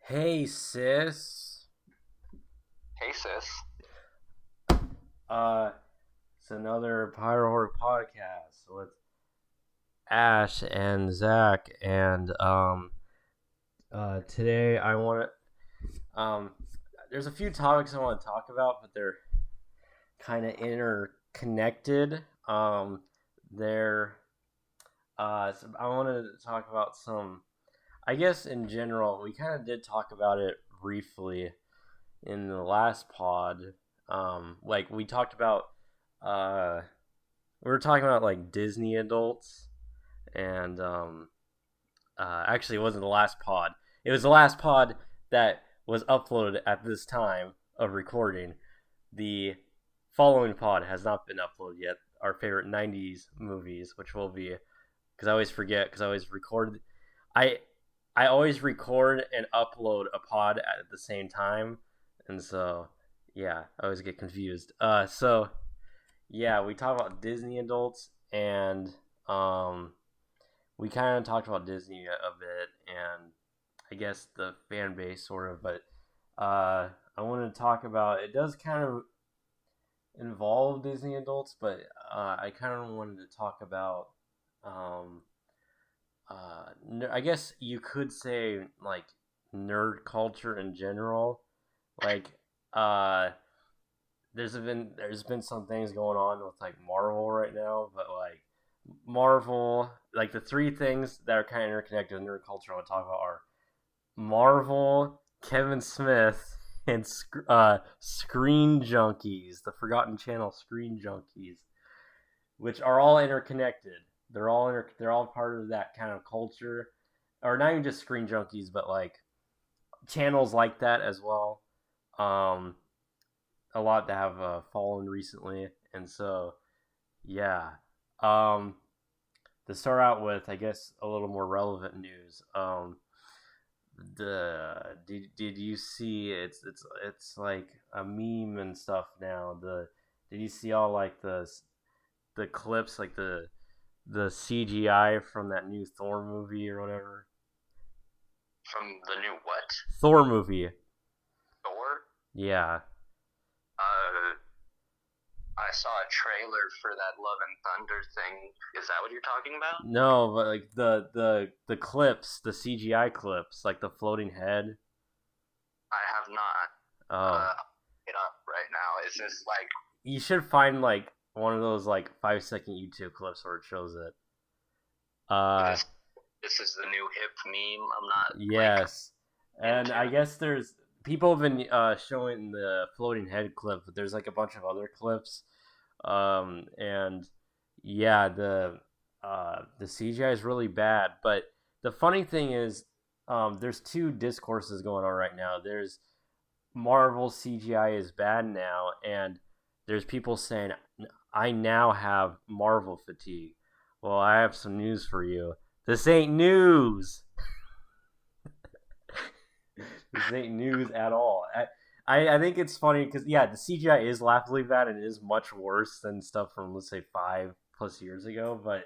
Hey sis. Hey sis. Uh it's another PYROHORK podcast with Ash and Zach and today I wanna there's a few topics I want to talk about, but they're kinda interconnected. They're so I wanna talk about some, I guess in general, we kinda did talk about it briefly in the last pod. Like we talked about, uh, we were talking about like Disney adults, and actually, it wasn't the last pod. It was the last pod that was uploaded at this time of recording. The following pod has not been uploaded yet. Our favorite '90s movies, which will be, because I always forget, because I always record. I I always record and upload a pod at the same time, and so yeah, I always get confused. So yeah, we talked about Disney adults, and we kind of talked about Disney a bit, and I guess the fan base sort of, but I want to talk about, it does kind of involve Disney adults, but I kind of wanted to talk about um, I guess you could say like nerd culture in general. Like, uh, there's been some things going on with like Marvel right now, but like Marvel, like the three things that are kind of interconnected in nerd culture I want to talk about are Marvel, Kevin Smith, and Screen Junkies, the Forgotten Channel Screen Junkies, which are all interconnected. They're all part of that kind of culture, or not even just Screen Junkies, but like channels like that as well. Um, a lot that have fallen recently, and so yeah. Um, to start out with, I guess a little more relevant news. Did you see, it's like a meme and stuff now. The Did you see all like the clips, like the CGI from that new Thor movie or whatever? From the new what? Thor movie. Thor? Yeah. Uh, I saw a trailer for that Love and Thunder thing. Is that what you're talking about? No, but like the clips, the CGI clips, like the floating head. I have not. Oh, It up right now. Is this like you should find like one of those like 5 second YouTube clips where it shows it. Uh, this? This is the new hip meme. I'm not like yes, and I into. guess there's people have been showing the floating head clip, but there's like a bunch of other clips. And yeah, the CGI is really bad. But the funny thing is, there's two discourses going on right now. There's Marvel CGI is bad now, and there's people saying I now have Marvel fatigue. Well, I have some news for you. This ain't news. This ain't news at all. I think it's funny because yeah, the CGI is laughably bad and it is much worse than stuff from, let's say, 5+ years ago. But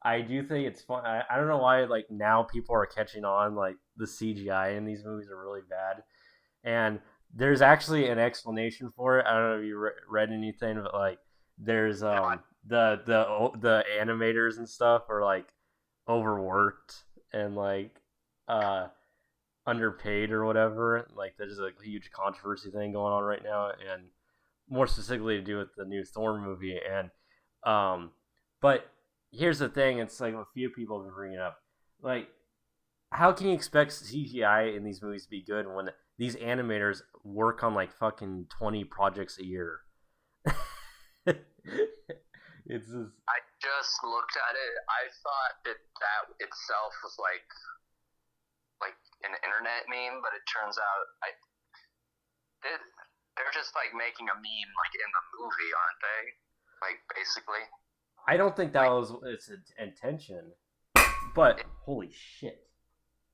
I do think it's fun. I don't know why like now people are catching on, like the CGI in these movies are really bad, and there's actually an explanation for it. I don't know if you read anything, but like there's No, the animators and stuff are like overworked and like uh underpaid or whatever. Like there's a huge controversy thing going on right now, and more specifically to do with the new Thor movie. And um, but here's the thing: it's like a few people have been bringing up, like, how can you expect CGI in these movies to be good when these animators work on like fucking 20 projects a year? It's just I just looked at it. I thought that itself was like an internet meme, but it turns out they, they're just like making a meme like in the movie, aren't they? Like basically, I don't think that like was its intention, but it, holy shit.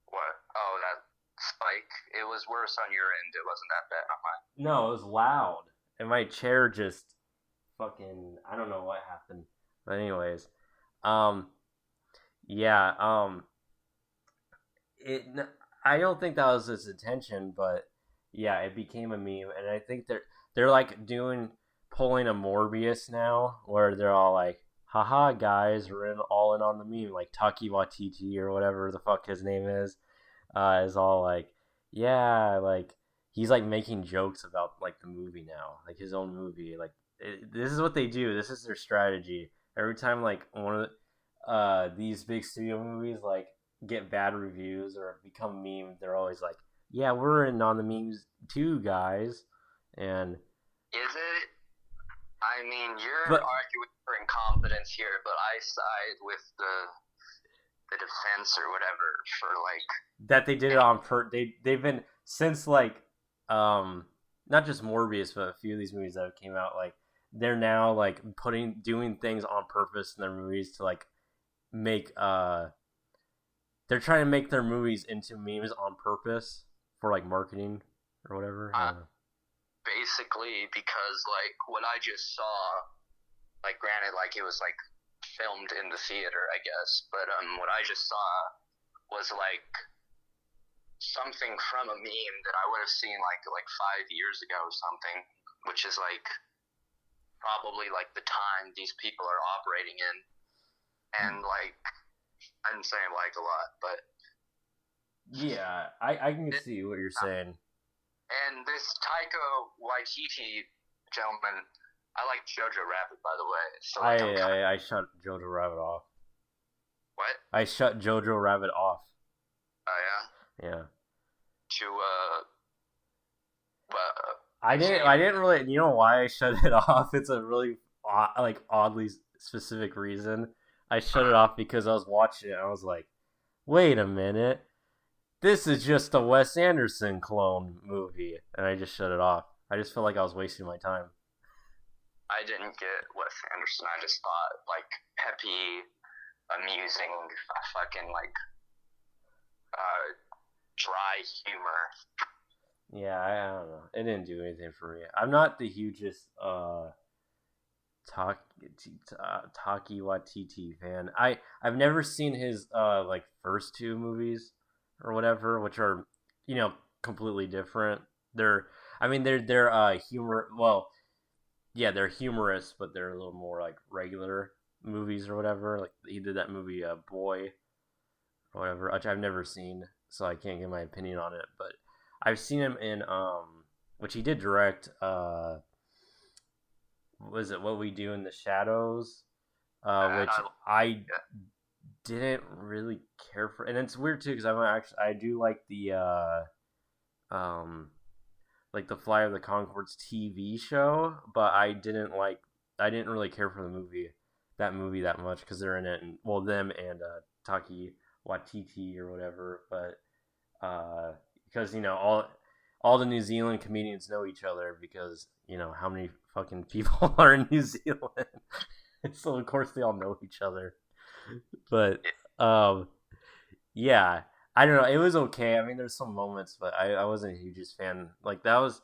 what? Oh, that spike. It was worse on your end. It wasn't that bad on mine. No, it was loud, and my chair just fucking. I don't know what happened, but anyways, um, yeah, it. I don't think that was his intention, but yeah, it became a meme, and I think they're like pulling a Morbius now, where they're all like, "Haha, guys, we're all in on the meme." Like Taki Watiti or whatever the fuck his name is all like, "Yeah, like he's like making jokes about like the movie now, like his own movie. Like this is what they do. This is their strategy. Every time like one of these big studio movies like get bad reviews or become memes, they're always like, "Yeah, we're in on the memes too, guys." And Is it? I mean, you're but arguing for incompetence here, but I side with the defense or whatever for like. that they did it on they've been since like not just Morbius, but a few of these movies that have came out, like they're now like doing things on purpose in their movies to like make they're trying to make their movies into memes on purpose for like marketing or whatever. Basically, because like what I just saw, like granted, like it was like filmed in the theater, I guess, but what I just saw was like something from a meme that I would have seen like 5 years ago or something, which is like probably like the time these people are operating in, and like I'm saying like a lot, but Yeah, I can see what you're saying. and this Taika Waititi gentleman, I like Jojo Rabbit, by the way. So like I shut Jojo Rabbit off. What? I shut Jojo Rabbit off. Oh yeah. Yeah. To I didn't really. You know why I shut it off? It's a really like oddly specific reason. I shut it off because I was watching it. And I was like, wait a minute, this is just a Wes Anderson clone movie, and I just shut it off. I just felt like I was wasting my time. I didn't get Wes Anderson. I just thought like peppy, amusing, fucking like dry humor. Yeah, I don't know. It didn't do anything for me. I'm not the hugest Taki Watiti fan. I've never seen his like first two movies or whatever, which are completely different. They're humor. Well, yeah, they're humorous, but they're a little more like regular movies or whatever. Like he did that movie Boy or whatever, which I've never seen, so I can't give my opinion on it. But I've seen him in which he did direct. Was it What We Do in the Shadows? Which I didn't really care for, and it's weird too because I do like the Fly of the Conchords TV show, but I didn't really care for that movie that much because they're in it, and well, them and Taki Watiti or whatever, but because all the New Zealand comedians know each other because how many fucking people are in New Zealand, so of course they all know each other. But yeah, I don't know. It was okay. I mean, there's some moments, but I wasn't a hugest fan. Like that's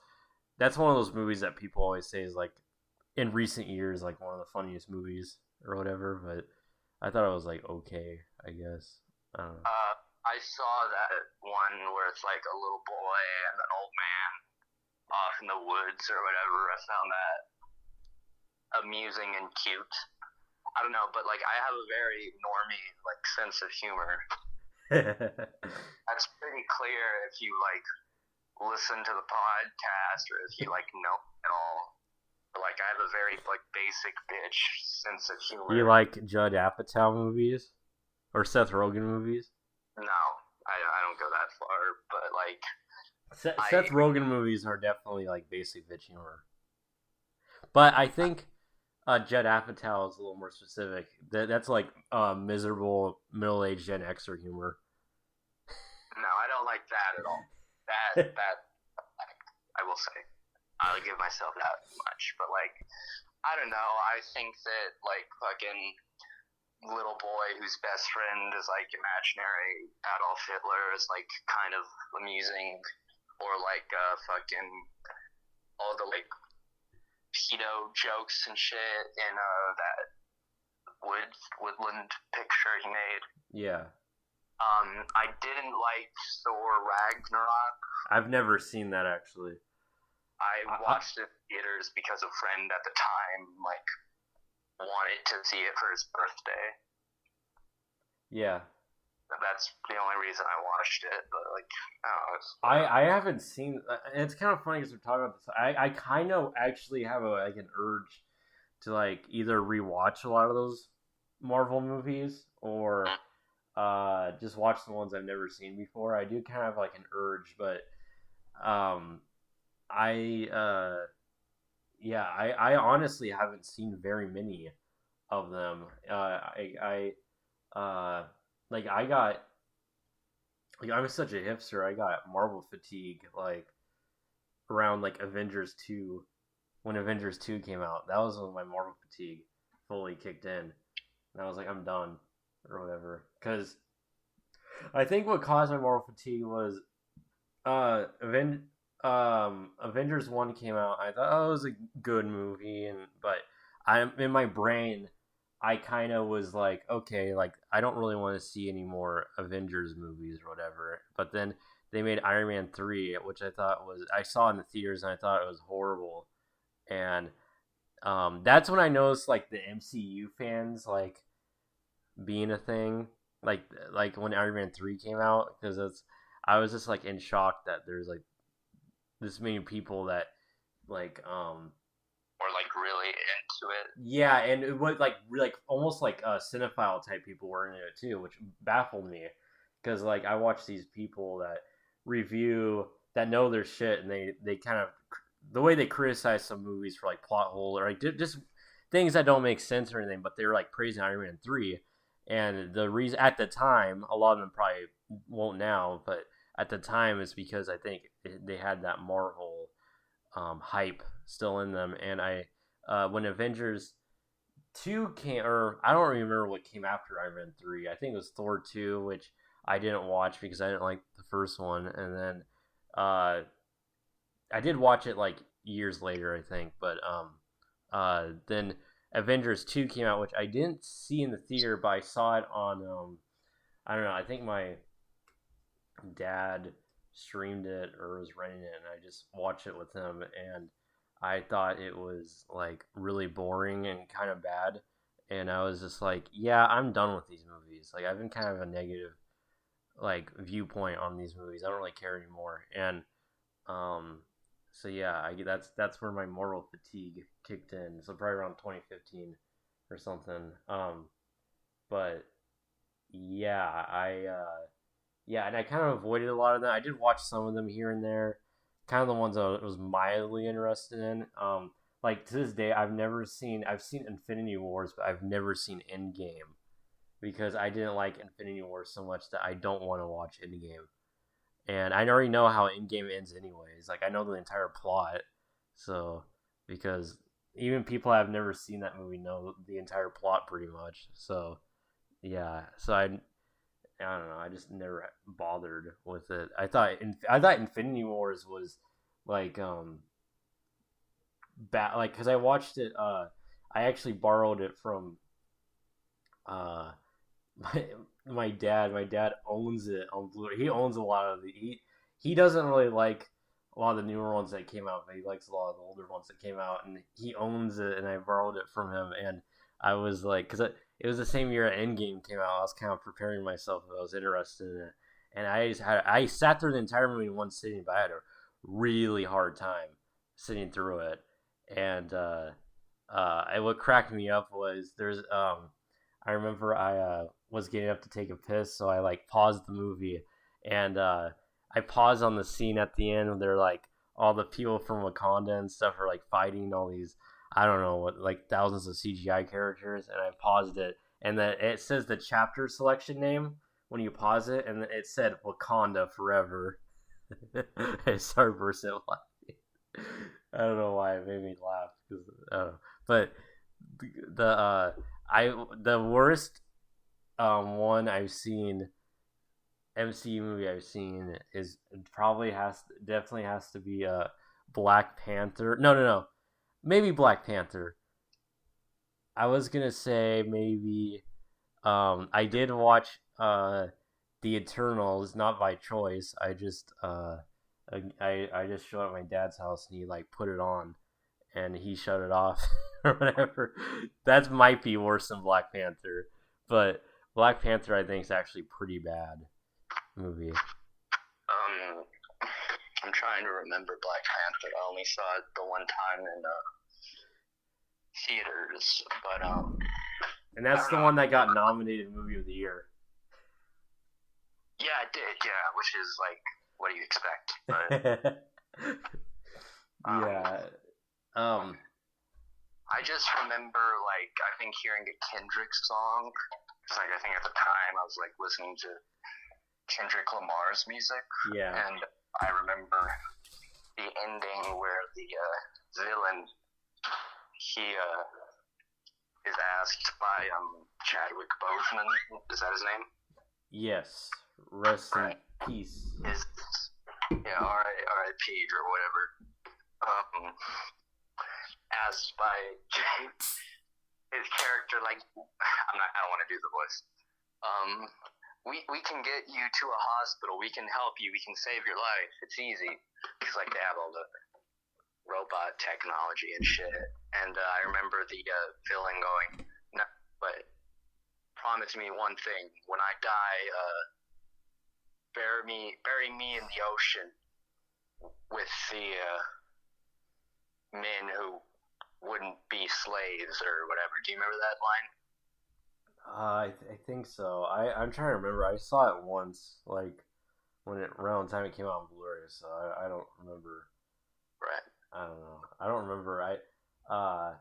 one of those movies that people always say is like in recent years like one of the funniest movies or whatever. But I thought it was like okay, I guess. I don't know. I saw that one where it's like a little boy and an old man off in the woods or whatever. I found that amusing and cute. I don't know, but like I have a very normie like sense of humor. That's pretty clear if you like listen to the podcast or if you like know at all. But like I have a very like basic bitch sense of humor. You like Judd Apatow movies or Seth Rogen movies? No, I don't go that far. But like Seth Rogen movies are definitely like basic bitch humor. But I think Judd Apatow is a little more specific. That's like miserable middle-aged Gen Xer humor. No, I don't like that at all. That I will say, I'll give myself that much. But like, I don't know. I think that like fucking little boy whose best friend is like imaginary Adolf Hitler is like kind of amusing, or like fucking all the like pedo jokes and shit in that woodland picture he made. Yeah. I didn't like Thor Ragnarok. I've never seen that actually. I watched it in theaters because a friend at the time like wanted to see it for his birthday. Yeah. That's the only reason I watched it. But like, I haven't seen. It's kind of funny because we're talking about this. I kind of actually have an urge to like either rewatch a lot of those Marvel movies or just watch the ones I've never seen before. I do kind of have like an urge, but um I yeah, I honestly haven't seen very many of them. Like I got like I'm such a hipster. I got Marvel fatigue like around like Avengers 2 when Avengers 2 came out. That was when my Marvel fatigue fully kicked in. And I was like I'm done or whatever cuz I think what caused my Marvel fatigue was Aven- Avengers 1 came out. I thought oh, it was a good movie and but I'm in my brain I kind of was like okay, like I don't really want to see any more Avengers movies or whatever. But then they made Iron Man 3, which I saw in the theaters and I thought it was horrible. And that's when I noticed like the MCU fans like being a thing like when Iron Man 3 came out because it's I was just like in shock that there's like this many people that like or like really into it. yeah, and it was like almost like cinephile type people were in it too, which baffled me because like I watch these people that review that know their shit and they kind of the way they criticize some movies for like plot hole or like just things that don't make sense or anything, but they're like praising Iron Man 3 and the reason at the time a lot of them probably won't now, but at the time it's because I think they had that Marvel hype still in them. And I when Avengers 2 came, or I don't remember what came after Iron Man 3. I think it was Thor 2, which I didn't watch because I didn't like the first one. And then uh, I did watch it like years later, I think. But then Avengers 2 came out, which I didn't see in the theater, but I saw it on, I don't know, I think my dad streamed it or was renting it, and I just watched it with him, and I thought it was like really boring and kind of bad, and I was just like, yeah, I'm done with these movies. Like I've been kind of a negative like viewpoint on these movies. I don't really care anymore, and um, so yeah, that's where my moral fatigue kicked in. So probably around 2015 or something. But yeah, yeah, and I kind of avoided a lot of them. I did watch some of them here and there, kind of the ones I was mildly interested in. Like to this day, I've seen Infinity Wars, but I've never seen Endgame because I didn't like Infinity Wars so much that I don't want to watch Endgame. And I already know how Endgame ends, anyways. Like I know the entire plot, so because even people that have never seen that movie know the entire plot pretty much. So yeah, so I don't know. I just never bothered with it. I thought Infinity Wars was like bad like because I watched it. I actually borrowed it from uh my my dad. My dad owns it on Blu-ray. He owns a lot of the he doesn't really like a lot of the newer ones that came out, but he likes a lot of the older ones that came out, and he owns it. And I borrowed it from him, and I was like, because it was the same year Endgame came out. I was kind of preparing myself. I was interested in it, and I sat through the entire movie in one sitting, but I had a really hard time sitting through it. And what cracked me up was I remember I was getting up to take a piss, so I like paused the movie, and I paused on the scene at the end when they're like all the people from Wakanda and stuff are like fighting all these I don't know what like thousands of CGI characters, and I paused it, and then it says the chapter selection name when you pause it, and it said Wakanda Forever. I started bursting laughing. I don't know why it made me laugh because I don't know, but the the worst one I've seen MCU movie I've seen is probably has definitely has to be Black Panther. No, maybe Black Panther. I was gonna say maybe I did watch the Eternals, not by choice. I just showed up at my dad's house and he like put it on and he shut it off or whatever. That might be worse than Black Panther, but Black Panther I think is actually pretty bad movie. Um, I'm trying to remember Black Panther. I only saw it the one time in theaters, but And that's the one that got nominated Movie of the Year. Yeah, it did. Yeah, which is like, what do you expect? But yeah. I just remember like I think hearing a Kendrick song. Cause like I think at the time I was like listening to Kendrick Lamar's music. Yeah. And I remember the ending where the villain he is asked by Chadwick Boseman. Is that his name? Yes. Rest in peace. R.I.P. or whatever. Asked by his character, like, I don't want to do the voice. We can get you to a hospital. We can help you. We can save your life. It's easy. Because like they have all the robot technology and shit. And I remember the villain going, no, but promise me one thing. When I die, bury me in the ocean with the men who wouldn't be slaves or whatever. Do you remember that line? I think so. I'm trying to remember. I saw it once, like around the time it came out on Blu-ray. So I don't remember. Right. I don't know. I don't remember. I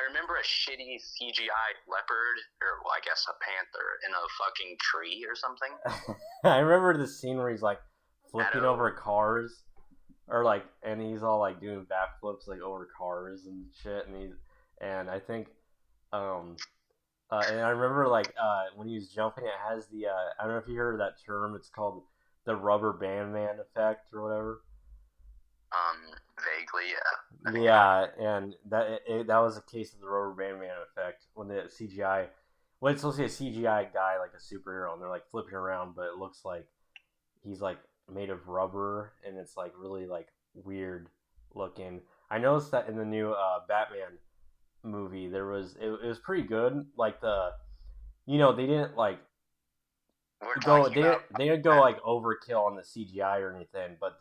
remember a shitty CGI leopard, or well, I guess a panther, in a fucking tree or something. I remember the scene where he's like flipping over cars, or like, and he's all like doing backflips like over cars and shit, and I think, and I remember like when he was jumping, it has the I don't know if you heard of that term. It's called the rubber band man effect or whatever. Vaguely, yeah. Yeah, and that was a case of the rubber band man effect when the CGI. Well, it's supposed to be a CGI guy like a superhero, and they're like flipping around, but it looks like he's like made of rubber, and it's like really like weird looking. I noticed that in the new Batman movie, it was pretty good. Like they didn't like they didn't go like overkill on the CGI or anything, but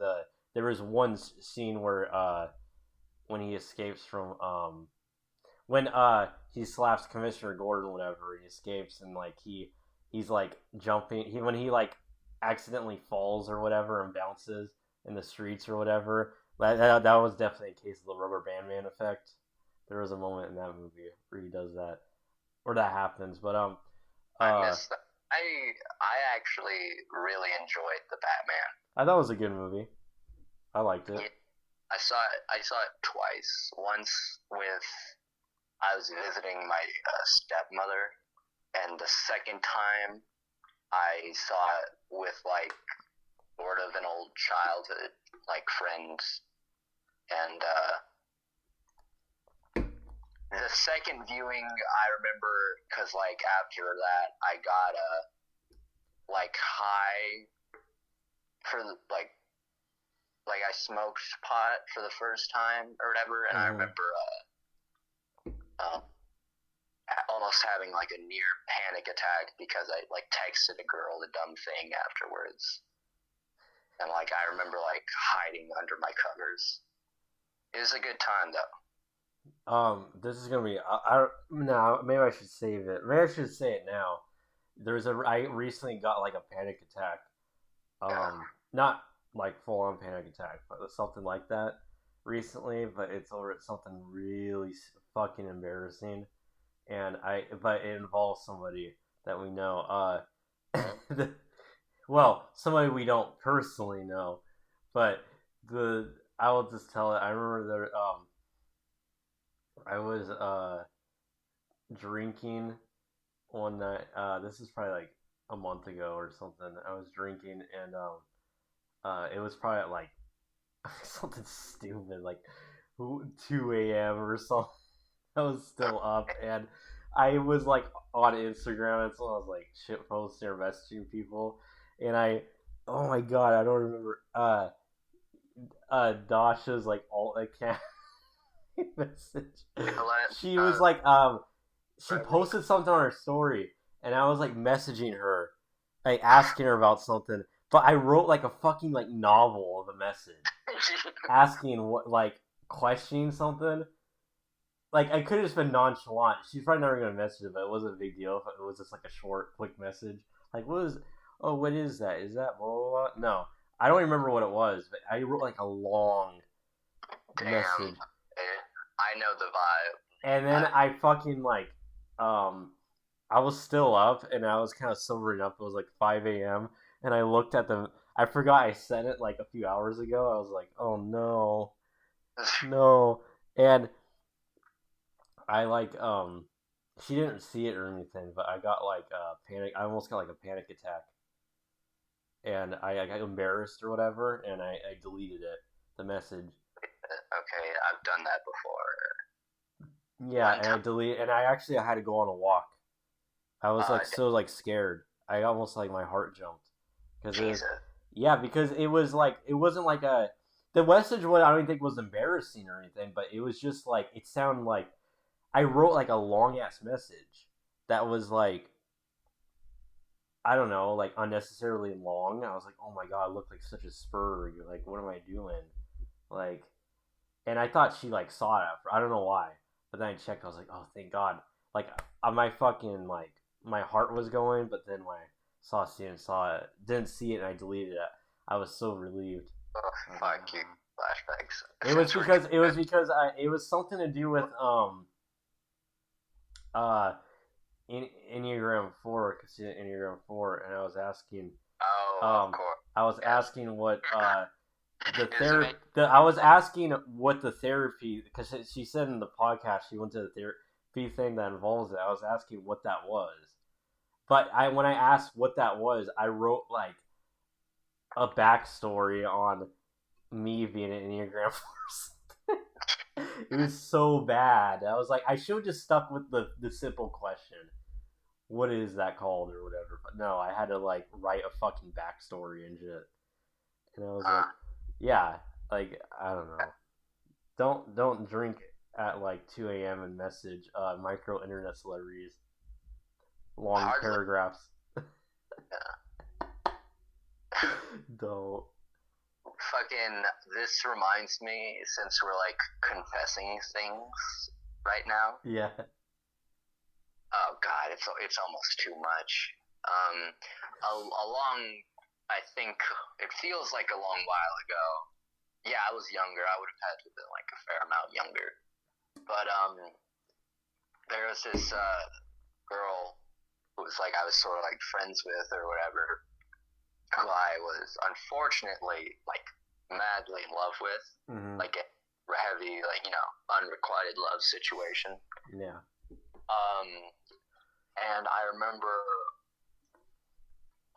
there was one scene where when he escapes from when he slaps Commissioner Gordon or whatever, he escapes and like he's like jumping when he like accidentally falls or whatever and bounces in the streets or whatever. That was definitely a case of the rubber band man effect. There was a moment in that movie where he does that, or that happens. But I missed that. I actually really enjoyed the Batman. I thought it was a good movie. I liked it. Yeah, I saw it twice. Once I was visiting my stepmother, and the second time I saw it with like sort of an old childhood like friends, and the second viewing I remember because like after that I got like high for like I smoked pot for the first time or whatever, and I remember almost having like a near panic attack because I like texted a girl a dumb thing afterwards, and like I remember like hiding under my covers. It was a good time though. This is gonna be. No, maybe I should save it. Maybe I should say it now. I recently got like a panic attack. Not like full on panic attack, but something like that recently. But it's over at something really fucking embarrassing, but it involves somebody that we know. Well, somebody we don't personally know, but I will just tell it. I remember there. I was drinking one night. This is probably like a month ago or something. I was drinking and it was probably at like something stupid like 2 a.m. or something. I was still up and I was like on Instagram, and so I was like shit posting or messaging people, and oh my god, I don't remember. Dasha's like alt account message. She was like, she posted something on her story, and I was like messaging her, like asking her about something. But I wrote like a fucking like novel of a message, asking what like questioning something. Like I could have just been nonchalant. She's probably never gonna message it, but it wasn't a big deal if it was just like a short, quick message. Like what is? Oh, what is that? Is that blah blah blah? No, I don't remember what it was, but I wrote like a long message. I know the vibe. And then I fucking like, I was still up and I was kind of sobering up. It was like 5 a.m. and I looked at the. I forgot I sent it like a few hours ago. I was like, oh no, no, and I like she didn't see it or anything, but I got like a panic. I almost got like a panic attack, and I got embarrassed or whatever, and I deleted it, the message. Okay, I've done that before. Yeah, and I deleted, and I had to go on a walk. I was like so like scared. I almost like my heart jumped because because it was like it wasn't like the message. What I don't think was embarrassing or anything, but it was just like it sounded like I wrote like a long ass message that was like I don't know, like unnecessarily long. I was like, oh my god, I look like such a spur. You're like, what am I doing? Like, and I thought she like saw it after. I don't know why, but then I checked. I was like, oh, thank God. Like, my fucking like my heart was going, but then when I saw it, didn't see it, and I deleted it. I was so relieved. Oh, fuck you, flashbacks. It was something to do with Enneagram 4, because she did Enneagram 4, and I was asking. Of course. I was asking what I was asking what the therapy, because she said in the podcast she went to the therapy thing that involves it. I was asking what that was, but when I asked what that was, I wrote like a backstory on me being an Enneagram 4. It was so bad. I was like, I should have just stuck with the simple question, what is that called or whatever. But no, I had to like write a fucking backstory and shit. And I was like, yeah, like I don't know. Don't drink at like 2 a.m. and message micro internet celebrities. Long paragraphs. Don't. Fucking, this reminds me, since we're like confessing things right now. Yeah. Oh god, it's almost too much. I think it feels like a long while ago. Yeah, I was younger. I would have had to have been like a fair amount younger. But there was this girl who was like I was sort of like friends with or whatever, who I was unfortunately like madly in love with, like a heavy like unrequited love situation. Yeah. And I remember.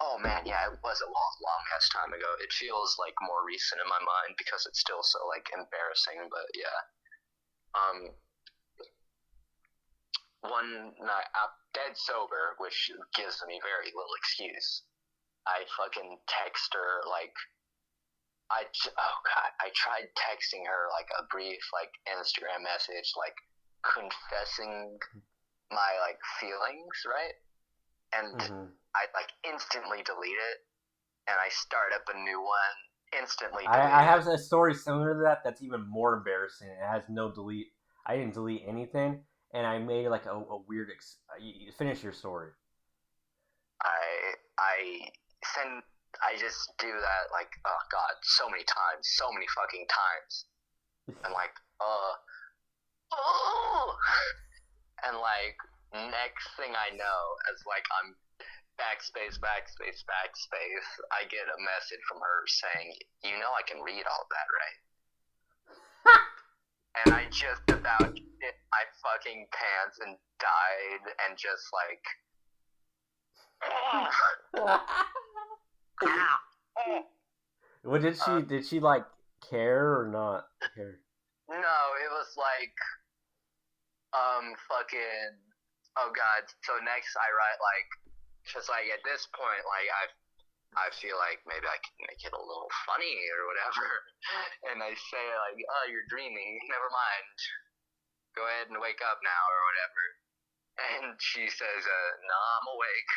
Oh man, yeah, it was a long ass time ago. It feels like more recent in my mind because it's still so like embarrassing. But yeah, one night I'm dead sober, which gives me very little excuse. I fucking text her like I tried texting her like a brief like Instagram message like confessing my like feelings, right? And I like instantly delete it, and I start up a new one instantly. I have a story similar to that. That's even more embarrassing. It has no delete. I didn't delete anything, and I made like a weird. Finish your story. I just do that like oh god so many times, so many fucking times, and like and like next thing I know, as like I'm backspace, I get a message from her saying, I can read all that, right? And I just about shit my fucking pants and died and just like What did she like care or not care? No, it was like fucking oh god. So next I write like, just like at this point, like I feel like maybe I can make it a little funny or whatever, and I say like, oh, you're dreaming. Never mind. Go ahead and wake up now or whatever. And she says, nah, I'm awake.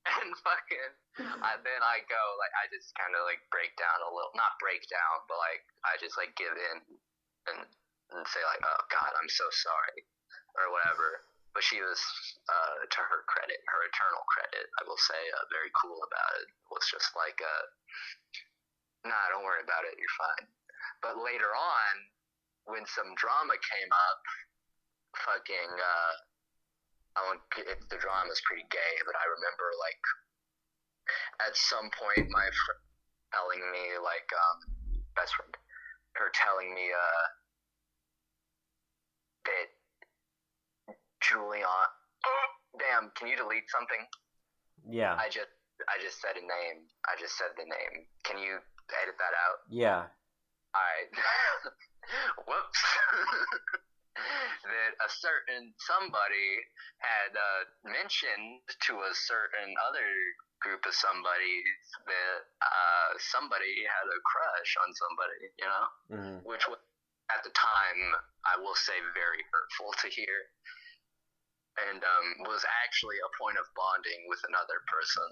And fucking, then I go, like, I just kind of, like, break down a little. Not break down, but, like, I just, like, give in and say, like, oh, God, I'm so sorry, or whatever. But she was, to her credit, her eternal credit, I will say, very cool about it. It was just like, nah, don't worry about it, you're fine. But later on, when some drama came up, fucking, the drama's pretty gay, but I remember, like, at some point, my friend telling me, like, best friend, her telling me, that Julian, damn, can you delete something? Yeah. I just said a name. I just said the name. Can you edit that out? Yeah. Alright. Whoops. That a certain somebody had mentioned to a certain other group of somebodies that somebody had a crush on somebody, you know? Mm-hmm. Which was, at the time, I will say, very hurtful to hear. And was actually a point of bonding with another person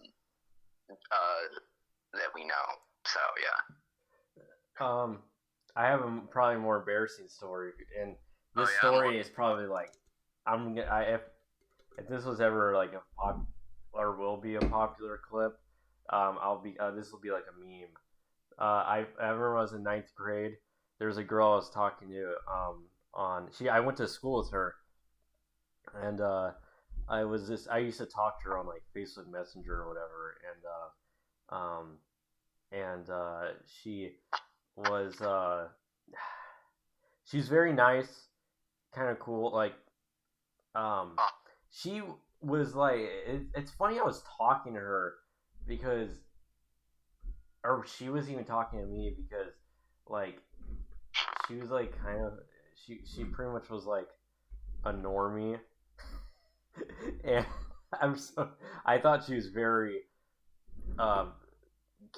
that we know. So, yeah. I have a probably more embarrassing story, and this story is probably like, if this was ever like a pop or will be a popular clip, this will be like a meme. I remember I was in 9th grade. There was a girl I was talking to I went to school with her, and I used to talk to her on like Facebook Messenger or whatever, and she was she's very nice, kind of cool. Like, she was like, it's funny. I was talking to her because, or she was even talking to me because, like, she was like kind of, she pretty much was like a normie, and I thought she was very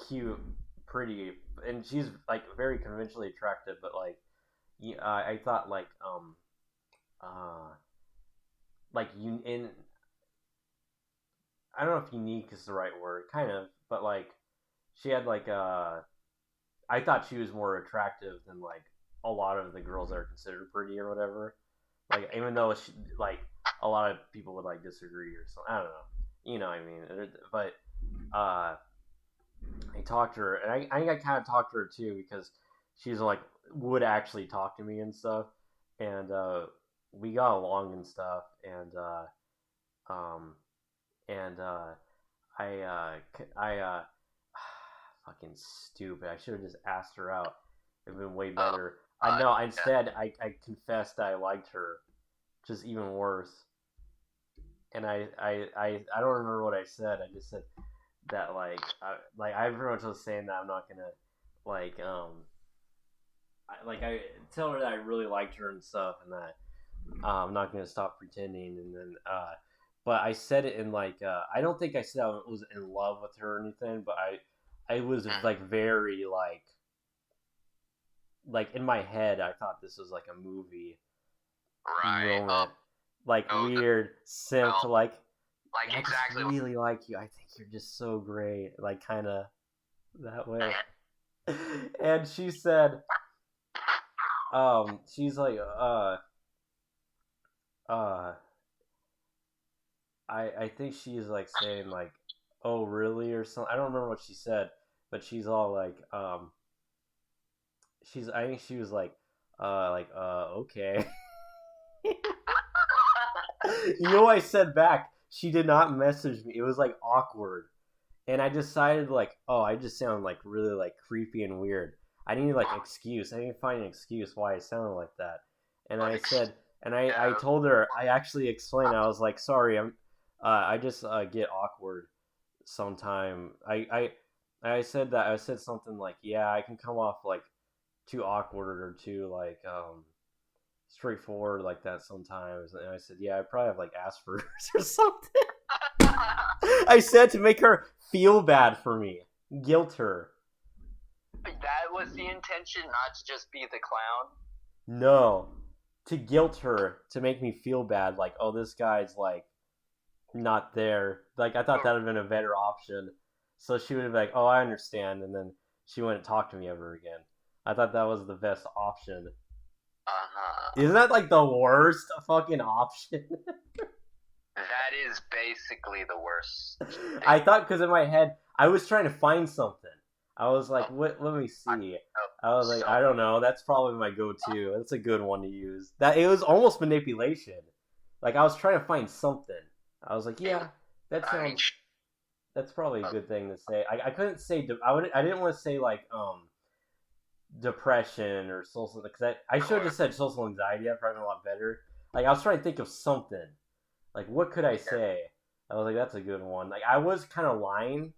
cute, pretty, and she's like very conventionally attractive, but like, I thought like you in I don't know if unique is the right word, kind of, but like she had like I thought she was more attractive than like a lot of the girls that are considered pretty or whatever. Like, even though she, like, a lot of people would like disagree or something. I don't know. You know what I mean? But I talked to her, and I think I kind of talked to her too because she's like would actually talk to me and stuff, and we got along and stuff, and um and I fucking stupid. I should have just asked her out. It'd been way better. I know. Instead, I confessed that I liked her, just even worse. And I don't remember what I said. I just said that I pretty much was saying that I'm not gonna like I tell her that I really liked her and stuff, and that I'm not gonna stop pretending. And then but I said it in like I don't think I said I was in love with her or anything, but I was like very like in my head I thought this was like a movie moment, like weird simp, like I exactly just really like you. I think you're just so great, like kind of that way. And she said, she's like, I think she's like saying like, oh really or something. I don't remember what she said, but she's all like, I think she was like, okay. You know what I said back? She did not message me. It was like awkward. And I decided like, oh, I just sound like really like creepy and weird. I needed like excuse. I didn't find an excuse why I sounded like that. And I said, and I told her, I actually explained. I was like, sorry, I just get awkward sometime. I said that. I said something like, yeah, I can come off like too awkward or too like straightforward like that sometimes. And I said, yeah, I probably have like Asperger's or something. I said to make her feel bad for me, guilt her. That was the intention, not to just be the clown. No, to guilt her, to make me feel bad. Like, oh, this guy's like not there. Like, I thought that would have been a better option. So she would have been like, oh, I understand, and then she wouldn't talk to me ever again. I thought that was the best option. Isn't that like the worst fucking option? That is basically the worst thing. I thought, because in my head, I was trying to find something. I was like, what? Let me see. I was like, I don't know. That's probably my go-to. That's a good one to use. That it was almost manipulation. Like, I was trying to find something. I was like, yeah, that sounds. That's probably a good thing to say. I couldn't say. I didn't want to say like depression or social, because I should have just said social anxiety. That'd probably been a lot better. Like, I was trying to think of something. Like, what could I say? I was like, that's a good one. Like, I was kind of lying.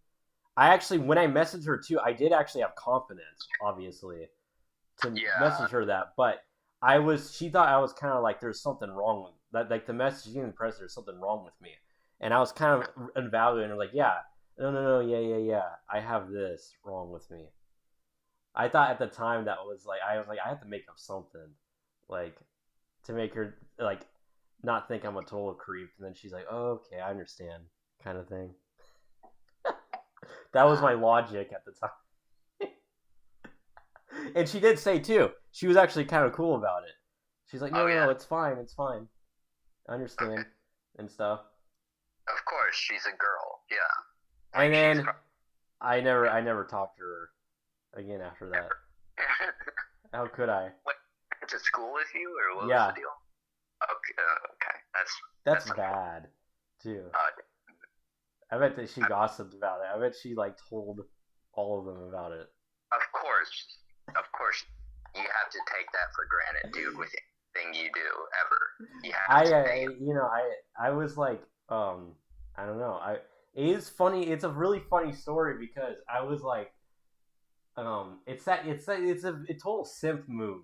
I actually, when I messaged her too, I did actually have confidence, obviously, to message her that. But she thought I was kind of like, there's something wrong with that. Like, the message didn't impress her, there's something wrong with me. And I was kind of evaluating her, like, yeah, no, yeah, I have this wrong with me. I thought at the time that was like, I was like, I have to make up something, like, to make her, like, not think I'm a total creep. And then she's like, oh, okay, I understand, kind of thing. That was my logic at the time. And she did say, too, she was actually kind of cool about it. She's like, no, it's fine. I understand, and stuff. Of course, she's a girl, yeah. And then I never talked to her again after that. How could I? Went to school with you, or what was the deal? Okay, that's bad too. I bet that she gossiped about it. I bet she like told all of them about it. Of course, you have to take that for granted, dude. With anything you do ever, you have to. I was like, I don't know. It is funny. It's a really funny story because I was like, it's a total simp move,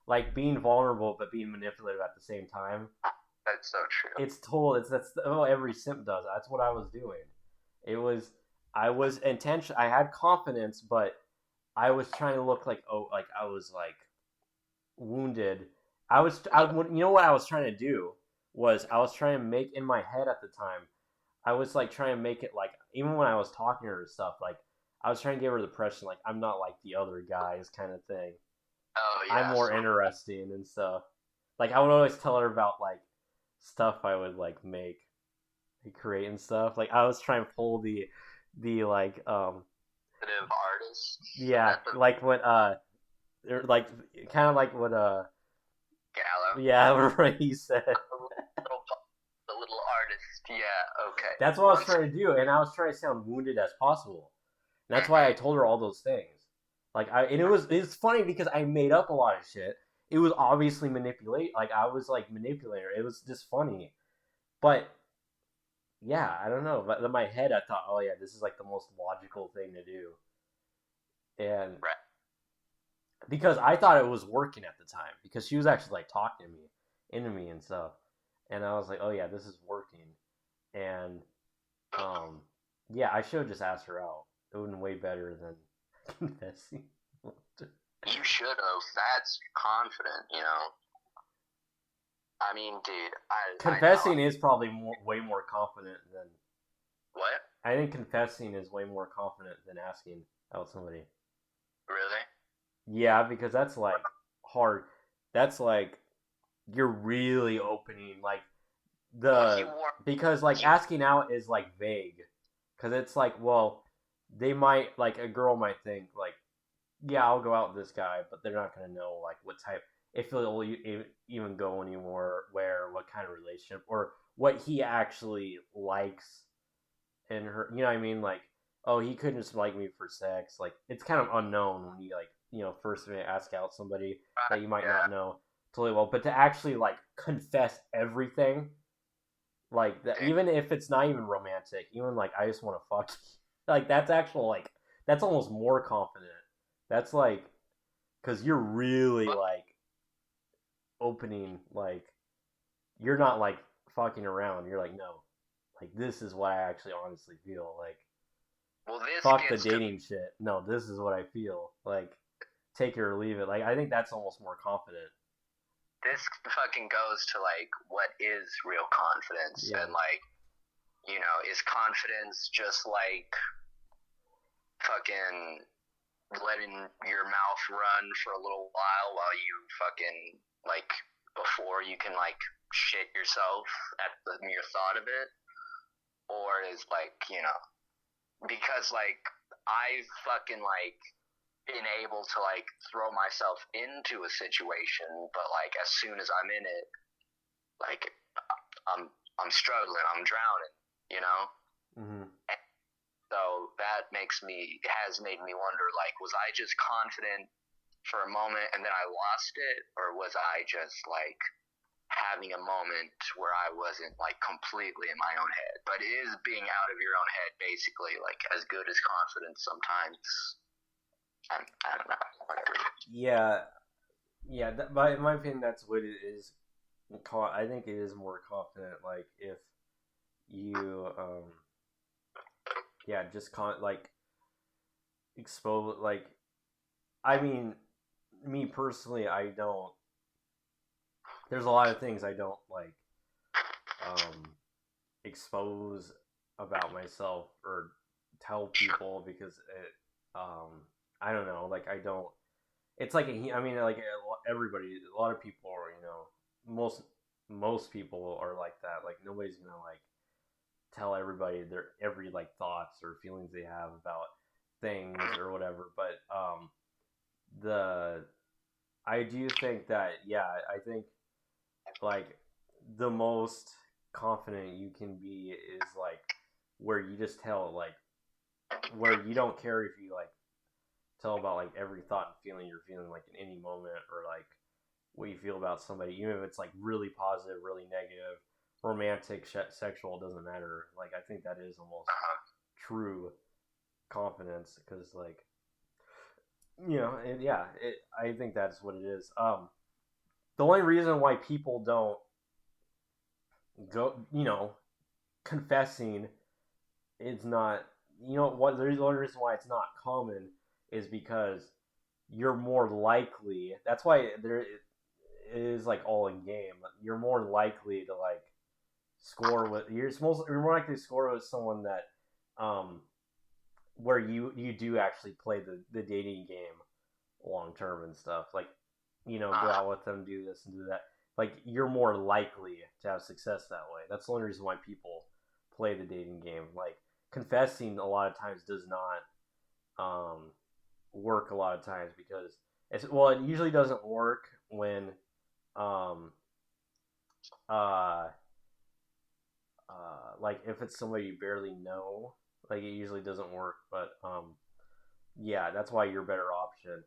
like being vulnerable but being manipulative at the same time. That's so true. That's every simp does. That's what I was doing. I was intention. I had confidence, but I was trying to look like I was like wounded. You know what I was trying to do was I was trying to make in my head at the time. I was like trying to make it like, even when I was talking to her and stuff, like I was trying to give her the impression like I'm not like the other guys kind of thing. Oh yeah. I'm more interesting and stuff. Like I would always tell her about like stuff I would like create and stuff. Like I was trying to pull the like artist. Yeah, like what like kind of like what Gallo. Yeah, right. He said. The little artist. Yeah. Okay. That's what I was trying to do, and I was trying to sound wounded as possible. And that's why I told her all those things. Like it's funny because I made up a lot of shit. It was obviously manipulate. Like I was like manipulating her. It was just funny, but yeah, I don't know. But in my head, I thought, oh yeah, this is like the most logical thing to do, and because I thought it was working at the time because she was actually like talking to me, into me and stuff, and I was like, oh yeah, this is working, and yeah, I should have just asked her out. It would have been way better than confessing. You should have. That's confident, you know. I mean, dude, confessing is probably way more confident than. What? I think confessing is way more confident than asking out somebody. Really? Yeah, because that's like hard. That's like you're really opening like because like asking out is like vague. Because it's like, well, they might like a girl might think like, yeah, I'll go out with this guy, but they're not gonna know like what type, if he'll even go anymore, where, what kind of relationship, or what he actually likes in her. You know what I mean? Like, oh, he couldn't just like me for sex. Like, it's kind of unknown when you like, you know, first ask out somebody that you might not know totally well, but to actually like confess everything, like that, even if it's not even romantic, even like I just want to fuck you, like that's actual like that's almost more confident. That's like, because you're really like opening, like you're not like fucking around. You're like, no, like this is what I actually honestly feel. Like, Well, this fuck the gets to dating shit. No, this is what I feel. Like, take it or leave it. Like, I think that's almost more confident. this fucking goes to like what is real confidence, Yeah. and like, you know, is confidence just like fucking letting your mouth run for a little while you fucking like before you can like shit yourself at the mere thought of it, or is like, you know, because like I've fucking like been able to like throw myself into a situation, but like as soon as I'm in it, like I'm struggling, I'm drowning, you know. Mm-hmm. So that has made me wonder, like, was I just confident for a moment and then I lost it, or was I just like having a moment where I wasn't like completely in my own head? But is being out of your own head basically like as good as confidence sometimes? I don't know. Yeah, yeah. In my opinion, that's what it is. I think it is more confident. Like if you, yeah, just like expose. Like, I mean, me personally, I don't. There's a lot of things I don't like expose about myself or tell people because I don't know, like I don't. It's like I mean, like everybody, a lot of people are, most people are like that. Like nobody's gonna like tell everybody their every like thoughts or feelings they have about things or whatever. But the I do think that, yeah, I think like the most confident you can be is like where you just tell, like where you don't care if you like tell about like every thought and feeling you're feeling like in any moment, or like what you feel about somebody, even if it's like really positive, really negative, romantic, sexual, doesn't matter. Like I think that is almost true confidence, because like I think that's what it is. The only reason why people don't go, confessing is not, what the only reason why it's not common is because you're more likely. That's why there it is like all in game. You're more likely to like score with you're more likely to score with someone that where you do actually play the dating game long term and stuff. Like, go out with them, do this and do that. Like you're more likely to have success that way. That's the only reason why people play the dating game. Like confessing a lot of times does not work a lot of times, because it usually doesn't work when um uh like if it's somebody you barely know, like it usually doesn't work. But yeah, that's why you're a better option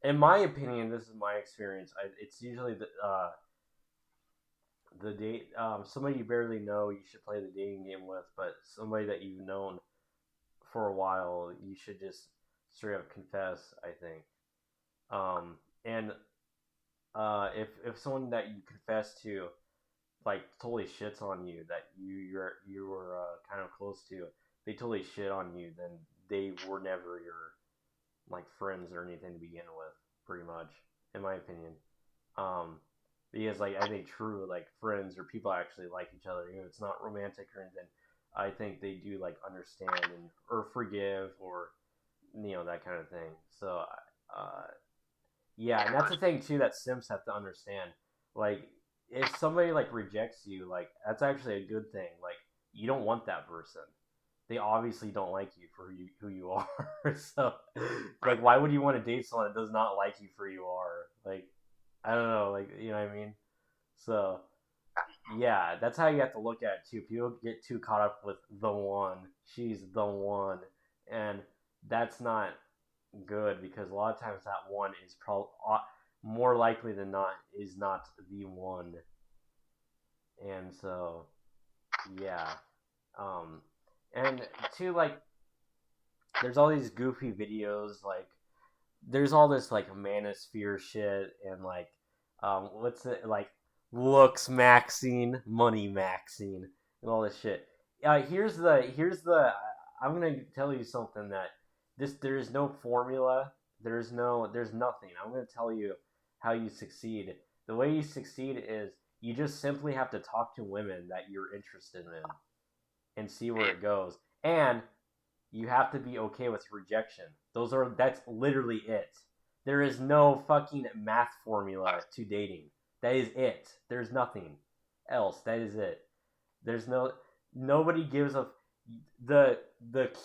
in my opinion. This is my experience. It's usually the date somebody you barely know you should play the dating game with, but somebody that you've known for a while you should just straight up confess, I think. And if someone that you confess to like totally shits on you, that you were kind of close to, they totally shit on you, then they were never your like friends or anything to begin with, pretty much, in my opinion. Um, because like I think true like friends or people actually like each other, it's not romantic or anything. I think they do like understand and or forgive, or that kind of thing. So uh, yeah, and that's the thing too that simps have to understand. Like, if somebody like rejects you, like that's actually a good thing. Like, you don't want that person. They obviously don't like you for who you are. So, like, why would you want to date someone that does not like you for who you are? Like, I don't know. Like, you know what I mean? So, yeah, that's how you have to look at it too. People get too caught up with the one. She's the one, and that's not good, because a lot of times that one is probably more likely than not is not the one. And so yeah, um and two, like there's all these goofy videos, like there's all this like manosphere shit, and like what's it like? Looks maxing, money maxing, and all this shit. Here's the. I'm gonna tell you something that there is no formula. There's nothing. I'm gonna tell you how you succeed. The way you succeed is you just simply have to talk to women that you're interested in and see where it goes. And you have to be okay with rejection. That's literally it. There is no fucking math formula to dating. That is it. There's nothing else. That is it. There's nobody gives a the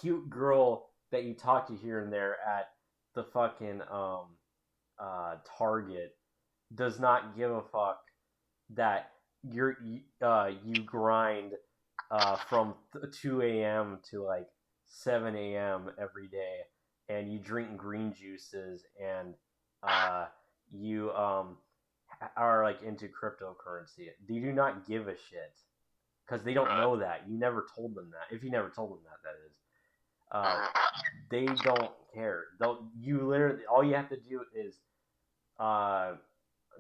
cute girl that you talk to here and there at the fucking Target does not give a fuck that you grind from 2 a.m. to like 7 a.m. every day, and you drink green juices, and you are like into cryptocurrency. They do not give a shit because they don't know that. You never told them that. If you never told them that, that is. They don't care. You literally all you have to do is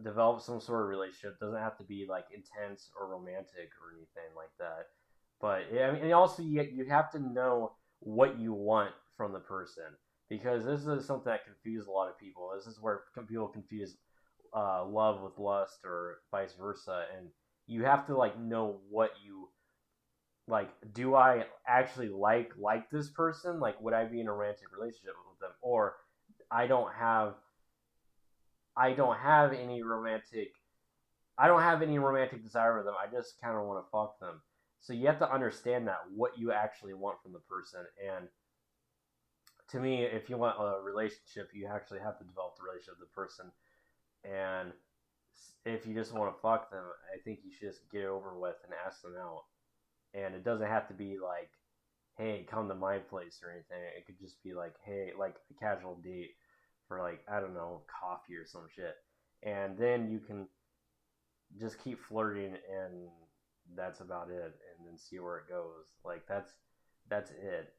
develop some sort of relationship. It doesn't have to be like intense or romantic or anything like that. But I mean, and also you have to know what you want from the person, because this is something that confuses a lot of people. This is where people confuse love with lust or vice versa, and you have to like know what you like. Do I actually like this person? Like, would I be in a romantic relationship with them? Or I don't have any romantic desire for them. I just kind of want to fuck them. So you have to understand that what you actually want from the person. And to me, if you want a relationship, you actually have to develop the relationship with the person. And if you just want to fuck them, I think you should just get it over with and ask them out. And it doesn't have to be like, hey, come to my place or anything. It could just be like, hey, like a casual date for like, I don't know, coffee or some shit. And then you can just keep flirting, and that's about it, and then see where it goes. Like that's it.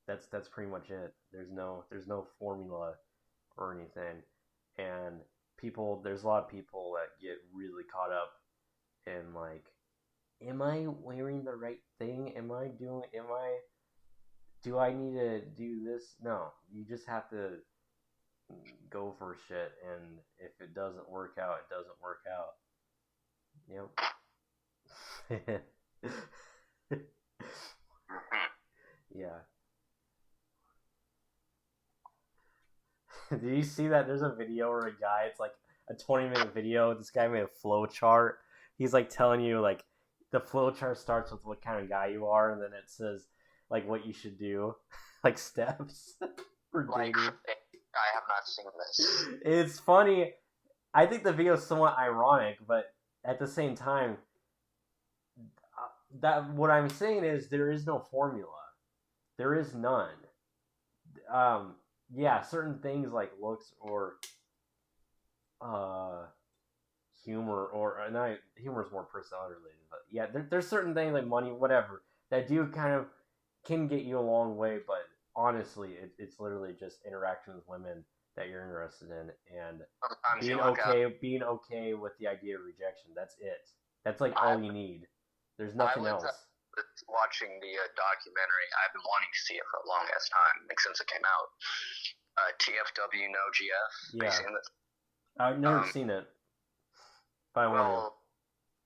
That's pretty much it. There's no formula or anything. And there's a lot of people that get really caught up in like, am I wearing the right thing? Do I need to do this? No, you just have to go for shit, and if it doesn't work out, it doesn't work out. Yep. Yeah. Did you see that? There's a video where a guy, it's like a 20-minute video. This guy made a flow chart. He's like telling you like the flow chart starts with what kind of guy you are, and then it says like what you should do, like steps for dating. I have not seen this. It's funny. I think the video is somewhat ironic, but at the same time, that what I'm saying is there is no formula. There is none. Yeah, certain things like looks or humor, or not humor is more personality related, but yeah, there's certain things like money, whatever, that do kind of can get you a long way. But honestly, it's literally just interaction with women that you're interested in, and being okay with the idea of rejection. That's it. That's like all you need. There's nothing else. Watching the documentary, I've been wanting to see it for the longest time, like since it came out. TFW No GF. Yeah. Have you seen this? I've never seen it. Well,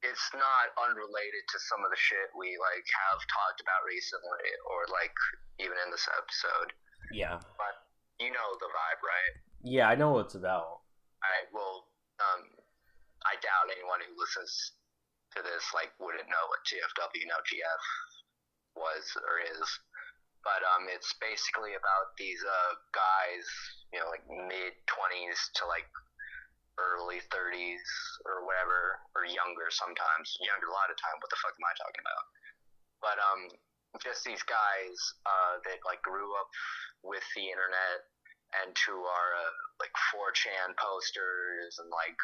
it's not unrelated to some of the shit we like have talked about recently, or like even in this episode. Yeah. But you know the vibe, right? Yeah, I know what it's about. I doubt anyone who listens to this like wouldn't know what TFW No GF was or is. But it's basically about these guys, you know, like mid-20s to like early 30s or whatever, or younger sometimes. Younger a lot of time. What the fuck am I talking about? But just these guys that like grew up with the internet, and who are like 4chan posters and like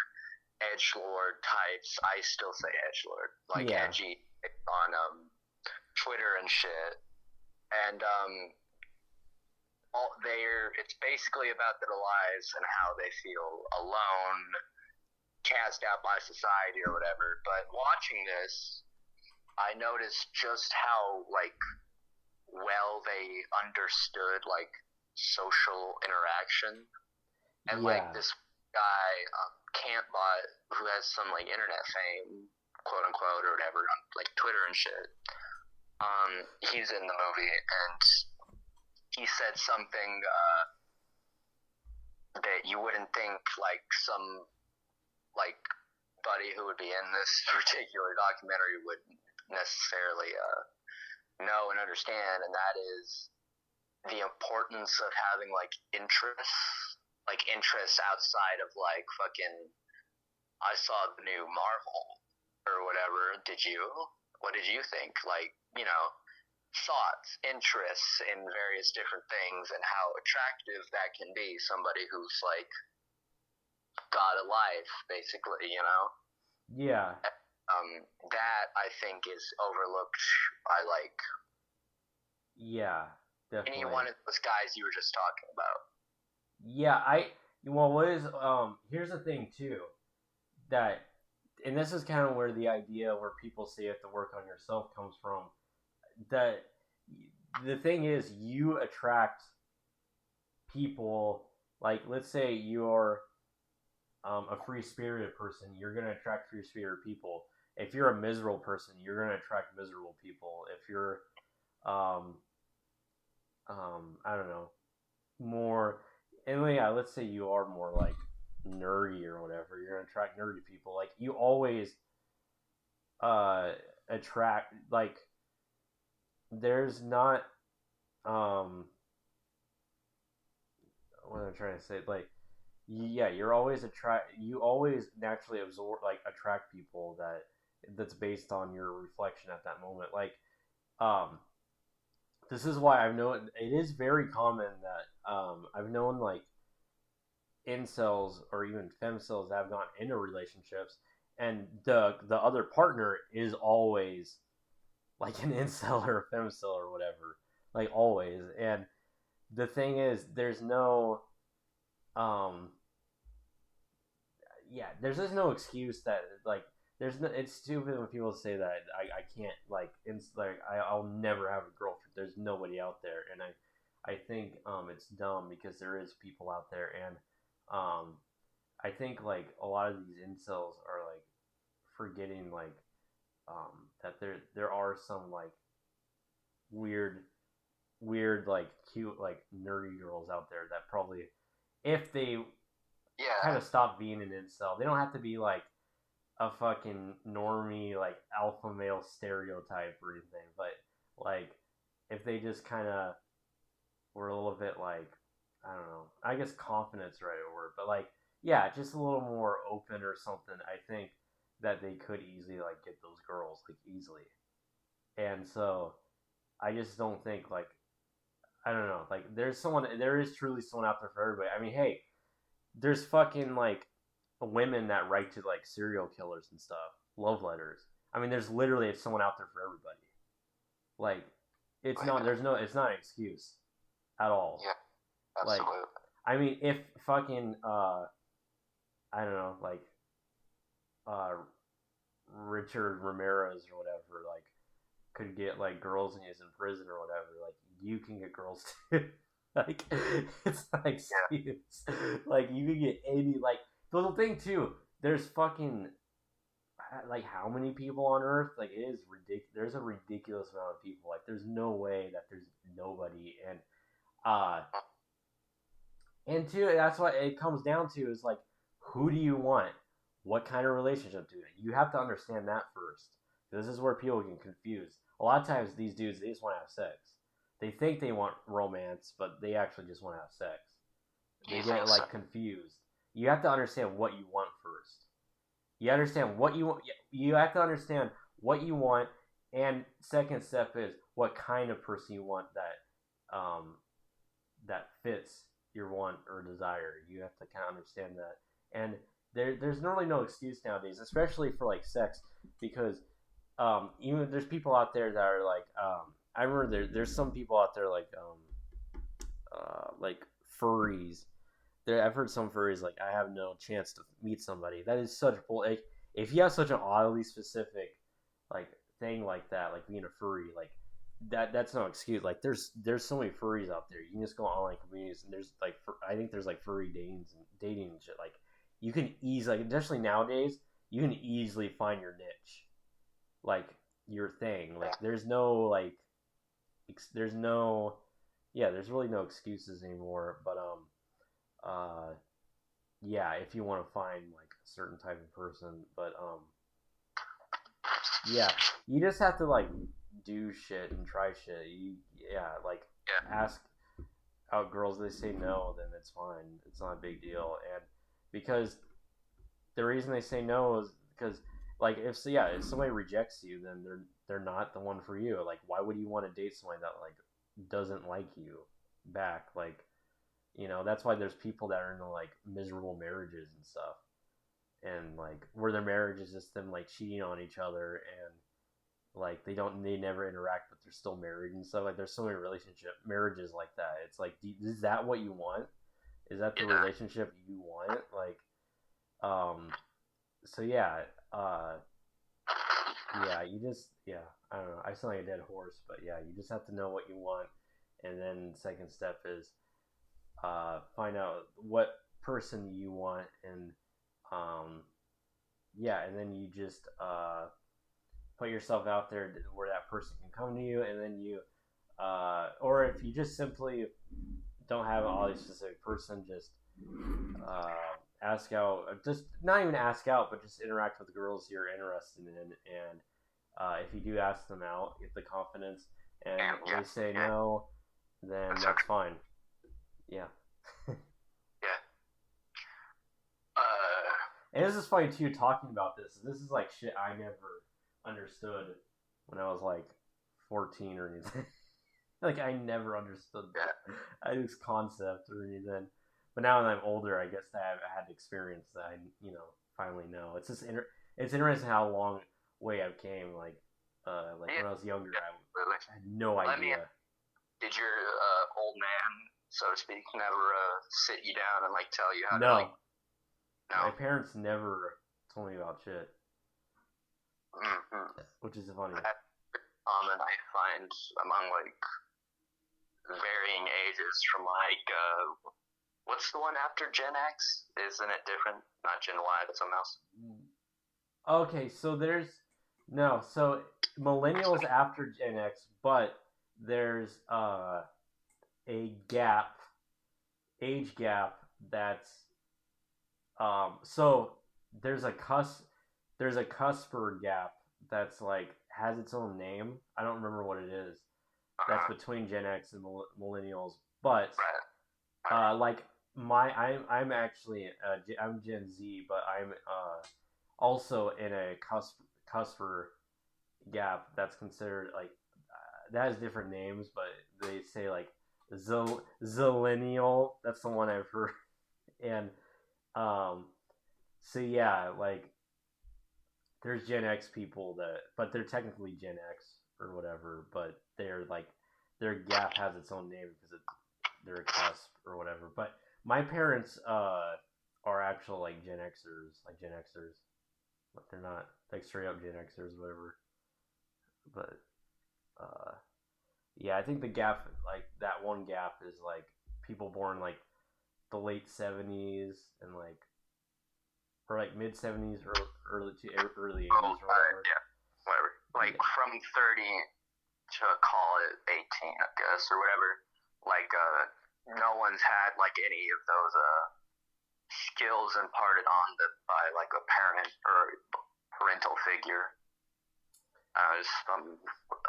edgelord types. I still say edgelord, like edgy on Twitter and shit. And it's basically about their lives and how they feel alone cast out by society or whatever. But watching this, I noticed just how like well they understood like social interaction, and like Yeah. this guy Cantbot, who has some like internet fame, quote unquote, or whatever, on like Twitter and shit. He's in the movie, and he said something that you wouldn't think like some like buddy who would be in this particular documentary would necessarily know and understand, and that is the importance of having like interests outside of like fucking I saw the new Marvel or whatever. Did you? What did you think? Like, thoughts, interests in various different things, and how attractive that can be. Somebody who's like got a life, basically. Yeah. That I think is overlooked by like Yeah. any Definitely. one of those guys you were just talking about. Yeah. Well, what is here's the thing too, that, and this is kind of where the idea where people say you have to work on yourself comes from. That the thing is, you attract people. Like, let's say you're a free spirited person, you're gonna attract free spirited people. If you're a miserable person, you're gonna attract miserable people. If you're um I don't know, more, and yeah, let's say you are more like nerdy or whatever, you're gonna attract nerdy people. Like, you always uh attract, like, there's not um what am I trying to say? Like, yeah, you always naturally absorb, like, attract people that's based on your reflection at that moment. Like, um this is why I've known it is very common that I've known like incels or even femcels that have gone into relationships, and the other partner is always like an incel or a femcel or whatever, like, always. And the thing is, there's no um yeah, there's just no excuse that, like, there's no, it's stupid when people say that I can't, like, like, I'll never have a girlfriend. There's nobody out there, and I think it's dumb, because there is people out there. And um I think, like, a lot of these incels are like forgetting, like, that there are some like weird like cute, like, nerdy girls out there that probably, if they kind Yeah, of stop being an incel, they don't have to be like a fucking normie, like, alpha male stereotype or anything, but, like, if they just kind of were a little bit, like, I don't know, I guess confidence right word, but, like, yeah, just a little more open or something, I think that they could easily, like, get those girls, like, easily. And so I just don't think, like, I don't know, like, there is truly someone out there for everybody. I mean, hey, there's fucking, like, women that write to, like, serial killers and stuff, love letters. I mean, there's literally someone out there for everybody. Like, it's not an excuse at all. yeah, Like, absolutely. I mean, if fucking I don't know, like, uh Richard Ramirez or whatever, like, could get, like, girls and he's in prison or whatever, like, you can get girls too. Like, it's not an Yeah, excuse. Like, you can get any, like, the thing too. There's fucking, like, how many people on Earth? Like, it is ridiculous. There's a ridiculous amount of people. Like, there's no way that there's nobody. Uh and two, that's what it comes down to, is like, who do you want? What kind of relationship do you have to understand that first. This is where people get confused. A lot of times, these dudes, they just want to have sex. They think they want romance, but they actually just want to have sex. They you get, think so? like, confused. You have to understand what you want first. You understand what you want. You have to understand what you want, and second step is what kind of person you want that fits your want or desire. You have to kind of understand that, and there's really no excuse nowadays, especially for, like, sex, because even there's people out there that are like, I remember there's some people out there like furries I've heard some furries like I have no chance to meet somebody. That is such bull. Like, if you have such an oddly specific like thing like that, like being a furry, like that's no excuse. Like there's so many furries out there. You can just go on online communities and there's like I think there's like furry dating and shit. Like you can easily, like, especially nowadays, you can easily find your niche, like your thing. Like there's no like there's no yeah, there's really no excuses anymore. But uh yeah, if you want to find like a certain type of person, but yeah, you just have to like do shit and try shit. Yeah, like Yeah. ask out girls. They say no, then it's fine. It's not a big deal. And because the reason they say no is because like if somebody rejects you, then they're not the one for you. Like why would you want to date somebody that like doesn't like you back? Like that's why there's people that are in like miserable marriages and stuff, and like where their marriage is just them like cheating on each other, and like they never interact, but they're still married and stuff. Like there's so many relationship marriages like that. It's like, is that what you want? Is that the relationship you want? Like so yeah, yeah, I don't know, I sound like a dead horse, but yeah, you just have to know what you want. And then the second step is find out what person you want, and um yeah, and then you just put yourself out there where that person can come to you, and then you or if you just simply don't have an oddly specific person, just uh, ask out, just not even ask out, but just interact with girls you're interested in, and if you do ask them out, get the confidence, and they say no, then that's fine. Yeah. Yeah. And this is funny too, talking about this. This is like shit I never understood when I was like 14 or anything. Like I never understood this concept or anything. But now that I'm older, I guess that I had experience that I finally know. It's just it's interesting how long way I've came. Like when I was younger, I had no idea. Did your old man, so to speak, never sit you down and like tell you how no. to like? No. My parents never told me about shit. Mm-hmm. Which is funny. That's common, I find, among like varying ages from like what's the one after Gen X? Isn't it different? Not Gen Y, but something else. Okay, so so millennials after Gen X, but there's a age gap that's so there's a cusper gap that's like has its own name. I don't remember what it is. That's between Gen X and millennials, but like I'm actually I'm Gen Z, but I'm also in a cusper gap that's considered like that has different names, but they say like zillennial. That's the one I've heard, and so yeah, like there's Gen X people but they're technically Gen X or whatever, but they're like their gap has its own name because they're a cusp or whatever. But my parents are actual like Gen Xers, but they're not like straight up Gen Xers, whatever. But yeah, I think the gap, like that one gap, is like people born like the late '70s and like or like mid '70s or early '80s or whatever. Yeah, whatever. Like from 30 to call it 18, I guess, or whatever. Like no one's had like any of those skills imparted on them by like a parent or parental figure. Just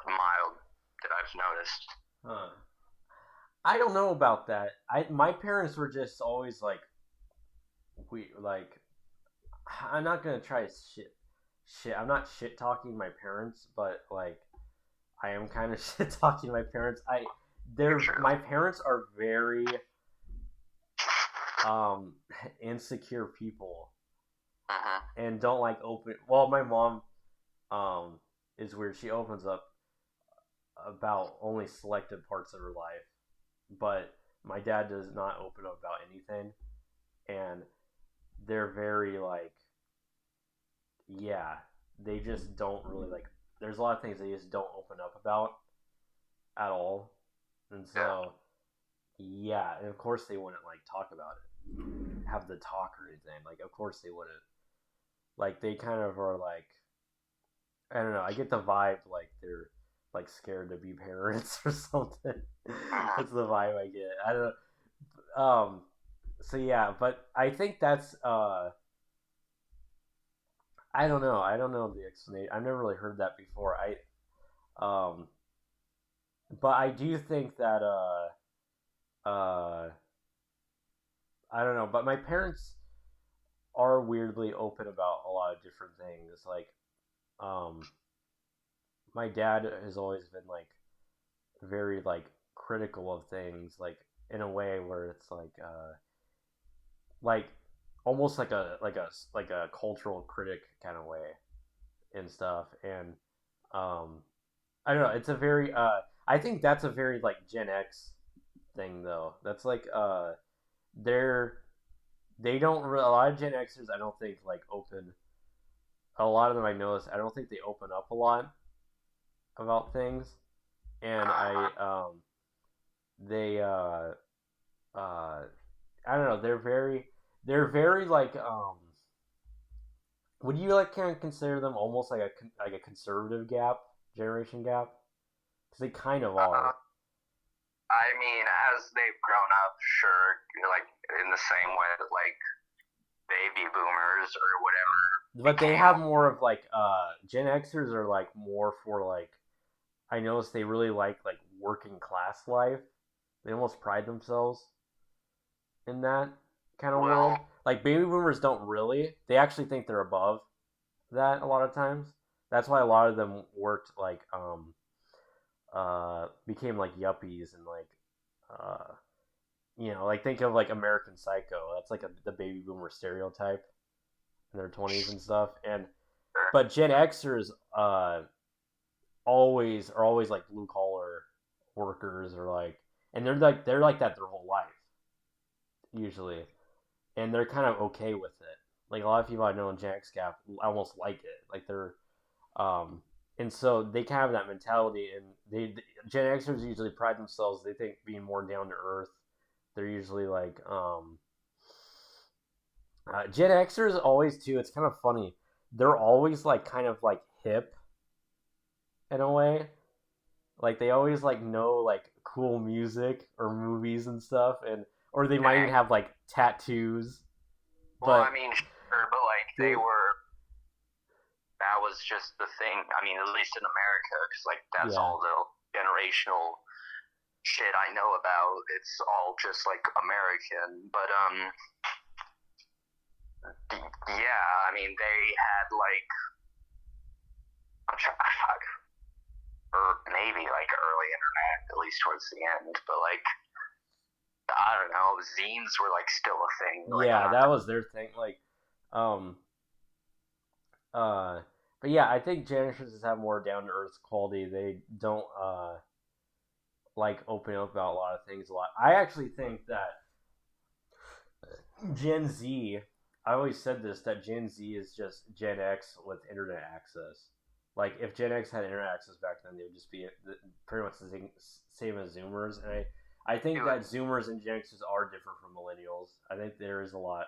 mild that I've noticed. Huh. I don't know about that. My parents were just always like I'm not gonna try shit. I'm not shit talking my parents, but like I am kind of shit talking my parents. My parents are very insecure people, and don't like open. Well, my mom is weird. She opens up about only selected parts of her life, but my dad does not open up about anything. and they're very like, yeah, they just don't really like. There's a lot of things they just don't open up about at all, and Yeah. so yeah, and of course they wouldn't like talk about it, have the talk or anything. Like, of course they wouldn't. Like, they kind of are like, I don't know. I get the vibe like they're like scared to be parents or something. That's the vibe I get. I don't. So yeah, but I think that's I don't know. I don't know the explanation. I've never really heard that before. Um but I do think that uh I don't know, but my parents are weirdly open about a lot of different things. Like um my dad has always been like very like critical of things, like in a way where it's like almost like a cultural critic kind of way and stuff. And um I don't know, it's a very I think that's a very like Gen X thing though. That's like they're they don't a lot of Gen Xers I don't think like open a lot of them I notice I don't think they open up a lot about things. And Uh-huh. they I don't know, they're very like would you like kind of consider them almost like a conservative gap, generation gap? Because they kind of Uh, are. I mean, as they've grown up, sure, like in the same way that like baby boomers or whatever But they became. have more of like Gen Xers are like more for like I noticed they really like working class life. They almost pride themselves in that kind of world. Well, Like baby boomers don't really. They actually think they're above that a lot of times. That's why a lot of them worked like became like yuppies and like uh like think of like American Psycho. That's like the baby boomer stereotype in their 20s and stuff. And sure. but Gen Xers always like blue collar workers or like and they're like that their whole life usually, and they're kind of okay with it. Like a lot of people I know in Gen X Gap almost like it. Like they're um and so they kind of have that mentality, and Gen Xers usually pride themselves. They think being more down to earth. They're usually like Gen Xers always too. It's kind of funny. They're always like kind of like hip in a way. Like they always like know like cool music or movies and stuff, and or they might even Dang. have like tattoos. Well, I But mean, sure, but like they they, were. That was just the thing. I mean, at least in America, because like that's yeah, all the generational shit I know about. It's all just like American. But yeah, I mean, they had like I'm trying, fuck, or maybe like early internet, at least towards the end. But like I don't know, zines were like still a thing. Like I'm yeah, not. that was their thing. Like, um, uh, but yeah, I think Janitors have more down to earth quality. They don't like open up about a lot of things a lot. I actually think that Gen Z. I always said this that Gen Z is just Gen X with internet access. Like if Gen X had internet access back then, they would just be pretty much the same as Zoomers. And I think that Zoomers and Gen Xers are different from Millennials. I think there is a lot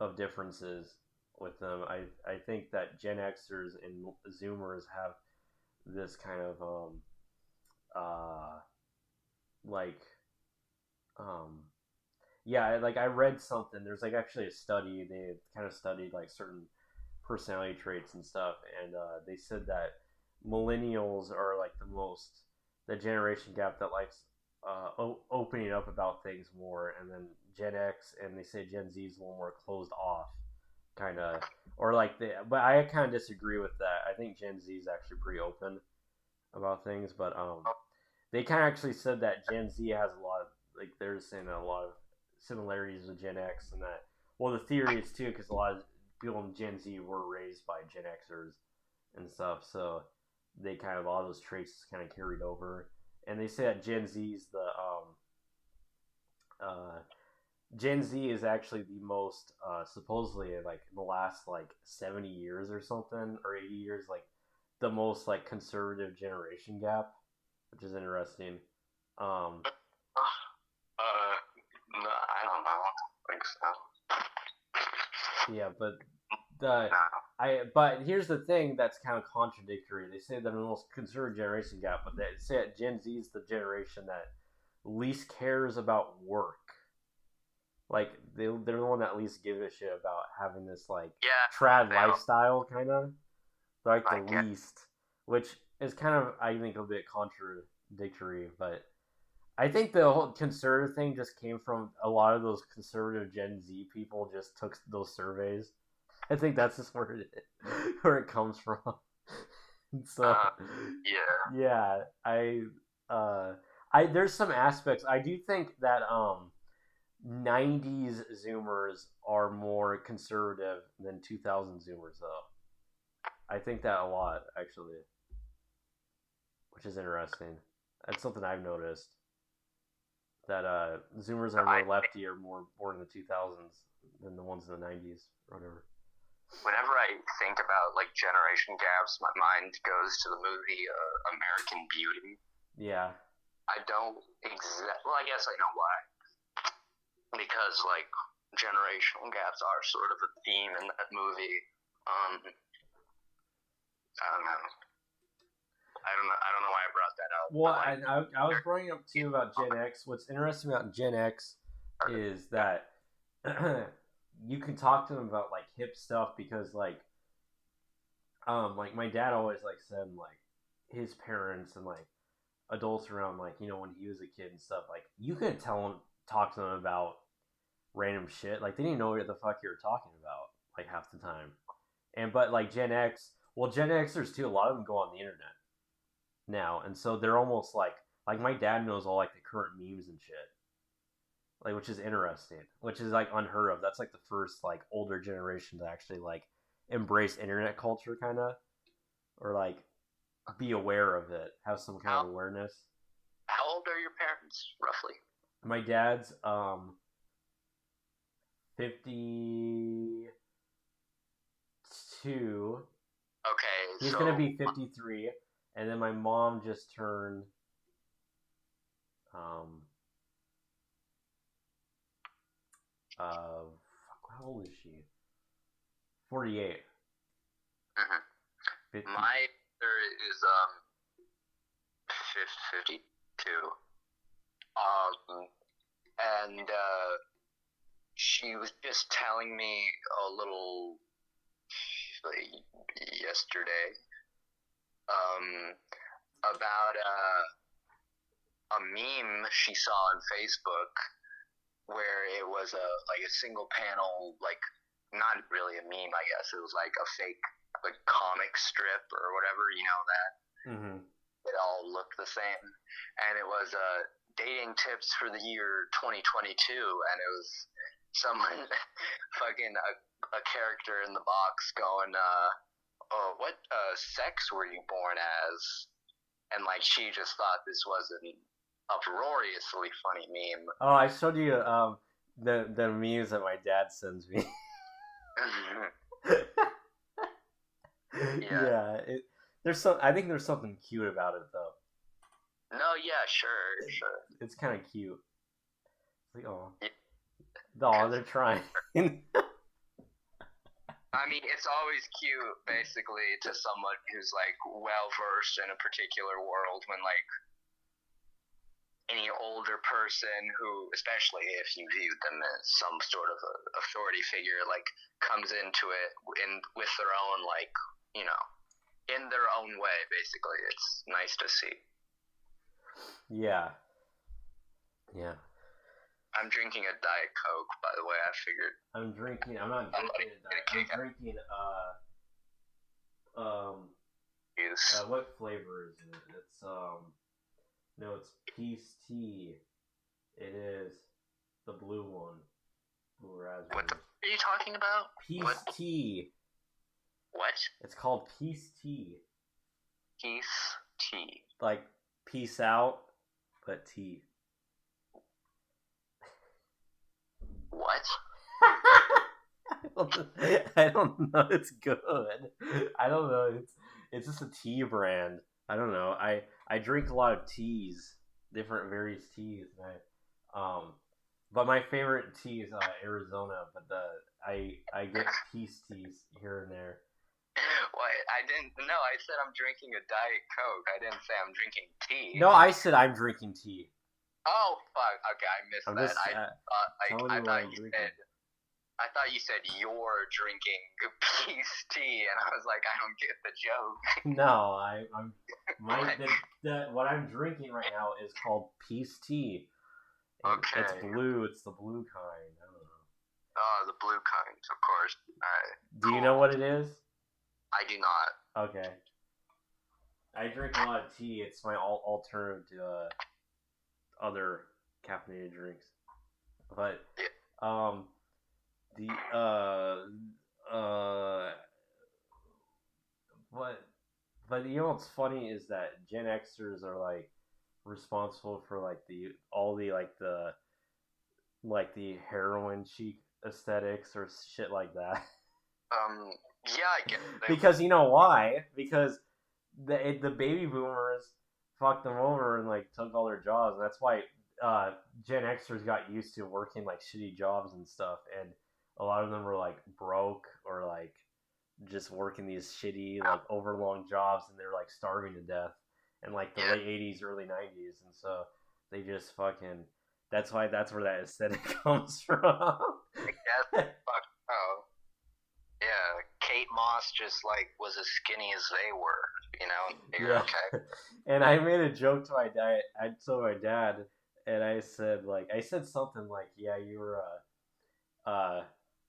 of differences with them. I think that Gen Xers and Zoomers have this kind of uh like um yeah, like I read something. There's like actually a study. They kind of studied like certain personality traits and stuff, and they said that millennials are like the generation gap that likes opening up about things more, and then Gen X and they say Gen Z is a little more closed off, kind of, or like but I kind of disagree with that. I think Gen Z is actually pretty open about things, but they kind of actually said that Gen Z has a lot of like they're saying that a lot of similarities with Gen X, and that well the theory is too because a lot of people in Gen Z were raised by Gen Xers and stuff, so they kind of all those traits kind of carried over, and they say that Gen Z is uh, Gen Z is actually the most supposedly like in the last like 70 years or something or 80 years like the most like conservative generation gap, which is interesting. Um, No, I don't know. I think so. yeah, but the No. but here's the thing that's kind of contradictory. They say they're the most conservative generation gap, but they say that Gen Z is the generation that least cares about work. Like they're the one that least give a shit about having this like Yeah, trad they don't lifestyle kind of. They're like the like it. least, which is kind of I think a bit contradictory. But I think the whole conservative thing just came from a lot of those conservative Gen Z people just took those surveys. I think that's just where it comes from. So Uh, yeah. yeah, uh I there's some aspects I do think that 90s Zoomers are more conservative than 2000 Zoomers, though. I think that a lot, actually, which is interesting. That's something I've noticed. That Zoomers are I more lefty or more born in the 2000s than the ones in the 90s or whatever. Whenever I think about like generation gaps, my mind goes to the movie American Beauty. Yeah. I don't well, I guess I know why. Because like generational gaps are sort of a theme in that movie. I don't know. I don't know why I brought that up. Well, Like, I was bringing up too about Gen X. What's interesting about Gen X is that you can talk to them about like hip stuff because like my dad always like said like his parents and like adults around like when he was a kid and stuff like you could talk to them about random shit like they didn't know what the fuck you were talking about like half the time and but like Gen Xers too a lot of them go on the internet now and so they're almost like my dad knows all like the current memes and shit like which is interesting which is like unheard of that's like the first like older generation to actually like embrace internet culture kind of or like be aware of it, have some kind how of awareness. how old are your parents roughly? My dad's 52. Okay, He's so gonna be 53, and then my mom just turned um how old is she? 48. mhm. 50. My mother is 52. Um, and she was just telling me a little like, yesterday um, about a meme she saw on Facebook where it was a single panel, like not really a meme, I guess it was like a fake like comic strip or whatever, that Mm-hmm. it all looked the same, and it was dating tips for the year 2022, and it was someone fucking a character in the box going, "Oh, what sex were you born as?" And like she just thought this was an uproariously funny meme. Oh, I showed you the memes that my dad sends me. Yeah. Yeah, I think there's something cute about it though. No, yeah, sure. It's kind of cute. It's like, oh, Yeah, they're trying. I mean, it's always cute, basically, to someone who's like well versed in a particular world when like any older person who, especially if you view them as some sort of a authority figure, like comes into it with their own in their own way. Basically, it's nice to see. Yeah. Yeah. I'm drinking a Diet Coke, by the way. I figured. I'm not drinking it. I'm drinking Juice. what flavor is it? It's no, it's peace tea. It is the blue one. Blue What raspberries. are you talking about? Peace tea. What? It's called peace tea. Peace tea. Like peace out, but tea. What? I don't know. It's good. I don't know. It's just a tea brand. I don't know. I drink a lot of teas, different various teas, and but my favorite tea is Arizona. But I get peace teas here and there. What? I didn't. No, I said I'm drinking a Diet Coke. I didn't say I'm drinking tea. No, I said I'm drinking tea. Oh fuck. Okay, I missed I'm that. just telling you what I'm drinking. I thought you said you're drinking peace tea, and I was like, I don't get the joke. No, what I'm drinking right now is called peace tea. And Okay. it's blue. It's the blue kind. I don't know. Oh, the blue kind, of course. Do you know what it is? I do not. Okay. I drink a lot of tea. It's my alternative to other caffeinated drinks. But the but you know what's funny is that Gen Xers are like responsible for like the heroin chic aesthetics or shit like that. Yeah, I get it. Because you know why? Because the baby boomers fucked them over and like took all their jobs, and that's why Gen Xers got used to working like shitty jobs and stuff, and a lot of them were like broke or like just working these shitty like overlong jobs, and they're like starving to death in like the late 80s, early 90s, and so they just fucking. That's where that aesthetic comes from. Fuck. Oh. Yeah, Kate Moss just like was as skinny as they were, you know. You're okay. And I made a joke to my dad. I told my dad, and I said something like, "Yeah, you were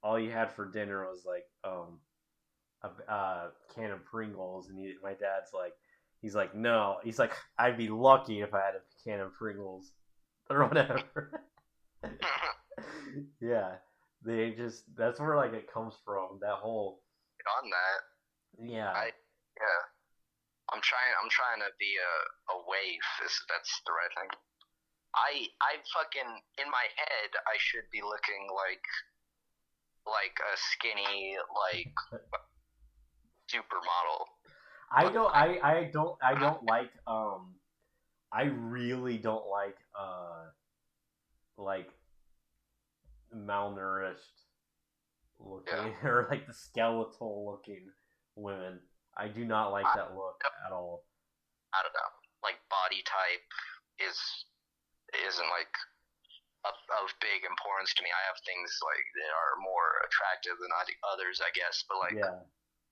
all you had for dinner was like a can of Pringles," and my dad's like, he's like, "No," he's like, "I'd be lucky if I had a can of Pringles or whatever." Yeah. That's where like it comes from, that whole on that. Yeah. I'm trying to be a waif. That's the right thing. I fucking in my head I should be looking like a skinny like supermodel. I really don't like malnourished looking or like the skeletal looking women. I do not like that look at all. I don't know. Like body type isn't like of big importance to me. I have things like that are more attractive than others, I guess. But like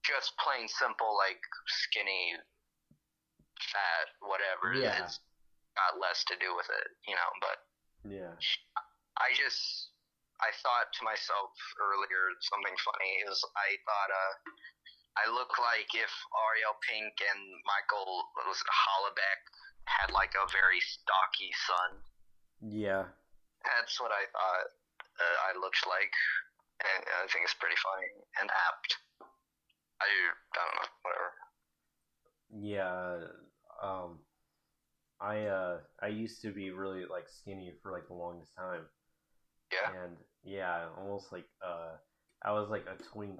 just plain simple like skinny, fat, whatever. Yeah. It's got less to do with it, you know. But yeah, I thought to myself earlier something funny is I thought I look like if Ariel Pink and Michael Hollebeck had like a very stocky son. Yeah. That's what I thought I looked like, and I think it's pretty funny and apt. I don't know, whatever. Yeah. I used to be really like skinny for like the longest time. Yeah. And yeah, almost like I was like a twink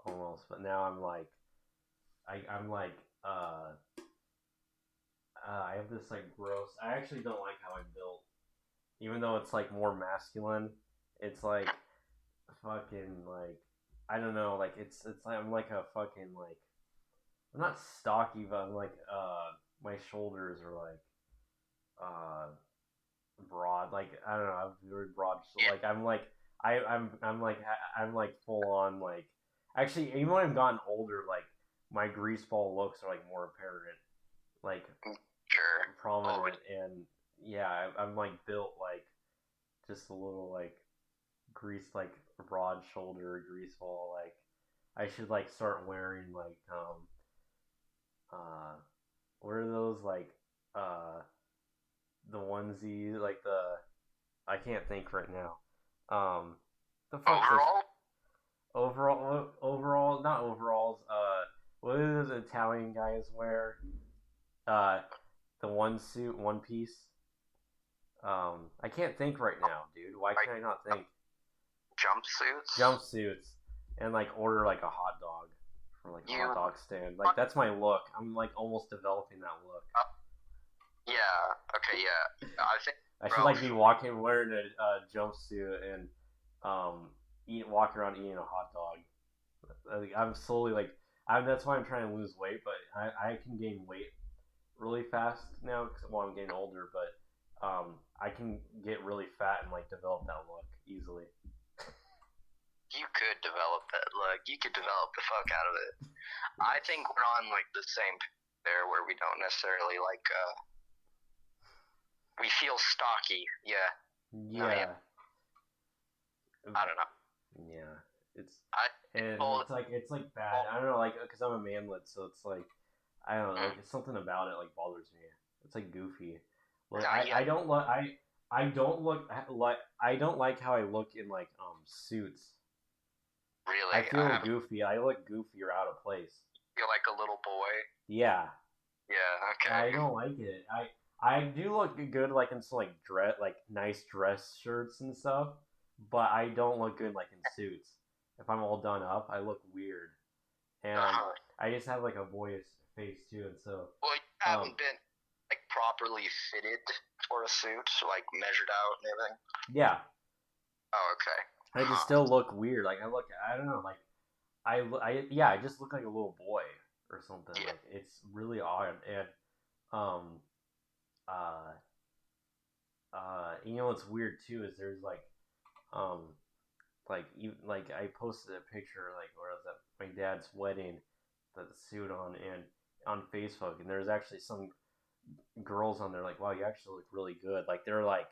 almost, but now I'm like I'm like I have this like gross. I actually don't like how I'm built, even though it's like more masculine. It's like fucking like I don't know, like it's like I'm like a fucking like I'm not stocky, but I'm like my shoulders are like broad. Like I don't know, I'm very broad. So like I'm like I'm like full on like actually even when I've gotten older, like my greaseball looks are like more apparent, like prominent, and yeah, I'm like built like just a little like grease like broad shoulder greaseball. Like I should like start wearing like what are those like the onesie like the I can't think right now. The overall not overalls. What do those Italian guys wear? The one piece. I can't think right now, dude. Why can I not think? Jumpsuits, and like order like a hot dog from like a hot dog stand. Like that's my look. I'm like almost developing that look. Yeah. Okay. Yeah. I think I should like be walking wearing a jumpsuit and walk around eating a hot dog. I'm slowly like that's why I'm trying to lose weight, but I can gain weight really fast now because I'm getting older. But I can get really fat and like develop that look easily. You could develop that look. You could develop the fuck out of it. I think we're on like the same there where we don't necessarily like we feel stocky. Yeah. Yeah. I don't know. Yeah. It's like bad. I don't know, like because I'm a manlet, so it's like I don't know, like it's something about it like bothers me. It's like goofy. Like I don't like how I look in like suits. Really? I feel goofy. I look goofy or out of place. Feel like a little boy? Yeah. Yeah, okay. I don't like it. I do look good like in some like nice dress shirts and stuff, but I don't look good like in suits. If I'm all done up, I look weird. And I just have like a boyish face too, and so well, you haven't been like properly fitted for a suit, like measured out and everything? Yeah. Oh, okay. I just still look weird. Like I don't know, like I just look like a little boy or something. Yeah. Like it's really odd. And you know what's weird too is there's like I posted a picture like where I was at my dad's wedding, the suit on and on Facebook, and there's actually some girls on there like, wow, you actually look really good. Like they're like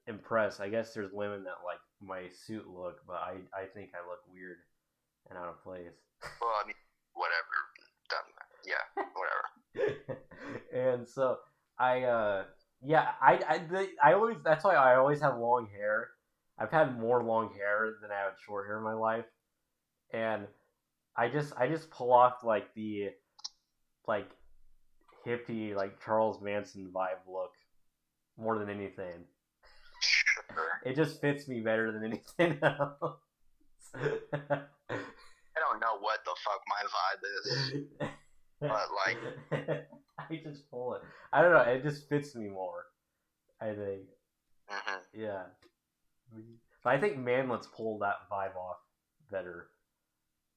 impressed. I guess there's women that like my suit look, but I think I look weird and out of place. Well, I mean, whatever. Yeah, whatever. And so I always that's why I always have long hair. I've had more long hair than I had short hair in my life, and I just pull off like the like hippie like Charles Manson vibe look more than anything. It just fits me better than anything else. I don't know what the fuck my vibe is, but like I just pull it. I don't know. It just fits me more. I think. Mm-hmm. Yeah. But I think manlets pull that vibe off better.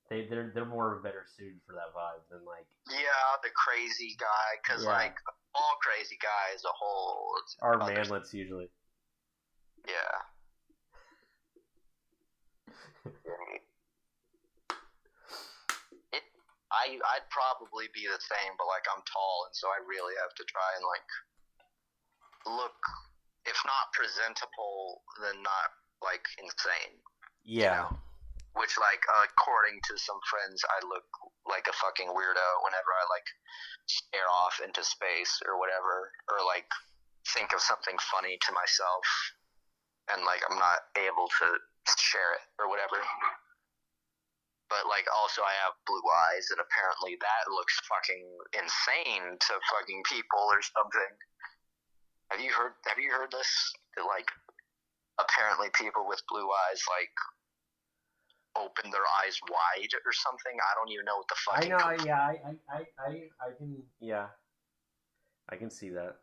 They're more better suited for that vibe than like. Yeah, the crazy guy, because like all crazy guys as a whole are manlets usually. Yeah. I'd probably be the same, but like I'm tall, and so I really have to try and like look, if not presentable, then not like insane. Yeah. You know? Which like according to some friends, I look like a fucking weirdo whenever I like stare off into space or whatever, or like think of something funny to myself, and like I'm not able to share it or whatever. But like also I have blue eyes, and apparently that looks fucking insane to fucking people or something. Have you heard this? That like apparently people with blue eyes like open their eyes wide or something. I don't even know what the fuck. I know. I can see that.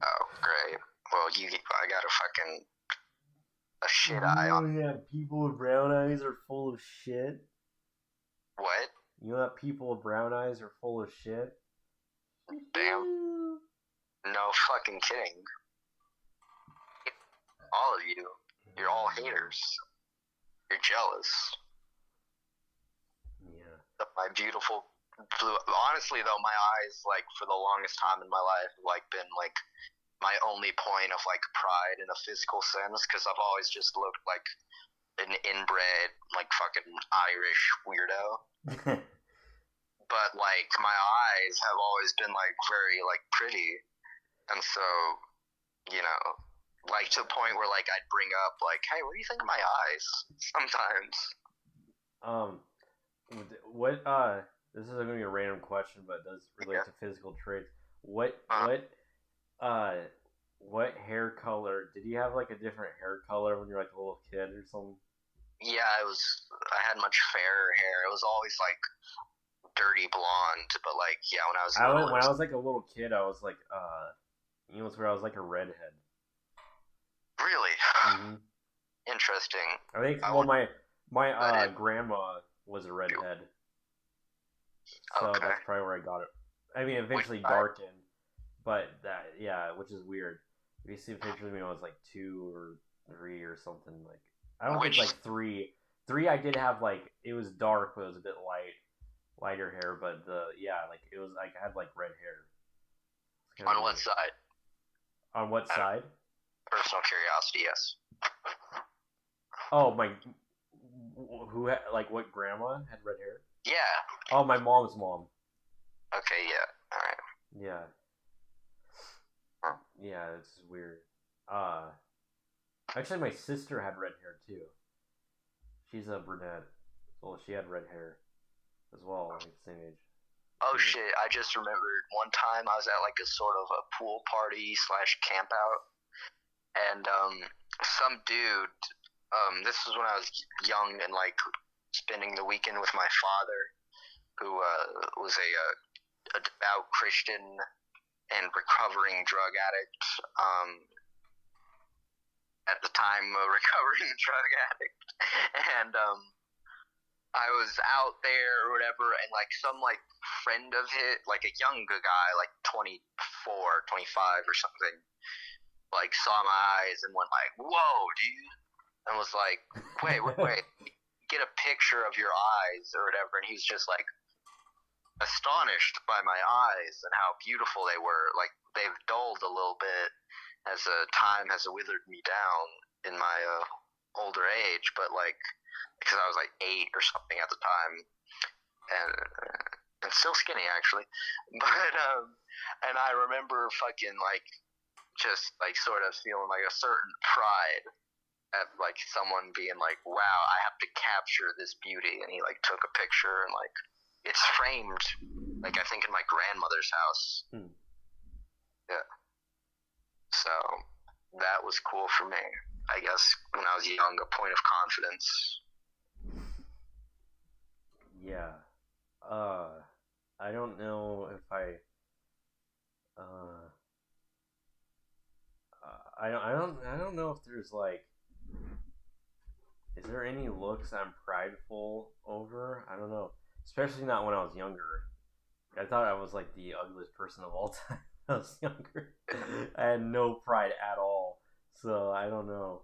Oh, great. Well, I got a shit eye on. Yeah, people with brown eyes are full of shit. What? You know that people with brown eyes are full of shit? Damn. No fucking kidding. All of you. You're all haters. You're jealous. Yeah. My beautiful blue. Honestly, though, my eyes, like, for the longest time in my life, have, like, been, like, my only point of like pride in a physical sense, because I've always just looked like an inbred like fucking Irish weirdo. But like my eyes have always been like very like pretty, and so you know, like to the point where like I'd bring up like, hey, what do you think of my eyes? Sometimes. What this is gonna be a random question, but it does relate to physical traits. What what hair color did you have? Like a different hair color when you were like a little kid or something? Yeah, I had much fairer hair. It was always like dirty blonde, but like yeah, when I was little, it When I was was like a little kid, I was like you know, it's where I was like a redhead. really Hmm. interesting. I think I well want my that in. grandma was a redhead, so Okay, that's probably where I got it. I mean, which eventually side? darkened, but that yeah, which is weird. If you see pictures of me when I was like 2 or 3 or something, like I don't think Which like three. Three I did have like it was dark, but it was a bit lighter hair. But the yeah, like it was like I had like red hair. It's kind of on what weird. side? On what Out of side? personal curiosity, yes. Oh my, like what grandma had red hair? Yeah. Oh, my mom's mom. Okay. Yeah. All right. Yeah, Huh. yeah, it's weird. Uh, Actually, my sister had red hair too. She's a brunette. Well, she had red hair as well, like the same age. Oh She was, shit! I just remembered one time I was at like a sort of a pool party slash camp out, and some dude. This was when I was young and like spending the weekend with my father, who was a devout Christian and recovering drug addict. At the time, a recovering drug addict, and I was out there or whatever, and like some like friend of his, like a younger guy, like 24, 25 or something, like saw my eyes and went like, "Whoa, dude!" and was like, "Wait, get a picture of your eyes or whatever." And he's just like astonished by my eyes and how beautiful they were. Like they've dulled a little bit as time has withered me down in my older age, but like because I was like 8 or something at the time, and still skinny actually, but and I remember fucking like just like sort of feeling like a certain pride at like someone being like, wow, I have to capture this beauty, and he like took a picture and like it's framed like I think in my grandmother's house. hmm. Yeah, so that was cool for me. I guess when I was young, a point of confidence. Yeah. Uh, I don't know if uh, I don't know if there's like, is there any looks I'm prideful over? I don't know. Especially not when I was younger. I thought I was like the ugliest person of all time when I was younger. I had no pride at all. So I don't know.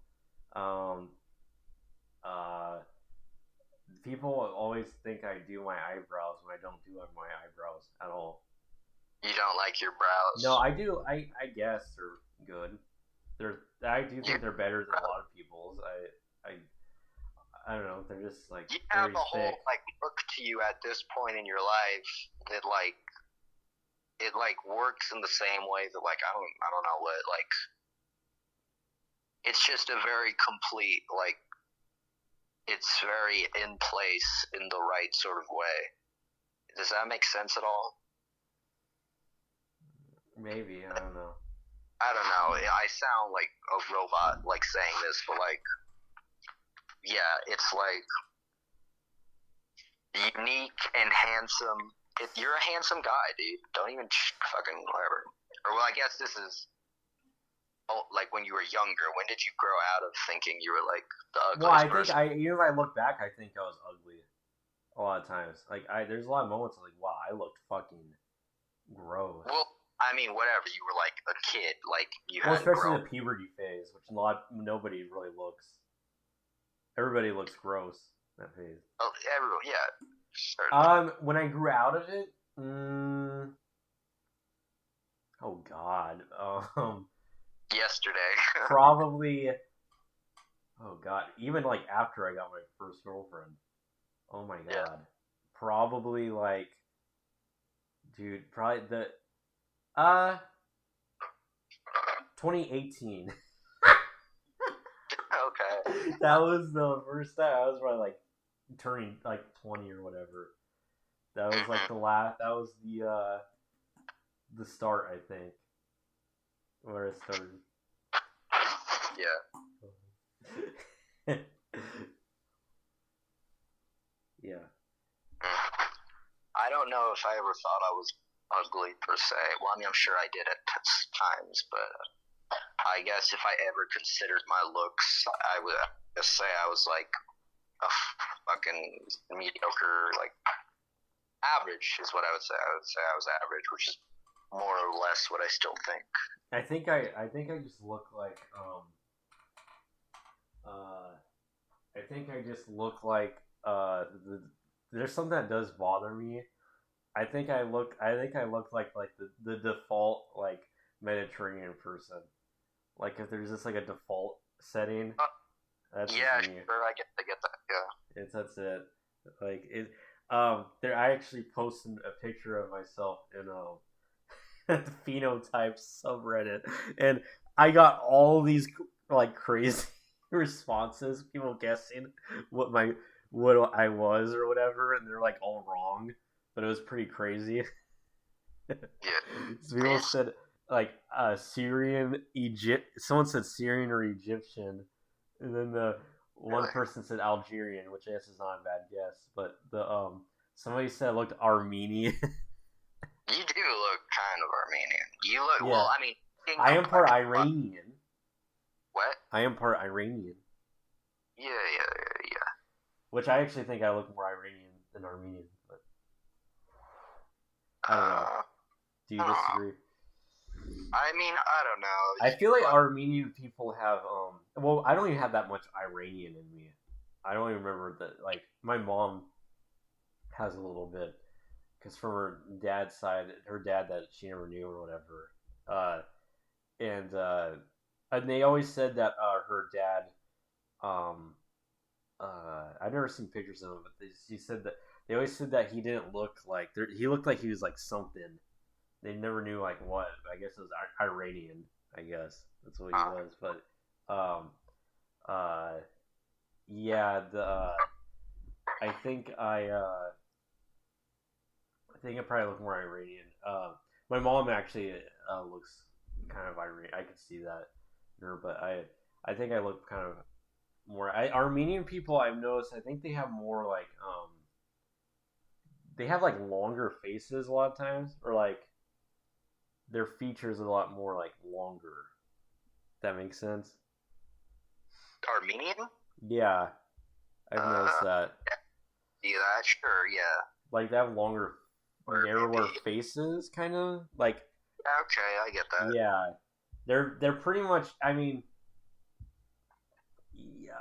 Um, uh, People always think I do my eyebrows when I don't do my eyebrows at all. You don't like your No, brows. I do. I guess they're good. I do You think they're better than a lot of people's. I don't know. They're just like you have very a thick. whole like look to you at this point in your life that like it like works in the same way that like I don't know what like it's just a very complete like it's very in place in the right sort of way. Does that make sense at all? Maybe I don't know. I don't know. I sound like a robot like saying this, but like yeah, it's like unique and handsome. You're a handsome guy, dude. Don't even fucking whatever. Or well, I guess this is like when you were younger. When did you grow out of thinking you were like the Well, ugliest I think person? even if I look back, I think I was ugly a lot of times. Like there's a lot of moments like, wow, I looked fucking gross. Well, I mean, whatever. You were like a kid, like you Well, hadn't especially grown. the puberty phase, which nobody really looks. Everybody looks gross in that phase. Oh, everyone, yeah, certainly. When I grew out of it, oh god, Yesterday. probably, oh god, even like after I got my first girlfriend, oh my Yeah. god, probably like, dude, probably uh 2018. Okay. That was the first time I was probably like turning like 20 or whatever. That was like Mm-hmm. the last. That was the start, I think, where it started. Yeah. Yeah. I don't know if I ever thought I was ugly per se. Well, I mean, I'm sure I did at times, but I guess if I ever considered my looks, I would just say I was like a fucking mediocre, like average is what I would say. I would say I was average, which is more or less what I still think. I think I just look like I think I just look like there's something that does bother me. I think I look like the default like Mediterranean person. Like if there's just like a default setting, that's Yeah, just me. sure, I get that. Yeah. That's it. Like it. There I actually posted a picture of myself in the phenotype subreddit, and I got all these like crazy responses. People guessing what I was or whatever, and they're like all wrong, but it was pretty crazy. Yeah. So people said like Syrian, Egypt. Someone said Syrian or Egyptian, and then the one Really? person said Algerian, which I guess is not a bad guess. But the somebody said I looked Armenian. You do look kind of Armenian. You look Yeah. well. I mean, I am part Iranian. What? I am part Iranian. Yeah. Which I actually think I look more Iranian than Armenian. But I don't know. Do you disagree? I mean, I don't know. I feel like Armenian people have well, I don't even have that much Iranian in me. I don't even remember that. Like my mom has a little bit because from her dad's side, her dad that she never knew or whatever, and they always said that her dad, um, I've never seen pictures of him, but she said that they always said that he didn't look like he looked like he was like something. They never knew like what. I guess it was Iranian. I guess that's what he was. But yeah. I think I probably look more Iranian. My mom actually looks kind of Iranian. I could see that in her, but I think I look kind of more. Armenian people I've noticed. I think they have more like they have like longer faces a lot of times, or like their features are a lot more like longer. If that makes sense. Armenian? Yeah, I've noticed that. Yeah, sure, yeah. Like they have longer, narrower faces, kind of like. Okay, I get that. Yeah, they're pretty much. I mean, yeah.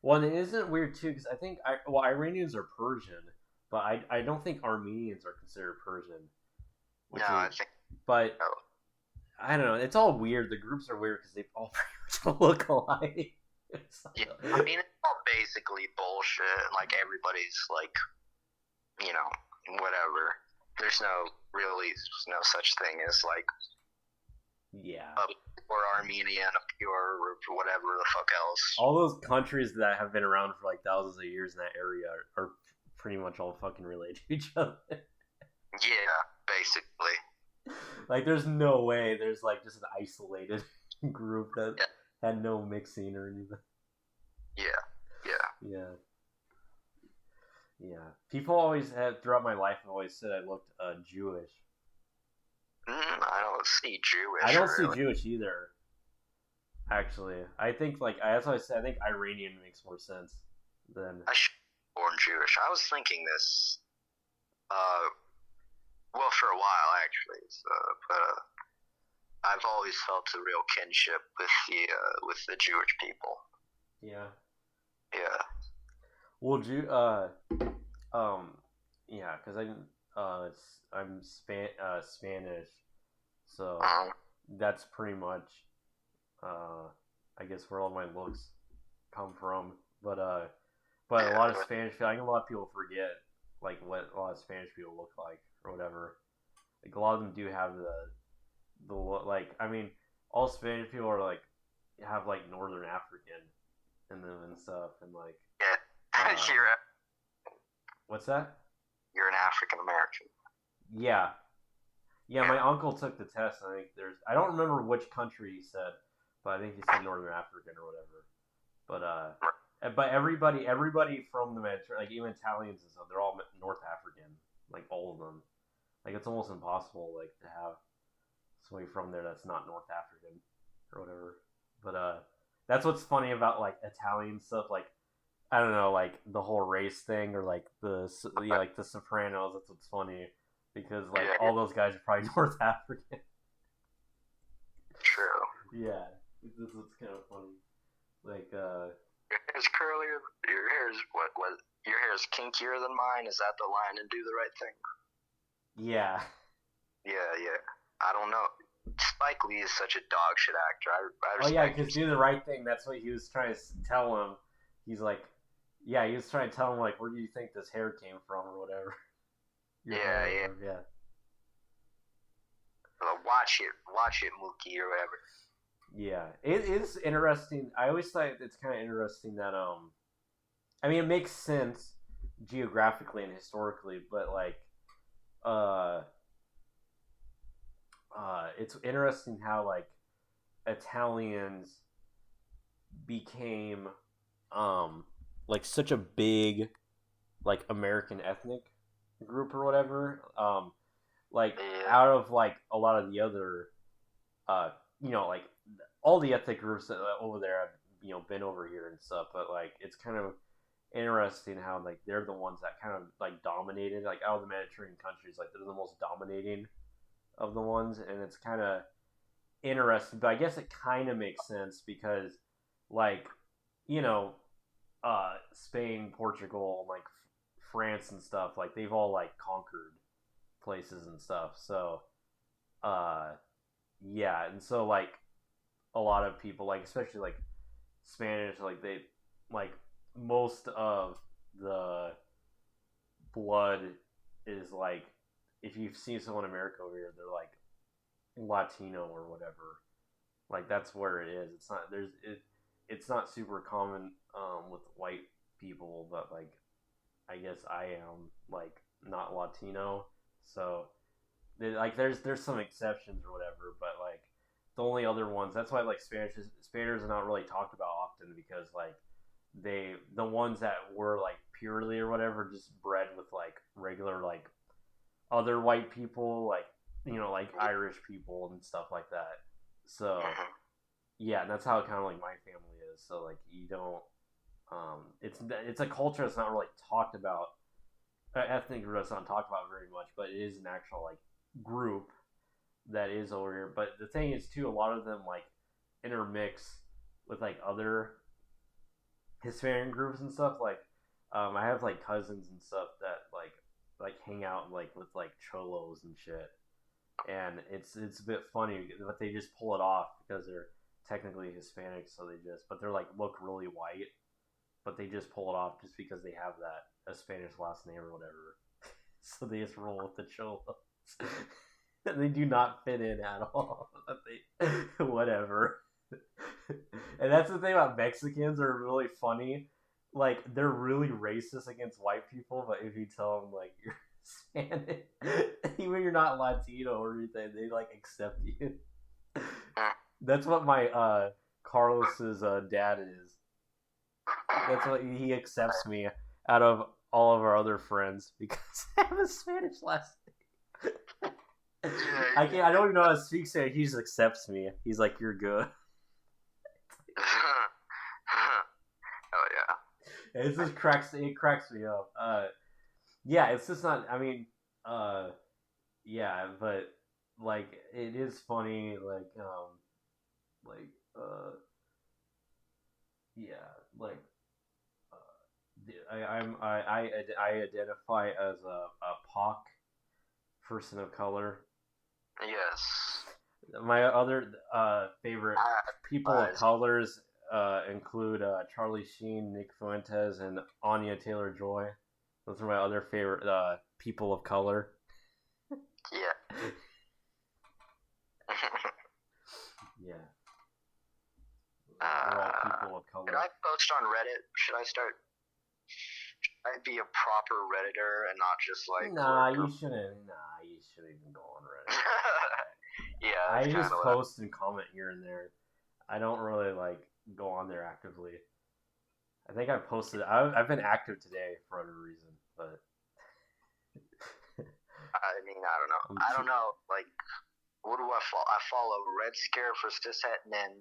Well, it isn't weird too because I think Iranians are Persian, but I don't think Armenians are considered Persian. No, I think. But No. I don't know. It's all weird. The groups are weird because they all pretty much look alike. Yeah, I mean, it's all basically bullshit. Like everybody's like, you know, whatever. There's no such thing as like, yeah, or Armenian, a pure, or whatever the fuck else. All those countries that have been around for like thousands of years in that area are pretty much all fucking related to each other. Yeah, basically. Like, there's no way there's like just an isolated group that had no mixing or anything. Yeah. People always had throughout my life have always said I looked Jewish. I don't see Jewish. I don't see Jewish either. Actually, I think like that's what I said. I think Iranian makes more sense than. I should be born Jewish. I was thinking this. Well, for a while actually, but I've always felt a real kinship with the Jewish people. Yeah. Yeah. Well, yeah, because I'm Spanish, so that's pretty much I guess where all my looks come from. But a lot of Spanish, I think a lot of people forget like what a lot of Spanish people look like or whatever. Like a lot of them do have the like. I mean, all Spanish people are like have like Northern African in them and stuff, and like. Yeah. What's that? You're an African American. Yeah. My uncle took the test. And I think I don't remember which country he said, but I think he said Northern African or whatever. But everybody from the Mediterranean, like even Italians and stuff, they're all North African, like all of them. Like it's almost impossible, like to have somebody from there that's not North African or whatever. But that's what's funny about like Italian stuff, like I don't know, like the whole race thing or like the Sopranos. That's what's funny because like all those guys are probably North African. True. Yeah, this is kind of funny. Like your hair's curlier. Your hair's what? Your hair's kinkier than mine. Is that the line in Do the Right Thing? Yeah. Yeah. I don't know. Spike Lee is such a dog shit actor. I oh yeah, because Do the Right Thing. That's what he was trying to tell him. He's like, yeah, he was trying to tell him like, where do you think this hair came from or whatever. Yeah. Watch it, Mookie or whatever. Yeah, it is interesting. I always thought it's kind of interesting that I mean, it makes sense geographically and historically, but like, it's interesting how like Italians became like such a big like American ethnic group or whatever. Like out of like a lot of the other like all the ethnic groups that over there have been over here and stuff, but like it's kind of interesting how like they're the ones that kind of like dominated like out of the Mediterranean countries, like they're the most dominating of the ones, and it's kind of interesting, but I guess it kind of makes sense because like Spain, Portugal, like France and stuff, like they've all like conquered places and stuff, so yeah, and so like a lot of people, like especially like Spanish, like they like most of the blood is like, if you've seen someone in America over here, they're like Latino or whatever. Like that's where it is. It's not super common with white people, but like I guess I am like not Latino, so like there's some exceptions or whatever, but like the only other ones, that's why like Spaniards are not really talked about often, because like the ones that were like purely or whatever just bred with like regular like other white people, like like Irish people and stuff like that. So yeah, and that's how kind of like my family is. So like you don't it's a culture that's not really talked about, ethnic group that's not talked about very much, but it is an actual like group that is over here. But the thing is too, a lot of them like intermix with like other Hispanic groups and stuff. Like I have like cousins and stuff that like hang out like with like cholos and shit, and it's a bit funny, but they just pull it off because they're technically Hispanic, but they're like look really white, but they just pull it off just because they have that a Spanish last name or whatever. So they just roll with the cholos. They do not fit in at all. Whatever. And that's the thing about Mexicans, are really funny. Like they're really racist against white people, but if you tell them like you're Spanish, even you're not Latino or anything, they like accept you. That's what my Carlos's dad is. That's what he accepts me out of all of our other friends, because I have a Spanish last name. I don't even know how to speak Spanish. He just accepts me. He's like, "You're good." Oh yeah. It just cracks me up. Yeah, it's just not. I mean, yeah, but like it is funny. Yeah, like I identify as a POC, person of color. Yes. My other favorite people of colors include Charlie Sheen, Nick Fuentes, and Anya Taylor-Joy. Those are my other favorite people of color. Yeah. Yeah. We're all people of color. Did I post on Reddit? Should I be a proper Redditor and not just like... You shouldn't even go on Reddit. Yeah, I just post and comment here and there. I don't really like go on there actively. I think I posted. I've been active today for whatever reason, but I mean, I don't know. I don't know. Like, what do I follow? I follow Red Scare for Cishet, and then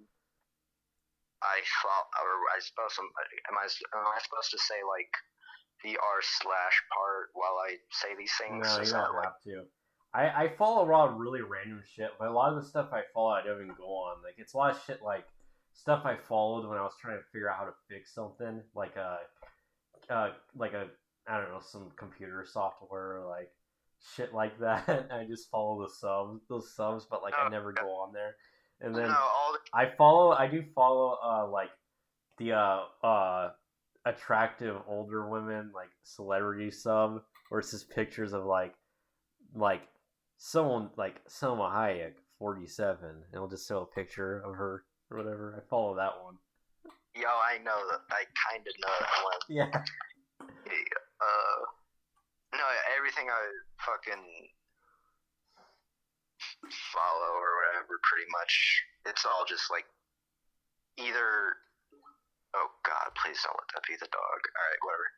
I follow. Or I suppose am I supposed to say like the r/part while I say these things? no, Is you that don't like? have to. I follow a lot of really random shit, but a lot of the stuff I follow I don't even go on. Like it's a lot of shit like stuff I followed when I was trying to figure out how to fix something, like a I don't know some computer software like shit like that. I just follow those subs, but like I never go on there. And then I do follow like the attractive older women like celebrity sub, where it's just pictures of like someone like Selma Hayek 47, and it'll just show a picture of her or whatever. I follow that one. Yo, I know that. I kind of know that one. Yeah. No, everything I fucking follow or whatever, pretty much, it's all just like either. Oh God, please don't let that be the dog. All right, whatever.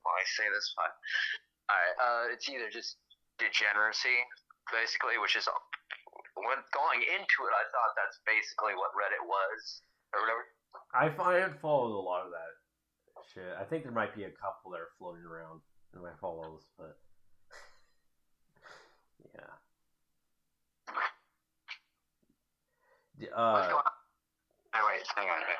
Why I say this? Fine. All right, it's either just degeneracy, basically, which is when going into it, I thought that's basically what Reddit was or whatever. I haven't followed a lot of that shit. I think there might be a couple that are floating around in my follows, but yeah. What's going on? Oh, wait, hang on a minute.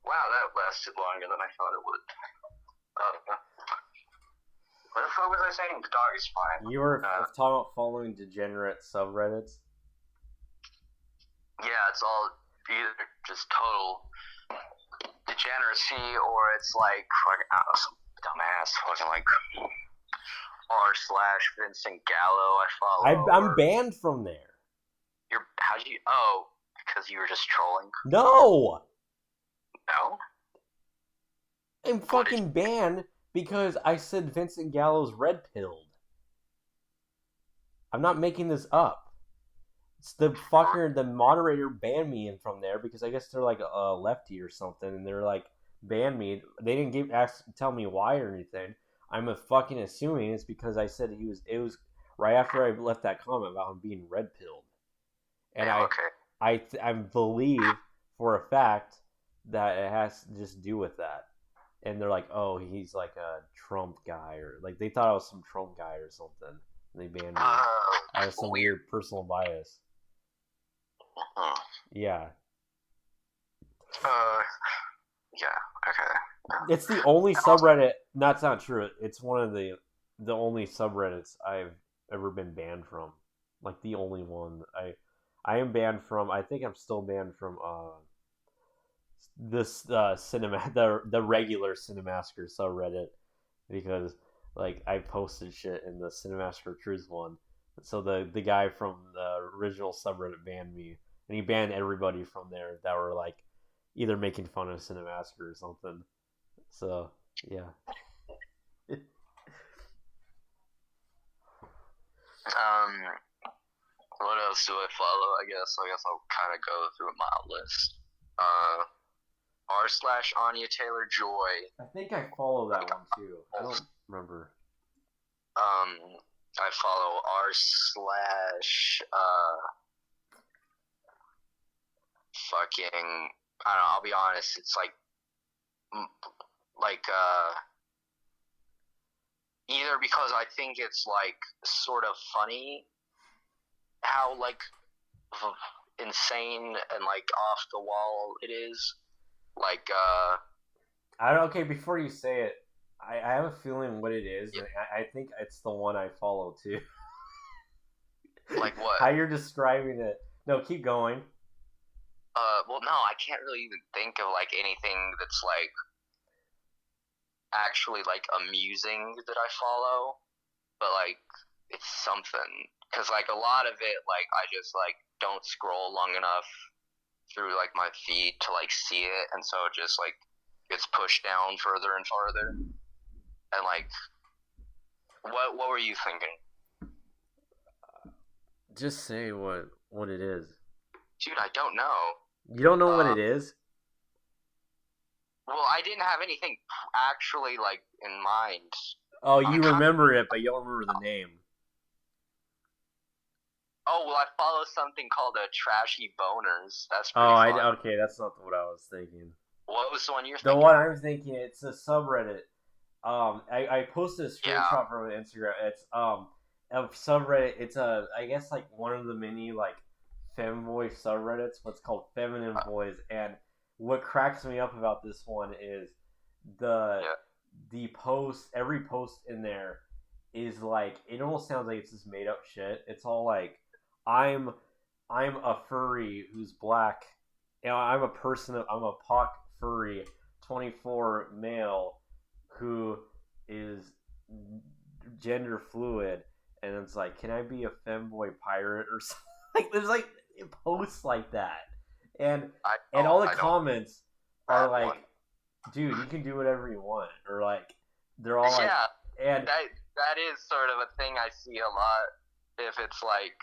Wow, that lasted longer than I thought it would. What the fuck was I saying? The dog is fine. You were talking about following degenerate subreddits? Yeah, it's all either just total degeneracy or it's like fucking, I don't know, some dumbass fucking like r/Vincent Gallo I follow. I'm banned from there. How'd you? Oh, because you were just trolling? No! No? I'm fucking banned because I said Vincent Gallo's red pilled. I'm not making this up. It's the moderator banned me from there because I guess they're like a lefty or something, and they're like banned me. They didn't tell me why or anything. I'm fucking assuming it's because I said it was right after I left that comment about him being red pilled, and I believe for a fact that it has to just do with that. And they're like, oh, he's like a Trump guy, or like they thought I was some Trump guy or something. And they banned me. I have some weird personal bias. Yeah. Yeah. Okay. It's the only subreddit. That's not true. It's one of the only subreddits I've ever been banned from. Like the only one. I am banned from. I think I'm still banned from this the regular Cinemasker subreddit, because like I posted shit in the Cinemasker Truth one, so the guy from the original subreddit banned me, and he banned everybody from there that were like either making fun of Cinemasker or something. So yeah. What else do I follow? I guess I'll kind of go through my list. r/Anya Taylor Joy. I think I follow that one too. I don't remember. I follow r/ fucking, I don't know, I'll be honest, it's like either because I think it's like sort of funny how like insane and like off the wall it is. Like I don't. Okay, before you say it, I have a feeling what it is. Yeah. I think it's the one I follow too. Like what? How you're describing it. No, keep going. well, no, I can't really even think of like anything that's like actually like amusing that I follow, but like it's something because like a lot of it like I just like don't scroll long enough through like my feed to like see it, and so it just like gets pushed down further and farther. And like, what were you thinking? Just say what it is. Dude, I don't know. You don't know what it is? Well, I didn't have anything actually like in mind. Oh, you remember it, but you don't remember the name. Oh, well, I follow something called Trashy Boners. That's pretty fun. Okay, that's not what I was thinking. What was the one you're thinking? The one I'm thinking, it's a subreddit. I posted a screenshot from Instagram. It's a subreddit. It's I guess like one of the many like femboy subreddits. What's called Feminine Boys. And what cracks me up about this one is the post. Every post in there is like, it almost sounds like it's just made up shit. It's all like, I'm a furry who's black. You know, I'm a POC furry, 24 male who is gender fluid, and it's like, can I be a femboy pirate or something? Like, there's like posts like that, and all the comments are like, dude, you can do whatever you want, or like, they're all like, and that is sort of a thing I see a lot. If it's like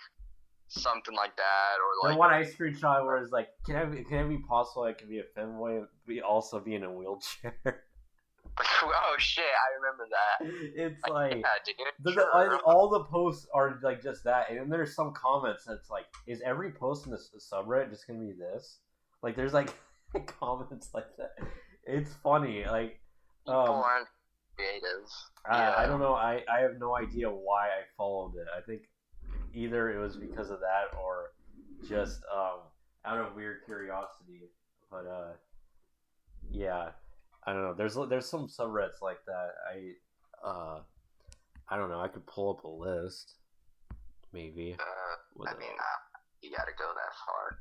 something like that, or like the one I screenshot where it's like, can it be possible I can be a femboy and also be in a wheelchair? Oh shit, I remember that. It's like, yeah, dude, all the posts are like just that, and then there's some comments that's like, is every post in this subreddit just gonna be this? Like, there's like comments like that. It's funny. Like, people aren't creative. I don't know. I have no idea why I followed it. I think either it was because of that or just out of weird curiosity. But yeah, I don't know. There's some subreddits like that. I don't know. I could pull up a list, maybe. I mean, you gotta go that far.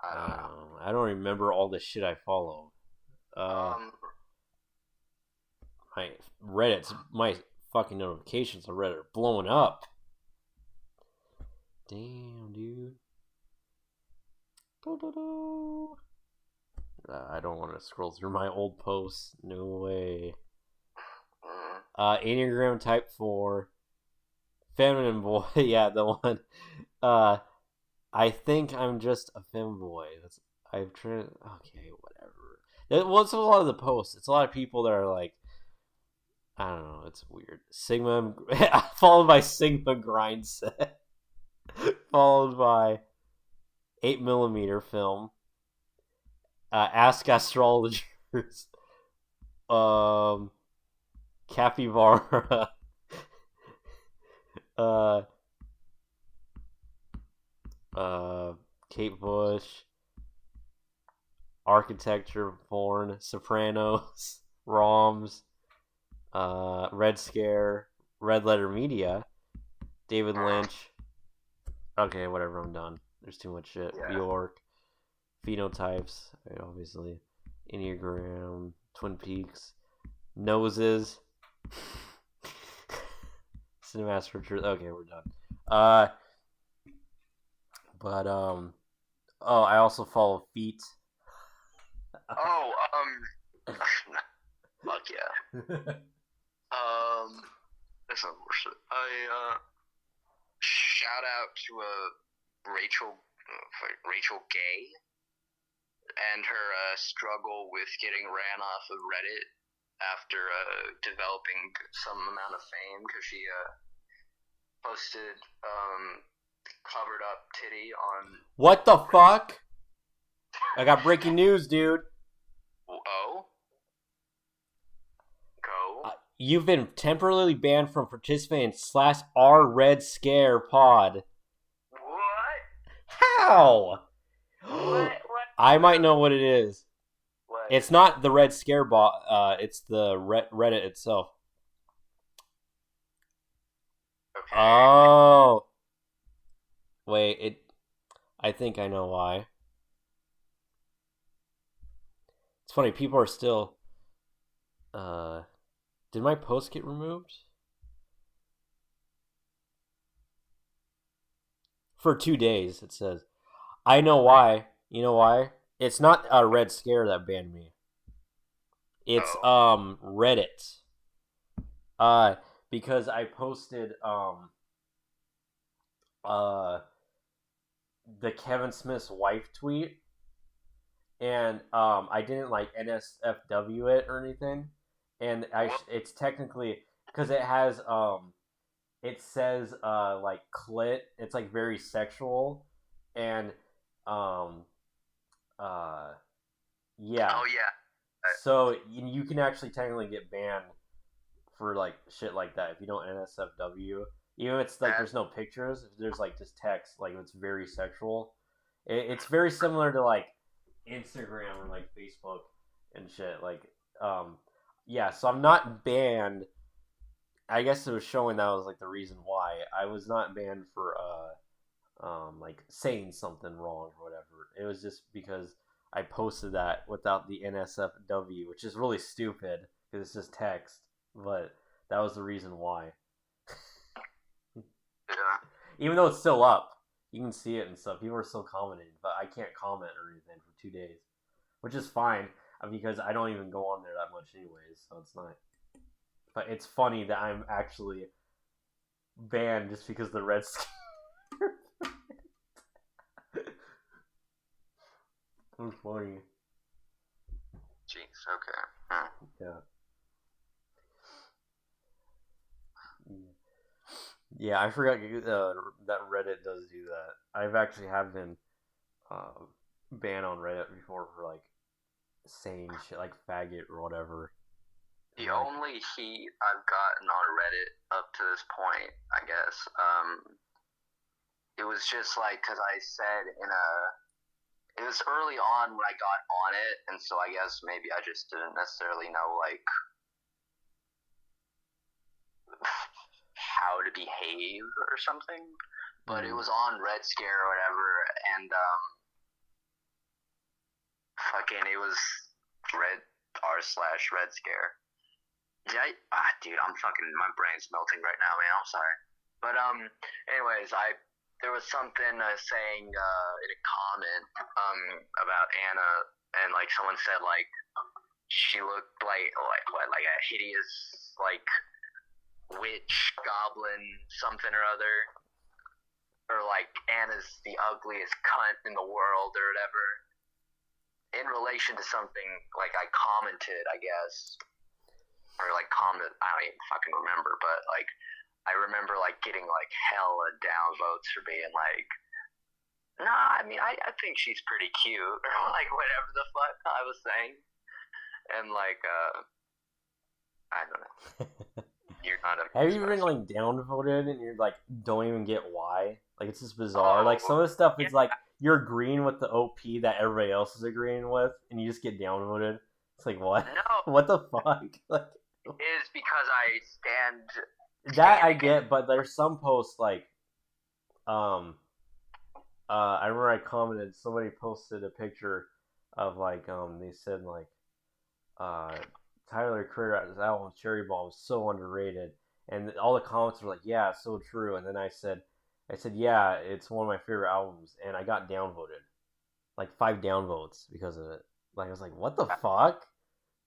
I don't know. I don't remember all the shit I follow. My Reddit's my fucking notifications on Reddit are blowing up. Damn, dude. I don't want to scroll through my old posts. No way. Enneagram Type 4. Feminine Boy. Yeah, the one. I think I'm just a femboy. I've tried. Okay, whatever. Well, it's a lot of the posts. It's a lot of people that are like, I don't know. It's weird. Sigma, followed by Sigma Grind Set. Followed by 8mm film. Ask Astrologers. Capybara. Kate Bush. Architecture Porn. Sopranos. ROMs. Red Scare. Red Letter Media. David Lynch. Okay, whatever, I'm done. There's too much shit. Bjork. Phenotypes, obviously. Enneagram. Twin Peaks. Noses. Cinemaster for Truth. Okay, we're done. I also follow Feet. Fuck yeah. That's unfortunate. Shout out to Rachel Gay and her struggle with getting ran off of Reddit after developing some amount of fame because she posted covered up titty on. What the fuck? I got breaking news, dude. Oh? Go. You've been temporarily banned from participating in /R Red Scare pod. What? How? What? I might know what it is. What? It's not the Red Scare bot. It's the Reddit itself. Okay. Oh. Wait, I think I know why. funny. People are still. Did my post get removed? For 2 days, it says. I know why. You know why? It's not a Red Scare that banned me. It's Oh. Reddit. Because I posted uh the Kevin Smith's wife tweet, and I didn't like NSFW it or anything, and it's technically because it has it says like clit, it's like very sexual, and um yeah, Oh yeah. so you can actually technically get banned for like shit like that if you don't NSFW. Even if it's like there's no pictures, if there's like just text, like it's very sexual. It's very similar to like Instagram or like Facebook and shit. Like, yeah. So I'm not banned. I guess it was showing that was like the reason why I was not banned for like saying something wrong or whatever. It was just because I posted that without the NSFW, which is really stupid because it's just text. But that was the reason why. Yeah. Even though it's still up, you can see it and stuff. People are still commenting, but I can't comment or anything for 2 days, which is fine because I don't even go on there that much anyways, so it's not. But it's funny that I'm actually banned just because the Red Scare. It's funny. Jeez. Okay. Huh. Yeah. Yeah, I forgot that Reddit does do that. I've actually have been banned on Reddit before for like saying shit like faggot or whatever. The only heat I've gotten on Reddit up to this point, I guess, it was just like because I said it was early on when I got on it, and so I guess maybe I just didn't necessarily know like how to behave or something. But it was on Red Scare or whatever, and fucking it was Red r/Red Scare. Yeah, dude, I'm fucking, my brain's melting right now, man. I'm sorry. But anyways, there was something saying in a comment about Anna, and like someone said like she looked like what, like a hideous like witch, goblin, something or other, or like Anna's the ugliest cunt in the world or whatever. In relation to something like I commented, I guess. Or like comment, I don't even fucking remember, but like I remember like getting like hella downvotes for being like, nah, I mean I think she's pretty cute or like whatever the fuck I was saying, and like I don't know. You're not a. Have you been like downvoted and you're like don't even get why? Like it's just bizarre. Like some of the stuff is like you're agreeing with the OP that everybody else is agreeing with, and you just get downvoted. It's like what? No. What the fuck? Like. Is because I stand that I get, but there's some posts like I remember I commented, somebody posted a picture of like they said like Tyler Creator's album Cherry Bomb is so underrated, and all the comments were like, yeah, so true. And then I said yeah, it's one of my favorite albums, and I got downvoted, like 5 downvotes because of it. Like I was like, what the fuck?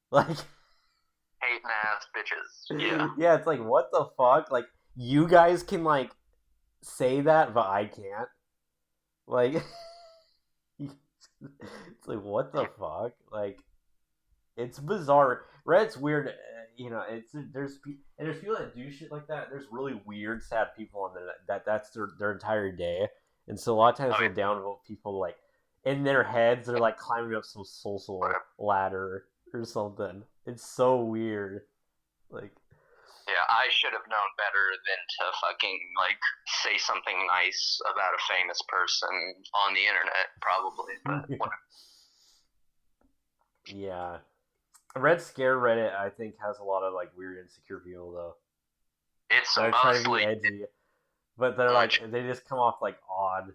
Like hating ass bitches. Yeah. Yeah, it's like what the fuck? Like you guys can like say that, but I can't. Like it's like what the fuck? Like it's bizarre. Reddit's weird. You know, there's people that do shit like that. There's really weird, sad people on there that's their entire day, and so a lot of times they'll downvote people like in their heads. They're like climbing up some social ladder or something. It's so weird. Like, yeah, I should have known better than to fucking like say something nice about a famous person on the internet, probably. But whatever. Yeah, Red Scare Reddit I think has a lot of like weird, insecure people though. It's they're mostly trying to be edgy, but they're like they just come off like odd.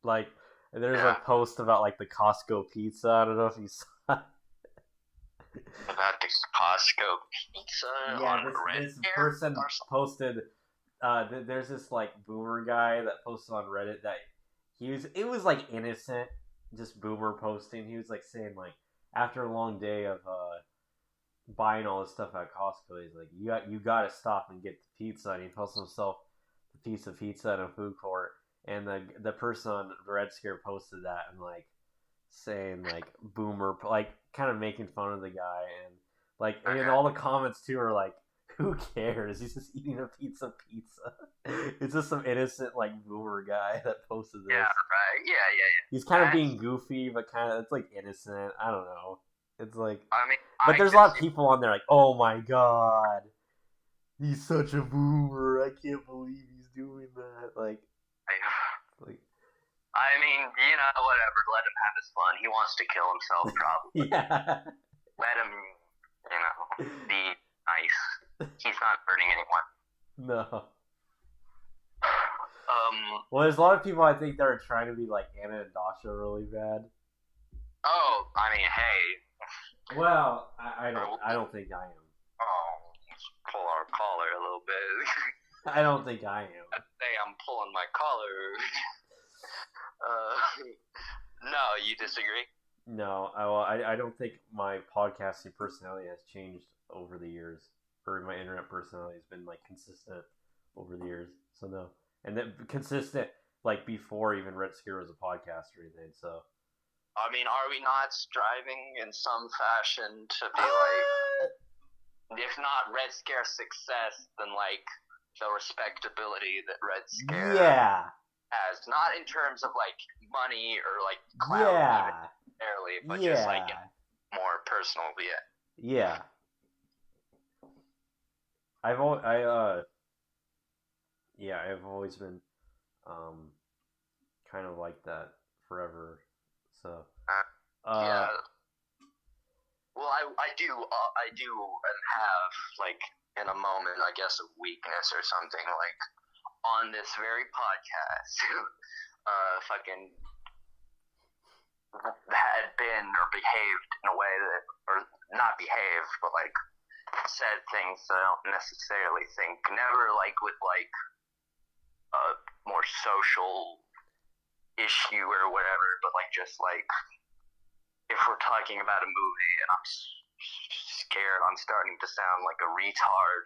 Like there's a post about like the Costco pizza. I don't know if you saw. About the Costco pizza Yeah, on this Reddit person or something. posted. There's this like boomer guy that posted on Reddit that it was like innocent, just boomer posting. He was like saying like after a long day of buying all this stuff at Costco, he's like you got to stop and get the pizza. And he posts himself a piece of pizza in a food court, and the person on the Red Scare posted that and like saying like boomer, like kind of making fun of the guy, and Okay. all the comments too are like, who cares? He's just eating a pizza. It's just some innocent like boomer guy that posted Yeah, this. right. Yeah. He's kind of That's, being goofy, but kind of it's like innocent. I don't know. It's like, I mean, but I there's a could lot of see. people on there like, oh my god, he's such a boomer. I can't believe he's doing that. Like I mean, whatever. Let him have his fun. He wants to kill himself, probably. yeah. Let him, be nice. He's not hurting anyone. No. Um. Well, there's a lot of people I think that are trying to be like Anna and Dasha really bad. Oh, I mean, hey. Well, I don't think I am. Oh, let's pull our collar a little bit. I don't think I am. Say I'm pulling my collar. No, you disagree? No, I don't think my podcasting personality has changed over the years, or my internet personality has been like consistent over the years. So no, and then consistent like before even Red Scare was a podcast or anything. So I mean, are we not striving in some fashion to be like, if not Red Scare success, then like the respectability that Red Scare yeah, has? Not in terms of like money or like clout, yeah, even barely, but yeah, just like more personal. Yeah. yeah. I've al- I yeah, I've always been um kind of like that forever. So uh Yeah. Well, I do have like in a moment, I guess, of weakness or something like on this very podcast, fucking had been or behaved in a way that, or not behaved, but like said things that I don't necessarily think. Never like with like a more social issue or whatever, but like just like if we're talking about a movie and I'm scared I'm starting to sound like a retard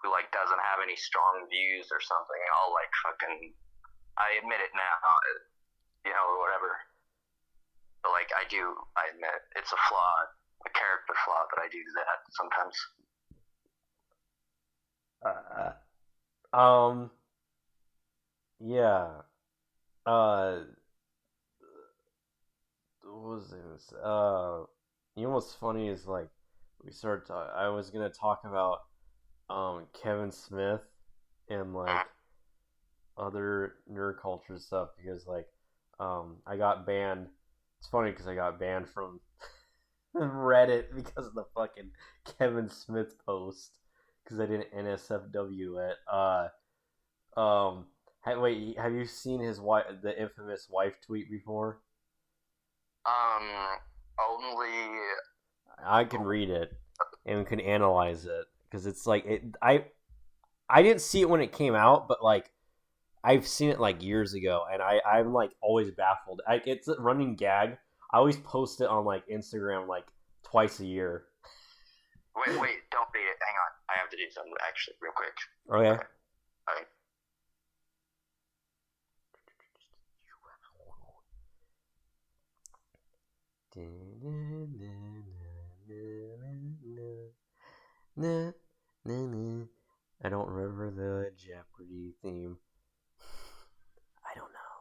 who like doesn't have any strong views or something, I'll like fucking, I admit it now, or whatever. But like I admit it's a character flaw, but I do that sometimes. uh um yeah. Uh what was this? You know what's funny is like I was gonna talk about Kevin Smith and like other nerd culture stuff because like I got banned. It's funny because I got banned from Reddit because of the fucking Kevin Smith post because I didn't NSFW it. Wait, have you seen his wife, the infamous wife tweet before? Only. I can read it and we can analyze it because it's like I didn't see it when it came out, but like I've seen it like years ago, and I'm like always baffled. It's a running gag. I always post it on like Instagram like twice a year. Wait, don't read it. Hang on, I have to do something actually real quick. Okay. Okay. All right. I don't remember the Jeopardy theme. I don't know.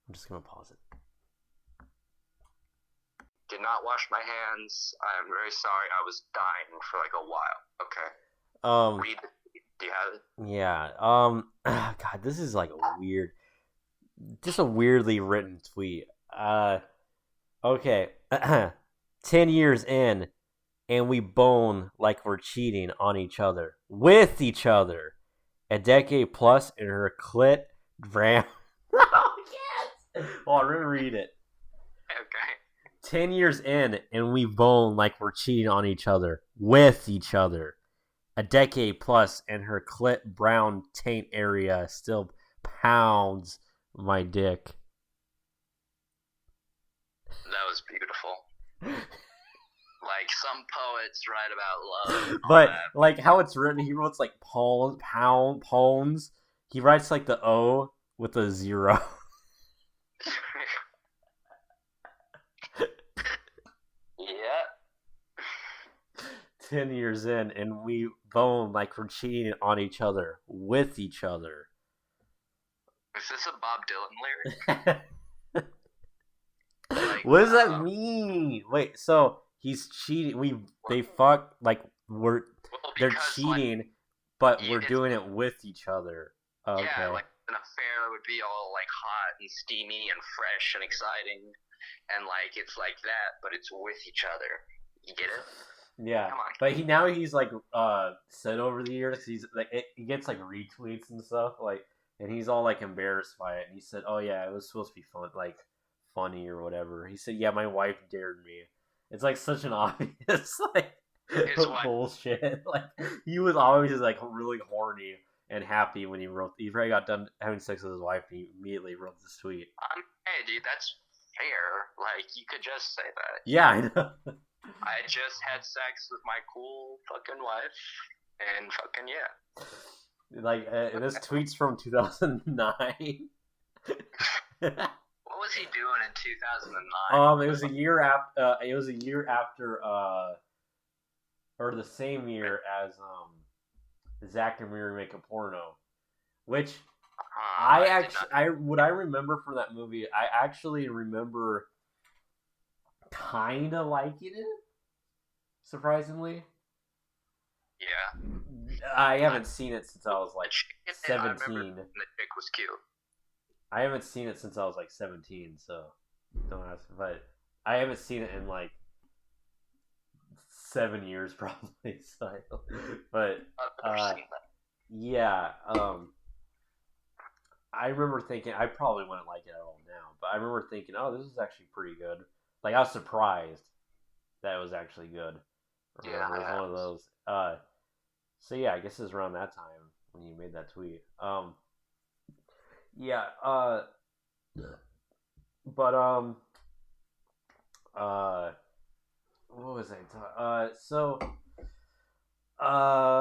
I'm just gonna pause it. Did not wash my hands. I am very sorry. I was dying for like a while. Okay. Read it. Do you have it? Yeah. God, this is like just a weirdly written tweet. Okay. 10 years in, and we bone like we're cheating on each other. With each other. A decade plus, and her clit ram. Oh, yes! Well, I'm going to read it. Okay. 10 years in, and we bone like we're cheating on each other with each other. A decade plus, and her clit brown taint area still pounds my dick. That was beautiful. Like some poets write about love. But like how it's written, he writes like pounds. He writes like the O with a 0. Yeah. 10 years in, and we bone like we're cheating on each other with each other. Is this a Bob Dylan lyric? Like, what does that mean? Wait, so he's cheating. They fuck like they're cheating, like, but we're doing it with each other. Okay. Yeah, like an affair would be all like hot and steamy and fresh and exciting, and like it's like that, but it's with each other. You get it? Yeah, but he's like said over the years, he's like he gets like retweets and stuff, like, and he's all like embarrassed by it. And he said, "Oh yeah, it was supposed to be fun, like funny or whatever." He said, "Yeah, my wife dared me." It's like such an obvious like bullshit. Like he was always just like really horny and happy when he probably got done having sex with his wife, and he immediately wrote this tweet. Hey, dude, that's fair. Like you could just say that. Yeah, I know. I just had sex with my cool fucking wife, and fucking yeah. Like this tweet's from 2009. What was he doing in 2009? It was a year after. It was a year after, or the same year as Zach and Miri Make a Porno, which what I remember from that movie, I actually remember kind of liking it, surprisingly. Yeah. I haven't seen it since I was like 17. The chick was cute. I haven't seen it since I was like 17, so don't ask. But I haven't seen it in like 7 years probably. So, but yeah, I remember thinking I probably wouldn't like it at all now, but I remember thinking, oh, this is actually pretty good. Like I was surprised that it was actually good. Yeah, it was one of those. So yeah, I guess it was around that time when you made that tweet. Yeah. But what was I talking?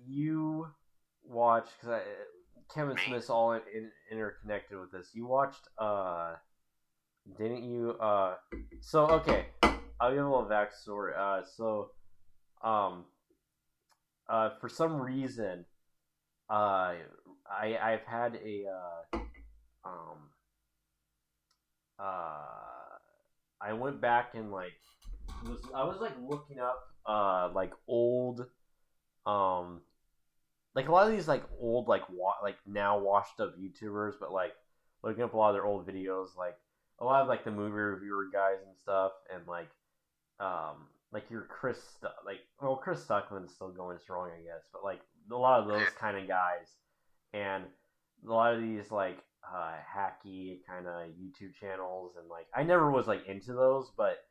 You watched because Kevin Smith's all interconnected with this. You watched didn't you? So okay, I'll give a little backstory. For some reason, I've had I went back and like I was like looking up like old like a lot of these like old like now washed up YouTubers, but like looking up a lot of their old videos, like a lot of like the movie reviewer guys and stuff, and like your Chris Stuckman's still going strong, I guess, but like a lot of those kind of guys, and a lot of these like hacky kind of YouTube channels, and like I never was like into those, but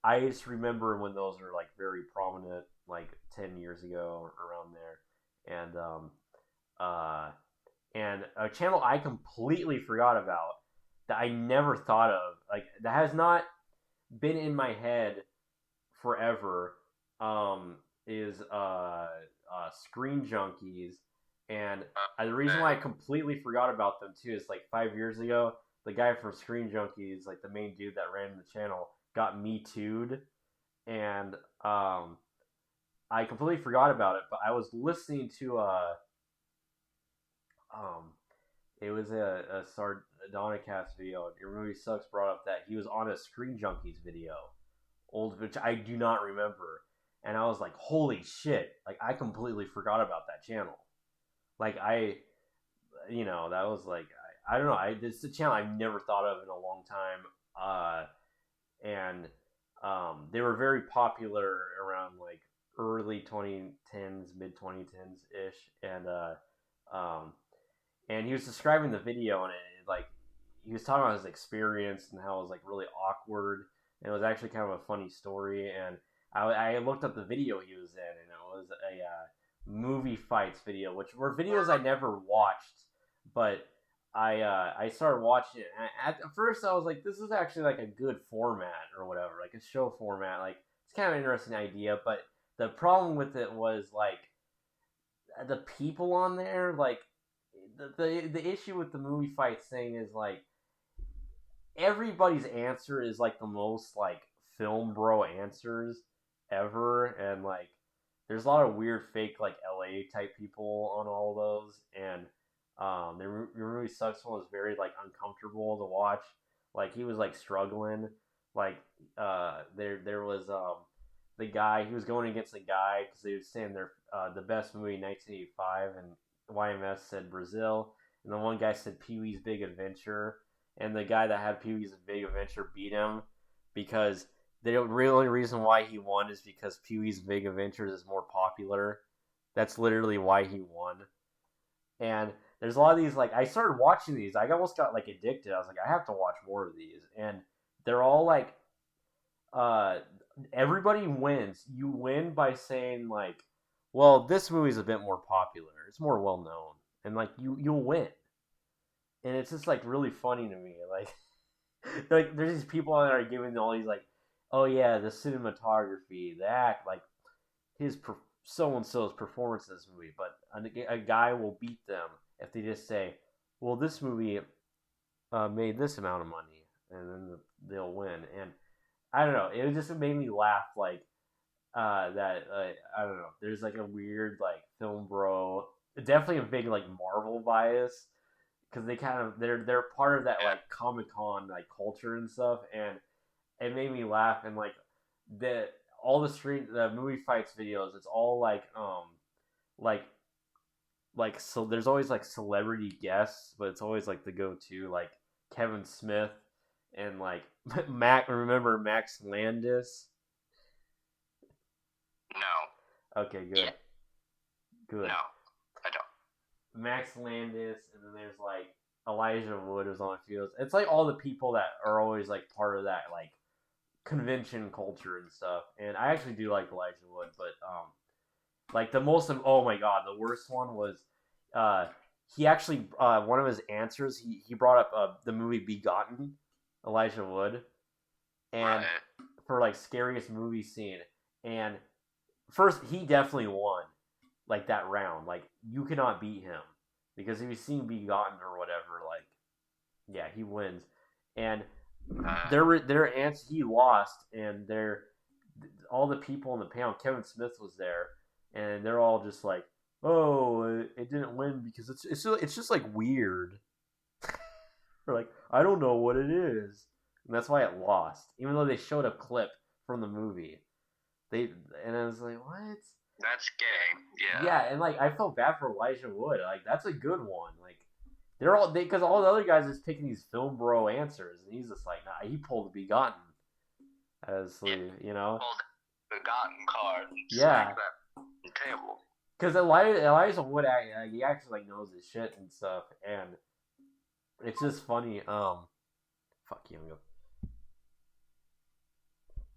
I just remember when those were like very prominent, like 10 years ago around there, and a channel I completely forgot about that I never thought of, like that has not been in my head forever, is Screen Junkies. And the reason why I completely forgot about them too is like 5 years ago, the guy from Screen Junkies, like the main dude that ran the channel, got Me Too'd, and I completely forgot about it. But I was listening to it was a Sardonicast video. Your Movie Sucks brought up that he was on a Screen Junkies video, old, which I do not remember, and I was like, holy shit! Like I completely forgot about that channel. Like that was like I don't know. It's a channel I've never thought of in a long time, and they were very popular around like early 2010s, mid 2010s ish, and he was describing the video, and it like he was talking about his experience and how it was like really awkward and it was actually kind of a funny story. And I looked up the video he was in, and it was a movie fights video, which were videos I never watched, but I started watching it. And at first, I was like, this is actually like a good format or whatever, like a show format. Like it's kind of an interesting idea, but the problem with it was like the people on there, like the issue with the movie fights thing is like everybody's answer is like the most like film bro answers ever, and like there's a lot of weird fake like LA type people on all of those, and the movie sucks one was very like uncomfortable to watch. Like he was like struggling, like there was the guy he was going against the guy because they were saying they're the best movie in 1985, and YMS said Brazil, and the one guy said Pee Wee's Big Adventure, and the guy that had Pee Wee's Big Adventure beat him because the only reason why he won is because Pee Wee's Big Adventures is more popular. That's literally why he won. And there's a lot of these, like, I started watching these. I almost got, like, addicted. I was like, I have to watch more of these. And they're all, like, uh, everybody wins. You win by saying, like, well, this movie's a bit more popular. It's more well known. And, like, you'll win. And it's just, like, really funny to me. Like there's these people that are giving all these, like, oh, yeah, the cinematography, the act, like, his so-and-so's performance in this movie. But a guy will beat them if they just say, well, this movie made this amount of money, and then they'll win. And I don't know, it just made me laugh, like, that, I don't know, there's, like, a weird, like, film bro, definitely a big, like, Marvel bias, because they kind of, they're part of that, like, Comic-Con, like, culture and stuff, and it made me laugh. And, like, all the movie fights videos, it's all, like, so there's always like celebrity guests, but it's always like the go-to, like Kevin Smith and like remember Max Landis? No. Okay, good. Yeah. Good. No, I don't. Max Landis, and then there's like Elijah Wood was on a few. It's like all the people that are always like part of that like convention culture and stuff. And I actually do like Elijah Wood, but like the most, oh my god, the worst one was he actually one of his answers, he brought up the movie Begotten, Elijah Wood, and for like scariest movie scene. And first, he definitely won like that round. Like you cannot beat him because if you've seen Begotten or whatever, like yeah, he wins. And their answer, he lost, and all the people in the panel, Kevin Smith was there, and they're all just like, oh, it didn't win because it's just like weird. Or like, I don't know what it is, and that's why it lost, even though they showed a clip from the movie. And I was like, what? That's gay. Yeah. Yeah, and like I felt bad for Elijah Wood. Like that's a good one. Like they're all because all the other guys is picking these film bro answers, and he's just like, nah, he pulled the Begotten as you know. Pulled the Begotten card. Yeah. That table. Because Elijah Wood, he actually like knows his shit and stuff, and it's just funny. Fuck, he hung up.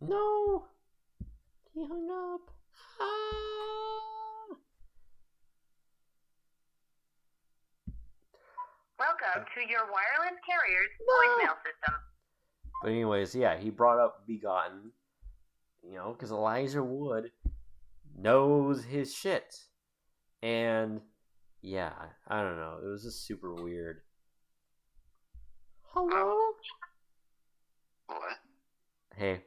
No, he hung up. Welcome to your wireless carrier's voicemail system. But anyways, yeah, he brought up Begotten, you know, because Elijah Wood knows his shit. And yeah, I don't know. It was just super weird. Hello? What? Hey.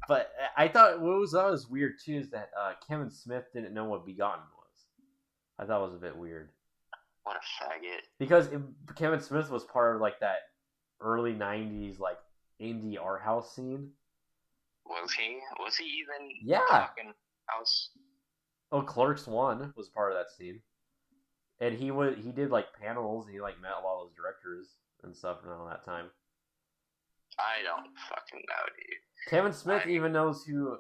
But I thought what was weird too is that Kevin Smith didn't know what Begotten was. I thought it was a bit weird. What a faggot. Because Kevin Smith was part of like that early 90s like indie art house scene. Was he? Was he even? Yeah. House? Oh, Clerks 1 was part of that scene. And he did like panels, and he like met a lot of those directors and stuff around that time. I don't fucking know, dude. Kevin Smith even knows who.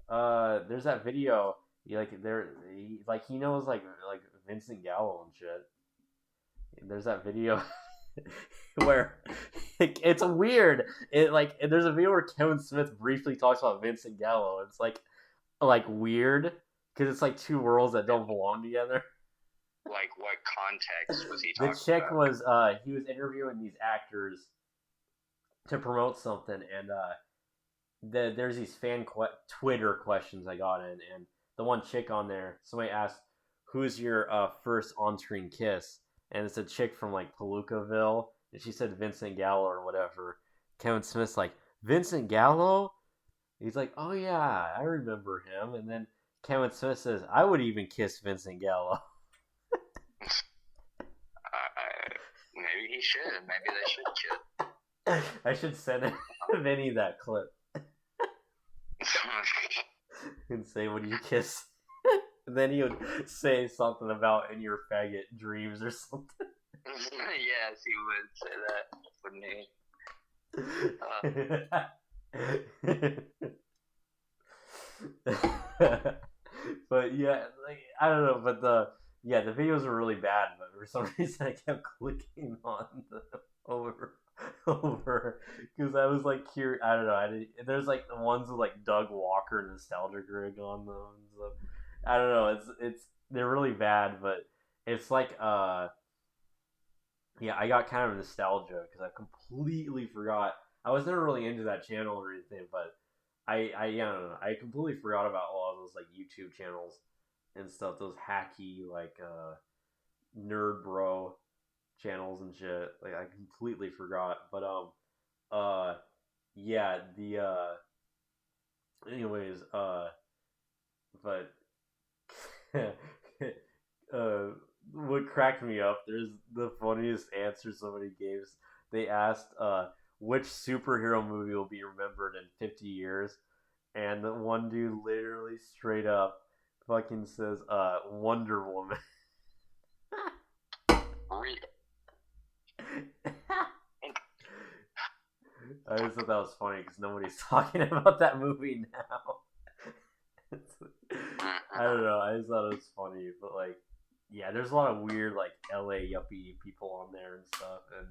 There's that video. He knows like Vincent Gallo and shit. There's that video. where it's weird. It like there's a video where Kevin Smith briefly talks about Vincent Gallo. It's like weird because it's like two worlds that don't belong together. Like, what context was he The talking chick about? was he was interviewing these actors to promote something, and there's these Twitter questions I got in, and the one chick on there, somebody asked, "Who's your first on-screen kiss?" And it's a chick from like Palookaville, and she said Vincent Gallo or whatever. Kevin Smith's like, Vincent Gallo? He's like, oh yeah, I remember him. And then Kevin Smith says, I would even kiss Vincent Gallo. Maybe he should. Maybe they should kid. I should send Vinny that clip and say, would you kiss? And then he would say something about in your faggot dreams or something. Yes, he would say that, wouldn't he? But yeah, like I don't know, but the videos were really bad, but for some reason I kept clicking on the over because I was like curious. I don't know. There's like the ones with like Doug Walker nostalgia rig on them. So I don't know. It's they're really bad, but it's like yeah, I got kind of nostalgia because I completely forgot. I was never really into that channel or anything, but I don't know. I completely forgot about a lot of those like YouTube channels and stuff. Those hacky like nerd bro channels and shit. Like I completely forgot. But yeah, the anyways, but what cracked me up, there's the funniest answer somebody gave. They asked which superhero movie will be remembered in 50 years, and the one dude literally straight up fucking says Wonder Woman. I just thought that was funny because nobody's talking about that movie now. I don't know. I just thought it was funny, but like, yeah, there's a lot of weird like LA yuppie people on there and stuff, and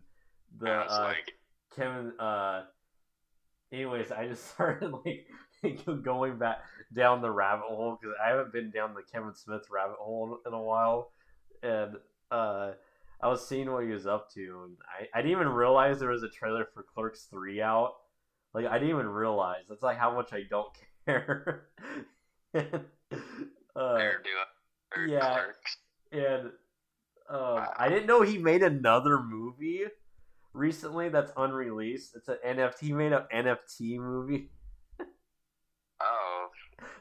the Kevin. Anyways, I just started like going back down the rabbit hole because I haven't been down the Kevin Smith rabbit hole in a while, and I was seeing what he was up to, and I didn't even realize there was a trailer for Clerks 3 out. Like, I didn't even realize. That's like how much I don't care. Yeah, Clerks. and I didn't know he made another movie recently that's unreleased. It's an NFT. He made an NFT movie. Oh.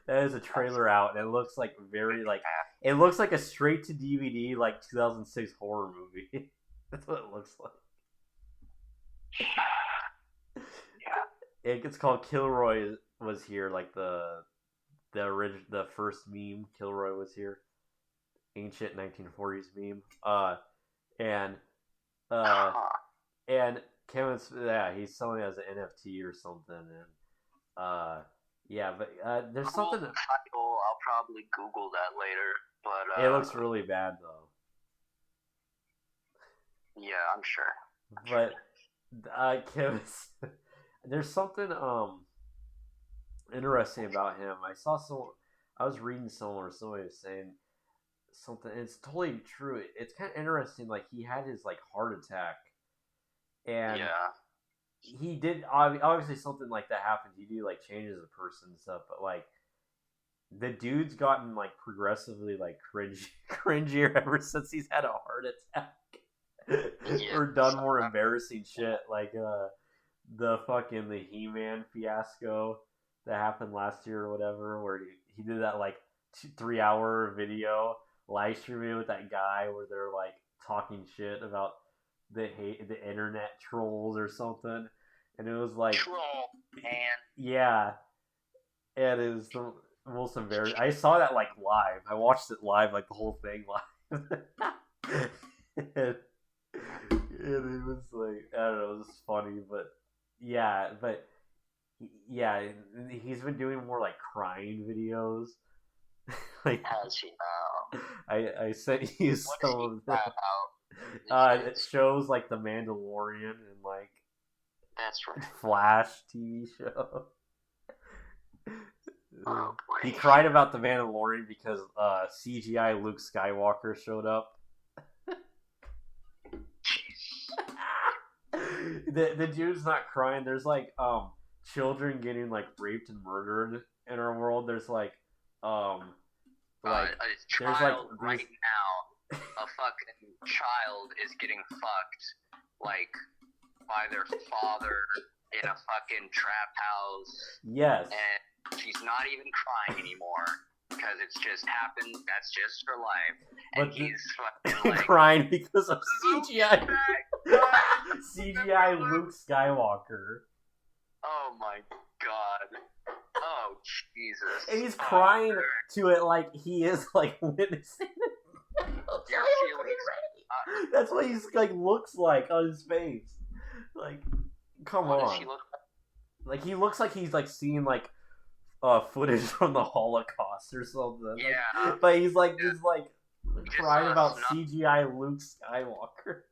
That is a trailer out, and it looks like very like it looks like a straight to DVD like 2006 horror movie. That's what it looks like. Yeah. It's called Kilroy Was Here, like the first meme. Kilroy Was Here, ancient 1940s meme. And and Kevin, yeah, he's selling it as an NFT or something, and yeah, but there's something. Title, I'll probably Google that later, but it looks really bad though. Yeah, I'm sure. But Kevin, there's something interesting about him. I was reading somewhere, somebody was saying something. And it's totally true. It's kind of interesting. Like he had his like heart attack, and yeah. He did obviously something like that happens. You do like changes a person and stuff, but like the dude's gotten like progressively like cringier ever since he's had a heart attack or done more embarrassing shit like the He-Man fiasco that happened last year or whatever, where he did that like 3-hour video live streaming with that guy where they're like talking shit about the internet trolls or something, and it was like troll man. Yeah, and it was the most embarrassing. I saw that like live. I watched it live, like the whole thing live. and it was like I don't know, it was funny, but yeah, he's been doing more like crying videos. Like Has he now? I sent you some of them. It shows like The Mandalorian and like That's right. Flash TV show. Oh, boy. He cried about The Mandalorian because CGI Luke Skywalker showed up. the dude's not crying. There's like children getting like raped and murdered in our world. There's like a there's child like right now, a fucking child is getting fucked like by their father in a fucking trap house. Yes. And she's not even crying anymore because it's just happened. That's just her life. And But he's fucking like crying because of CGI. CGI. CGI Luke Skywalker. Oh my god. Oh Jesus. And he's crying to it like he is like witnessing it. That's what he's like looks like on his face. Like, come what on. Does she look like? Like he looks like he's like seeing like footage from the Holocaust or something. Yeah. Like, but he's like Just crying about snuff. CGI Luke Skywalker.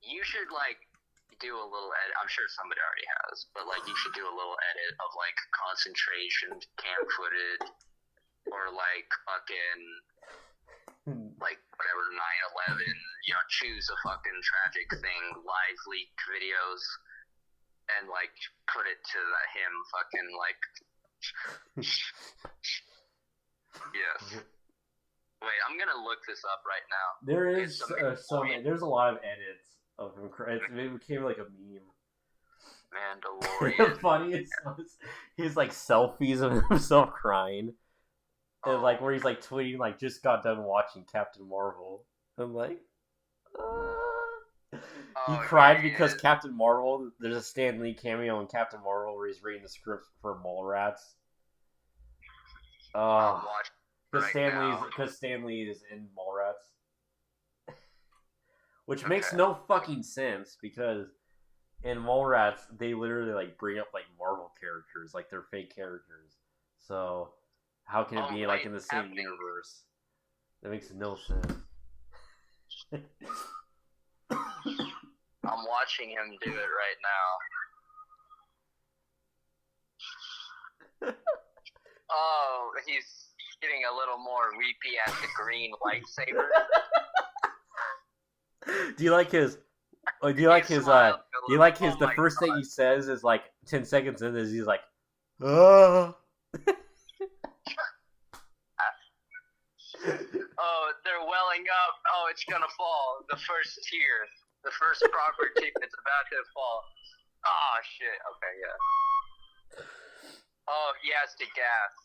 You should like do a little edit. I'm sure somebody already has, but like you should do a little edit of like concentration camp footage or like fucking like whatever 9/11. You know, choose a fucking tragic thing, live leak videos, and like put it to him fucking like. Yes. Wait, I'm gonna look this up right now. There is It's there's a lot of edits of him. It became like a meme. Mandalorian. The funniest was his like selfies of himself crying, and like where he's like tweeting like just got done watching Captain Marvel. I'm like, he cried because Captain Marvel. There's a Stan Lee cameo in Captain Marvel where he's reading the script for Mallrats. Because Stan Lee is in Mallrats, which makes no fucking sense because in Mallrats they literally like bring up like Marvel characters, like they're fake characters. So how can it be like in the same universe? That makes no sense. I'm watching him do it right now. Oh, he's getting a little more weepy at the green lightsaber. Do you like his? Do you like his? The first thing he says is like 10 seconds in is he's like, Oh, they're welling up. Oh, it's gonna fall. The first tear. The first proper tear. It's about to fall. Oh, shit. Okay, yeah. Oh, he has to gasp.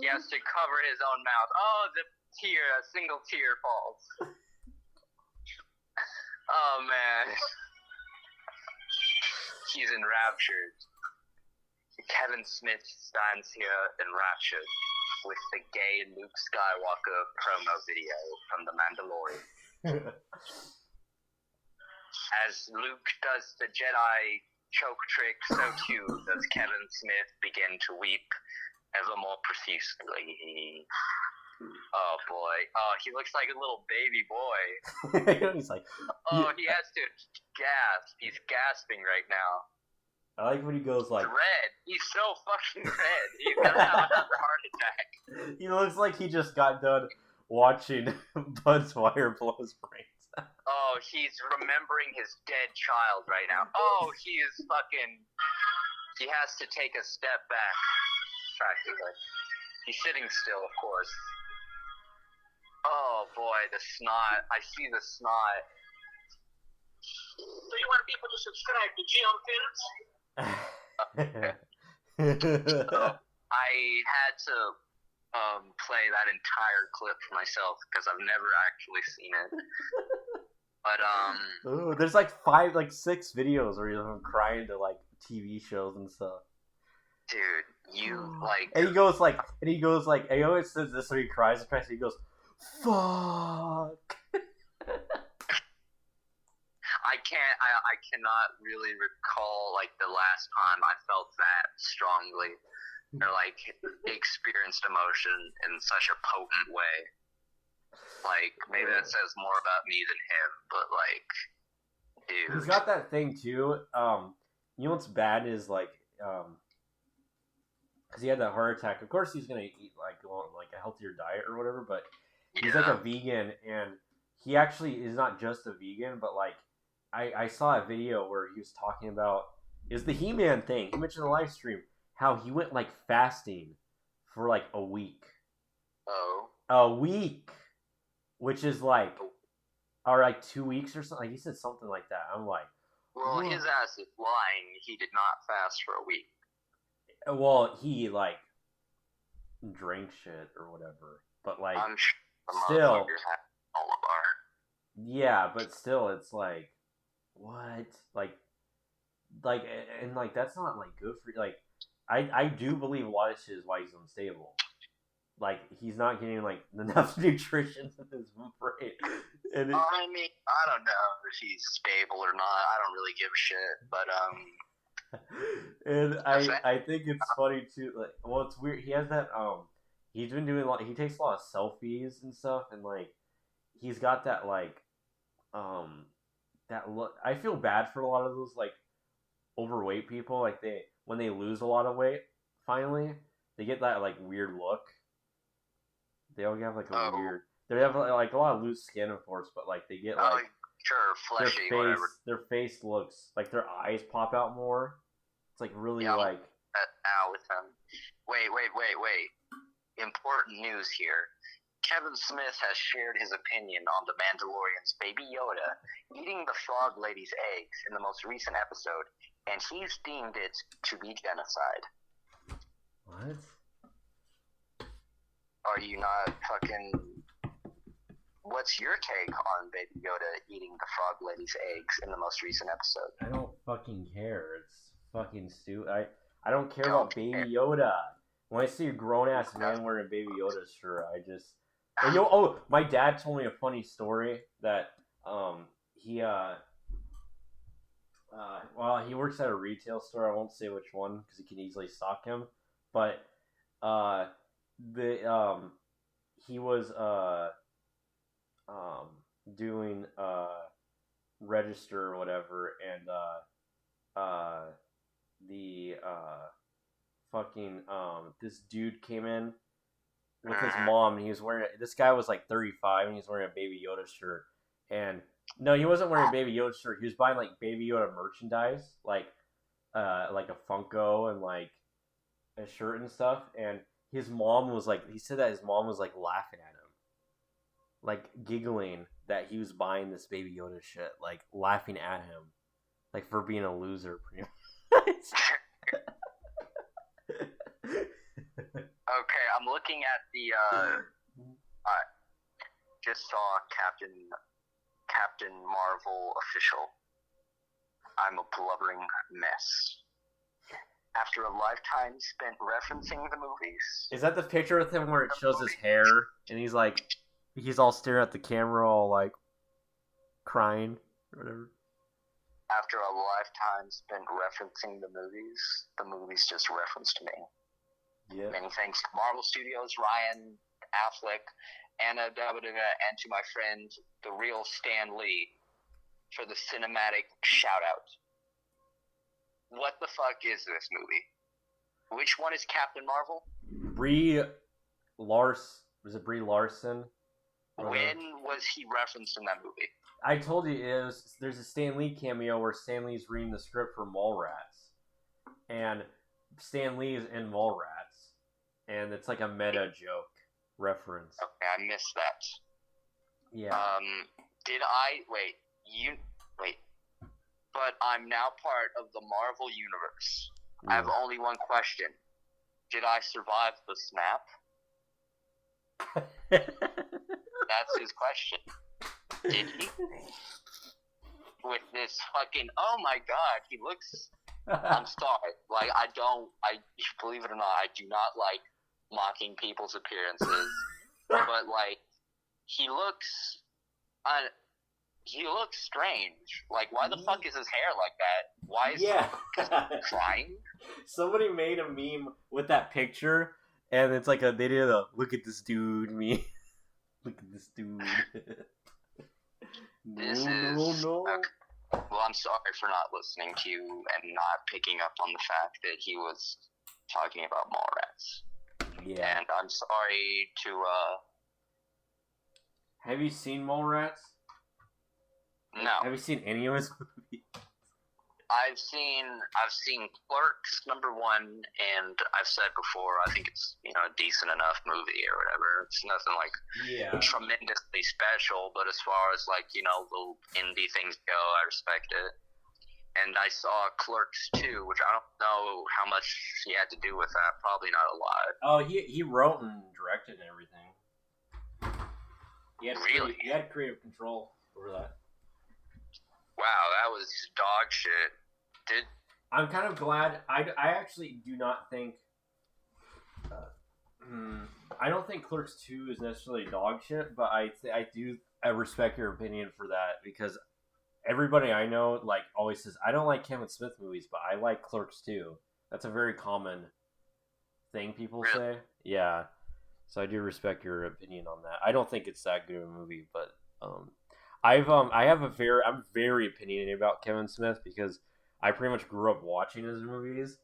He has to cover his own mouth. Oh, a single tear falls. Oh, man. He's enraptured. Kevin Smith stands here enraptured with the gay Luke Skywalker promo video from The Mandalorian. As Luke does the Jedi choke trick, so too does Kevin Smith begin to weep ever more profusely. Oh boy. Oh, he looks like a little baby boy. He's like, oh, he has to gasp. He's gasping right now. I like when he goes like, he's red. He's so fucking red. He's gonna have another heart attack. He looks like he just got done watching Buzz Wire blow his brains out. Oh, he's remembering his dead child right now. Oh, he is fucking. He has to take a step back, practically. He's sitting still, of course. Oh boy, the snot. I see the snot. So you want people to subscribe to Jim Films? I had to play that entire clip for myself because I've never actually seen it. But Ooh, there's like 6 videos where you're crying to like TV shows and stuff. Dude, you like. And he goes like, he always says this when he cries. He goes, "Fuck." I cannot really recall like the last time I felt that strongly or like experienced emotion in such a potent way. Like, maybe that says more about me than him, but, like, dude. He's got that thing, too. You know what's bad is, like, because he had that heart attack. Of course he's going to eat, like, go on, like, a healthier diet or whatever, but he's, like, a vegan, and he actually is not just a vegan, but, like, I saw a video where he was talking about, is the He-Man thing. He mentioned in the live stream how he went, like, fasting for, like, a week. Oh. A week! Which is, like, or, like, 2 weeks or something. Like, he said something like that. I'm like... Well, his ass is lying. He did not fast for a week. Well, he, like, drank shit or whatever. But, like, I'm sure the still... motherfuckers had all of our... Yeah, but still, it's like... What? Like, and, like, that's not, like, good for you. Like, I do believe a lot of shit is why he's unstable. Like, he's not getting, like, enough nutrition in his brain. And I mean, I don't know if he's stable or not. I don't really give a shit, but, and I think it's funny, too. Like, well, it's weird. He has that, he's been doing a lot, he takes a lot of selfies and stuff, and, like, he's got that, like, that look. I feel bad for a lot of those, like, overweight people. Like, when they lose a lot of weight, finally, they get that, like, weird look. They all have, like, a weird... They have, like, a lot of loose skin, of course, but, like, they get, like... sure, fleshy, whatever. Their face looks... Like, their eyes pop out more. It's, like, really, like... Now with him. Wait. Important news here. Kevin Smith has shared his opinion on The Mandalorian's Baby Yoda eating the frog lady's eggs in the most recent episode, and he's deemed it to be genocide. What? Are you not fucking... What's your take on Baby Yoda eating the frog lady's eggs in the most recent episode? I don't fucking care. It's fucking stupid. I don't care about Baby Yoda. When I see a grown-ass man wearing a Baby Yoda shirt, I just... And my dad told me a funny story that, he works at a retail store. I won't say which one, because he can easily stalk him. But, he was, doing register or whatever, and this dude came in with his mom, and he was wearing this guy was like 35, and he was wearing a Baby Yoda shirt. And no, he wasn't wearing a Baby Yoda shirt. He was buying like Baby Yoda merchandise, like a Funko and like a shirt and stuff. And his mom was like, he said that his mom was like laughing at him, like giggling that he was buying this Baby Yoda shit, like laughing at him, like for being a loser, pretty much. Okay, I'm looking at the, just saw Captain Marvel official. I'm a blubbering mess. After a lifetime spent referencing the movies. Is that the picture with him where it shows his hair, and he's all staring at the camera, all like, crying, or whatever? After a lifetime spent referencing the movies just referenced me. Yeah. Many thanks to Marvel Studios, Ryan Affleck, Anna Dabadega, and to my friend, the real Stan Lee, for the cinematic shout-out. What the fuck is this movie? Which one is Captain Marvel? Brie Larson? When was he referenced in that movie? I told you, there's a Stan Lee cameo where Stan Lee's reading the script for Mallrats. And Stan Lee is in Mallrats. And it's like a meta joke reference. Okay, I missed that. Yeah. Wait. But I'm now part of the Marvel Universe. I have only one question. Did I survive the snap? That's his question. Did he? With this fucking, oh my god, he looks... I'm sorry. Like, believe it or not, I do not like mocking people's appearances. But, like, he looks strange. Like, why the fuck is his hair like that? Why is he crying? Somebody made a meme with that picture, and it's like they did a look at this dude meme. Look at this dude. This no, is no. okay. Well, I'm sorry for not listening to you and not picking up on the fact that he was talking about Mallrats. Yeah. And I'm sorry to, Have you seen Mallrats? no. Have you seen any of his movies? I've seen Clerks #1, and I've said before, I think it's, a decent enough movie or whatever. It's nothing like tremendously special, but as far as little indie things go, I respect it. And I saw Clerks 2, which I don't know how much he had to do with that. Probably not a lot. Oh, he wrote and directed and everything. Really? He had creative control over that. Wow, that was dog shit. I'm kind of glad. I actually do not think. I don't think Clerks 2 is necessarily dog shit, but I respect your opinion for that, because everybody I know always says I don't like Kevin Smith movies, but I like Clerks 2. That's a very common thing people say. Yeah, so I do respect your opinion on that. I don't think it's that good of a movie, but I'm very opinionated about Kevin Smith because I pretty much grew up watching his movies,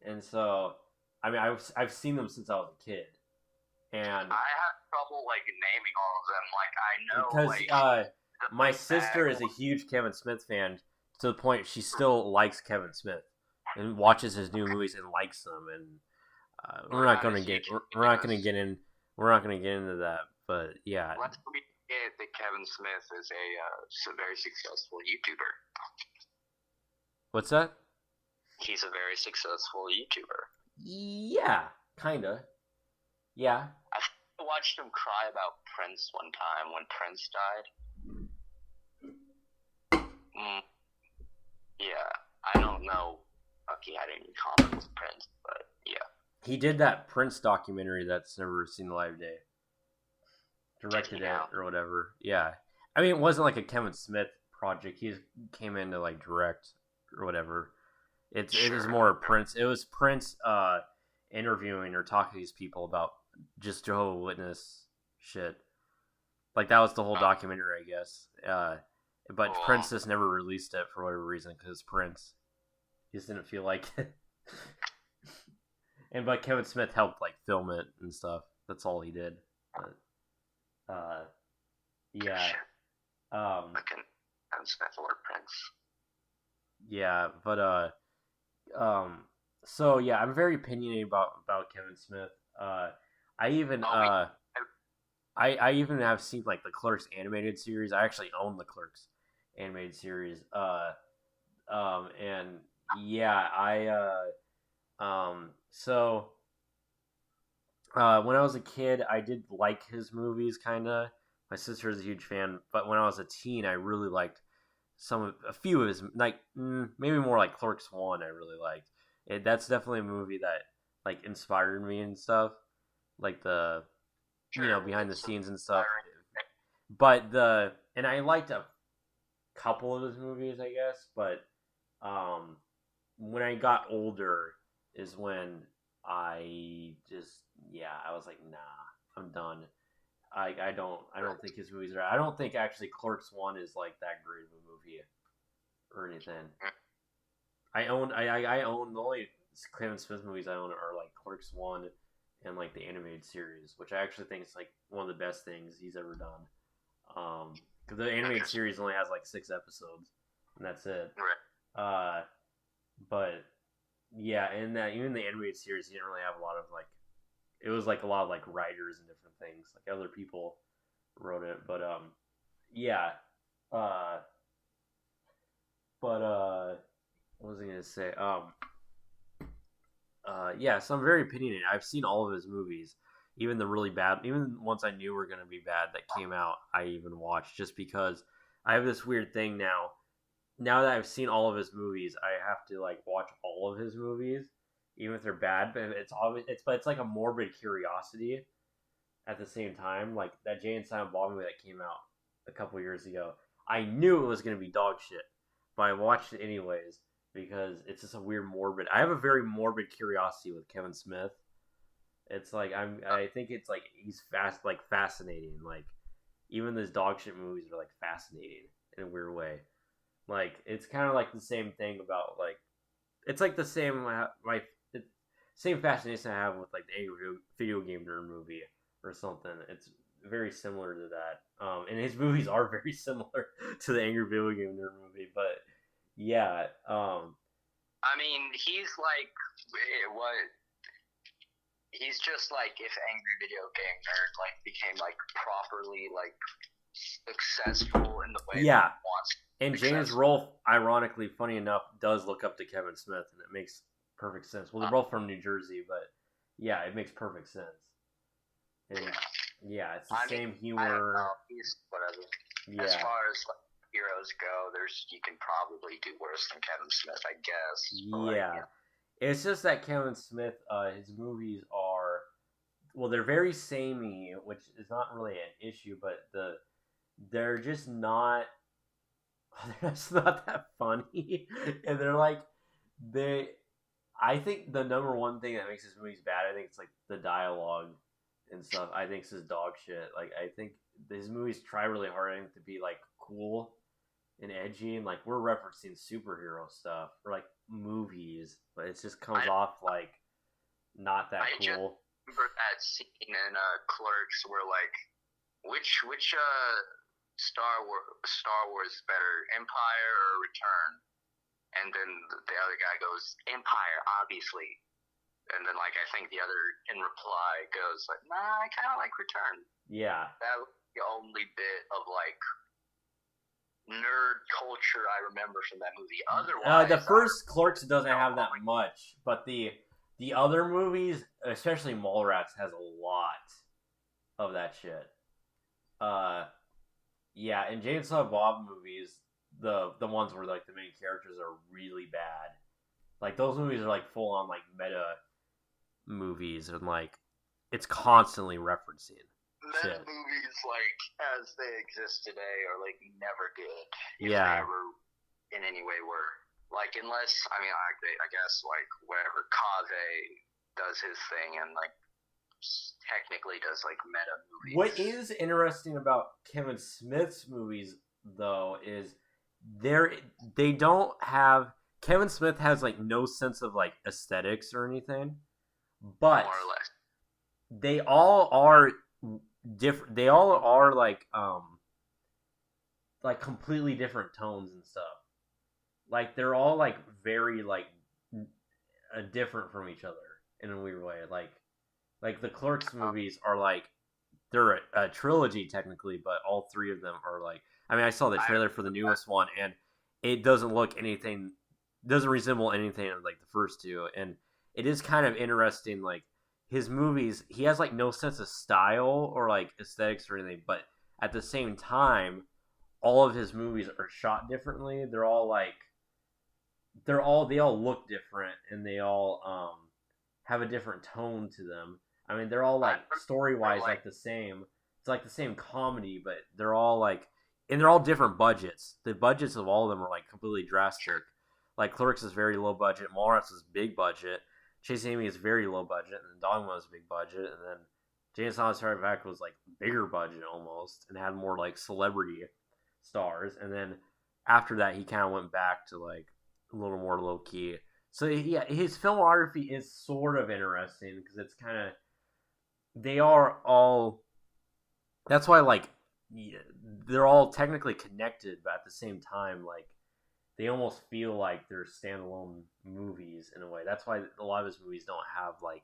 and so I've seen them since I was a kid, and I have trouble naming all of them. I know because my sister is a huge Kevin Smith fan to the point she still likes Kevin Smith and watches his new movies and likes them, and we're not going to get into that, but yeah. Let's forget that Kevin Smith is a very successful YouTuber. What's that? He's a very successful YouTuber. Yeah, kinda. Yeah. I watched him cry about Prince one time when Prince died. Yeah, I don't know if he had any comment with Prince, but yeah. He did that Prince documentary that's never seen the light of day. Directed it or whatever. Yeah. I mean, it wasn't like a Kevin Smith project. He came in to direct or whatever. It was more Prince. It was Prince interviewing or talking to these people about just Jehovah's Witness shit. That was the whole documentary, I guess. But Prince just never released it for whatever reason, because Prince. He just didn't feel like it. But Kevin Smith helped film it and stuff. That's all he did. But, yeah. Kevin Smith or Prince. Yeah, but so yeah, I'm very opinionated about Kevin Smith. I even I even have seen the Clerks animated series. I actually own the Clerks animated series. And yeah, so when I was a kid, I did like his movies kinda. My sister is a huge fan, but when I was a teen, I really liked a few of his, maybe more like Clerks 1. I really liked it. That's definitely a movie that inspired me and stuff, the behind the scenes and stuff. But and I liked a couple of his movies, I guess, but when I got older is when I was like, nah, I'm done. I don't think his movies are. I don't think actually Clerks 1 is that great of a movie or anything. I own the only Kevin Smith movies I own are Clerks 1 and the animated series, which I actually think is one of the best things he's ever done. Because the animated series only has 6 episodes, and that's it. Right. But yeah, and even the animated series, he didn't really have a lot of it was a lot of writers and different things, other people wrote it, but yeah, but what was I gonna say? Yeah, so I'm very opinionated. I've seen all of his movies, even the really bad, even ones I knew were gonna be bad that came out. I even watched just because I have this weird thing now. Now that I've seen all of his movies, I have to watch all of his movies, even if they're bad. But it's a morbid curiosity at the same time. That Jay and Silent Bob movie that came out a couple years ago. I knew it was gonna be dog shit, but I watched it anyways because it's just a weird morbid. I have a very morbid curiosity with Kevin Smith. It's I think it's he's fascinating. even those dog shit movies are like fascinating in a weird way. Like it's kind of like the same thing about like it's like the same like same fascination I have with like the angry video game nerd movie or something. It's very similar to that. And his movies are very similar to the angry video game nerd movie. But yeah, I mean, he's like what? He's just like if angry video game nerd like became like properly like successful in the way yeah. that he wants. And James Rolfe, ironically, funny enough, does look up to Kevin Smith, and it makes perfect sense. Well, they're both from New Jersey, but yeah, it makes perfect sense. And yeah, it's the same humor. I don't know. He's whatever. Yeah. As far as like, heroes go, you can probably do worse than Kevin Smith, I guess. Yeah. Like, yeah. It's just that Kevin Smith, his movies are, well, they're very samey, which is not really an issue, but they're just not that funny. And they're like, I think the number one thing that makes his movies bad, I think it's like the dialogue and stuff. I think it's his dog shit. Like, I think his movies try really hard, I think, to be like cool and edgy, and like we're referencing superhero stuff or like movies, but it just comes off like not that cool. Just remember that scene in Clerks where like which Star Wars is better, Empire or Return? And then the other guy goes, Empire, obviously. And then like I think the other in reply goes like, nah, I kind of like Return. Yeah, that was the only bit of like nerd culture I remember from that movie. Otherwise, the first Clerks doesn't have that much, but the other movies, especially Mallrats, has a lot of that shit. Yeah, in Jane and Silent Bob movies, the ones where like the main characters are really bad, like those movies are like full on like meta movies, and like it's constantly referencing. Meta movies, like as they exist today, are like never good. If Yeah. they ever in any way were. Like unless I guess like whatever Kave does his thing and like technically does like meta movies. What is interesting about Kevin Smith's movies though is they don't have, Kevin Smith has like no sense of like aesthetics or anything, but more or less they all are different. They all are like completely different tones and stuff. Like they're all like very like different from each other in a weird way. Like the Clerks movies are like, they're a trilogy technically, but all three of them are like, I mean, I saw the trailer for the newest one, and it doesn't resemble anything like the first two, and it is kind of interesting. Like his movies, he has like no sense of style or like aesthetics or anything, but at the same time, all of his movies are shot differently. They're all like, they all look different, and they all have a different tone to them. I mean, they're all like story-wise like the same. It's like the same comedy, but they're all like, and they're all different budgets. The budgets of all of them are like completely drastic. Like Clerks is very low budget, Mallrats is big budget, Chasing Amy is very low budget, and then Dogma is big budget, and then Jane and Silent Bob was like bigger budget almost, and had more like celebrity stars. And then after that, he kind of went back to like a little more low key. So yeah, his filmography is sort of interesting because it's kind of, they are all, that's why like they're all technically connected, but at the same time like they almost feel like they're standalone movies in a way. That's why a lot of his movies don't have like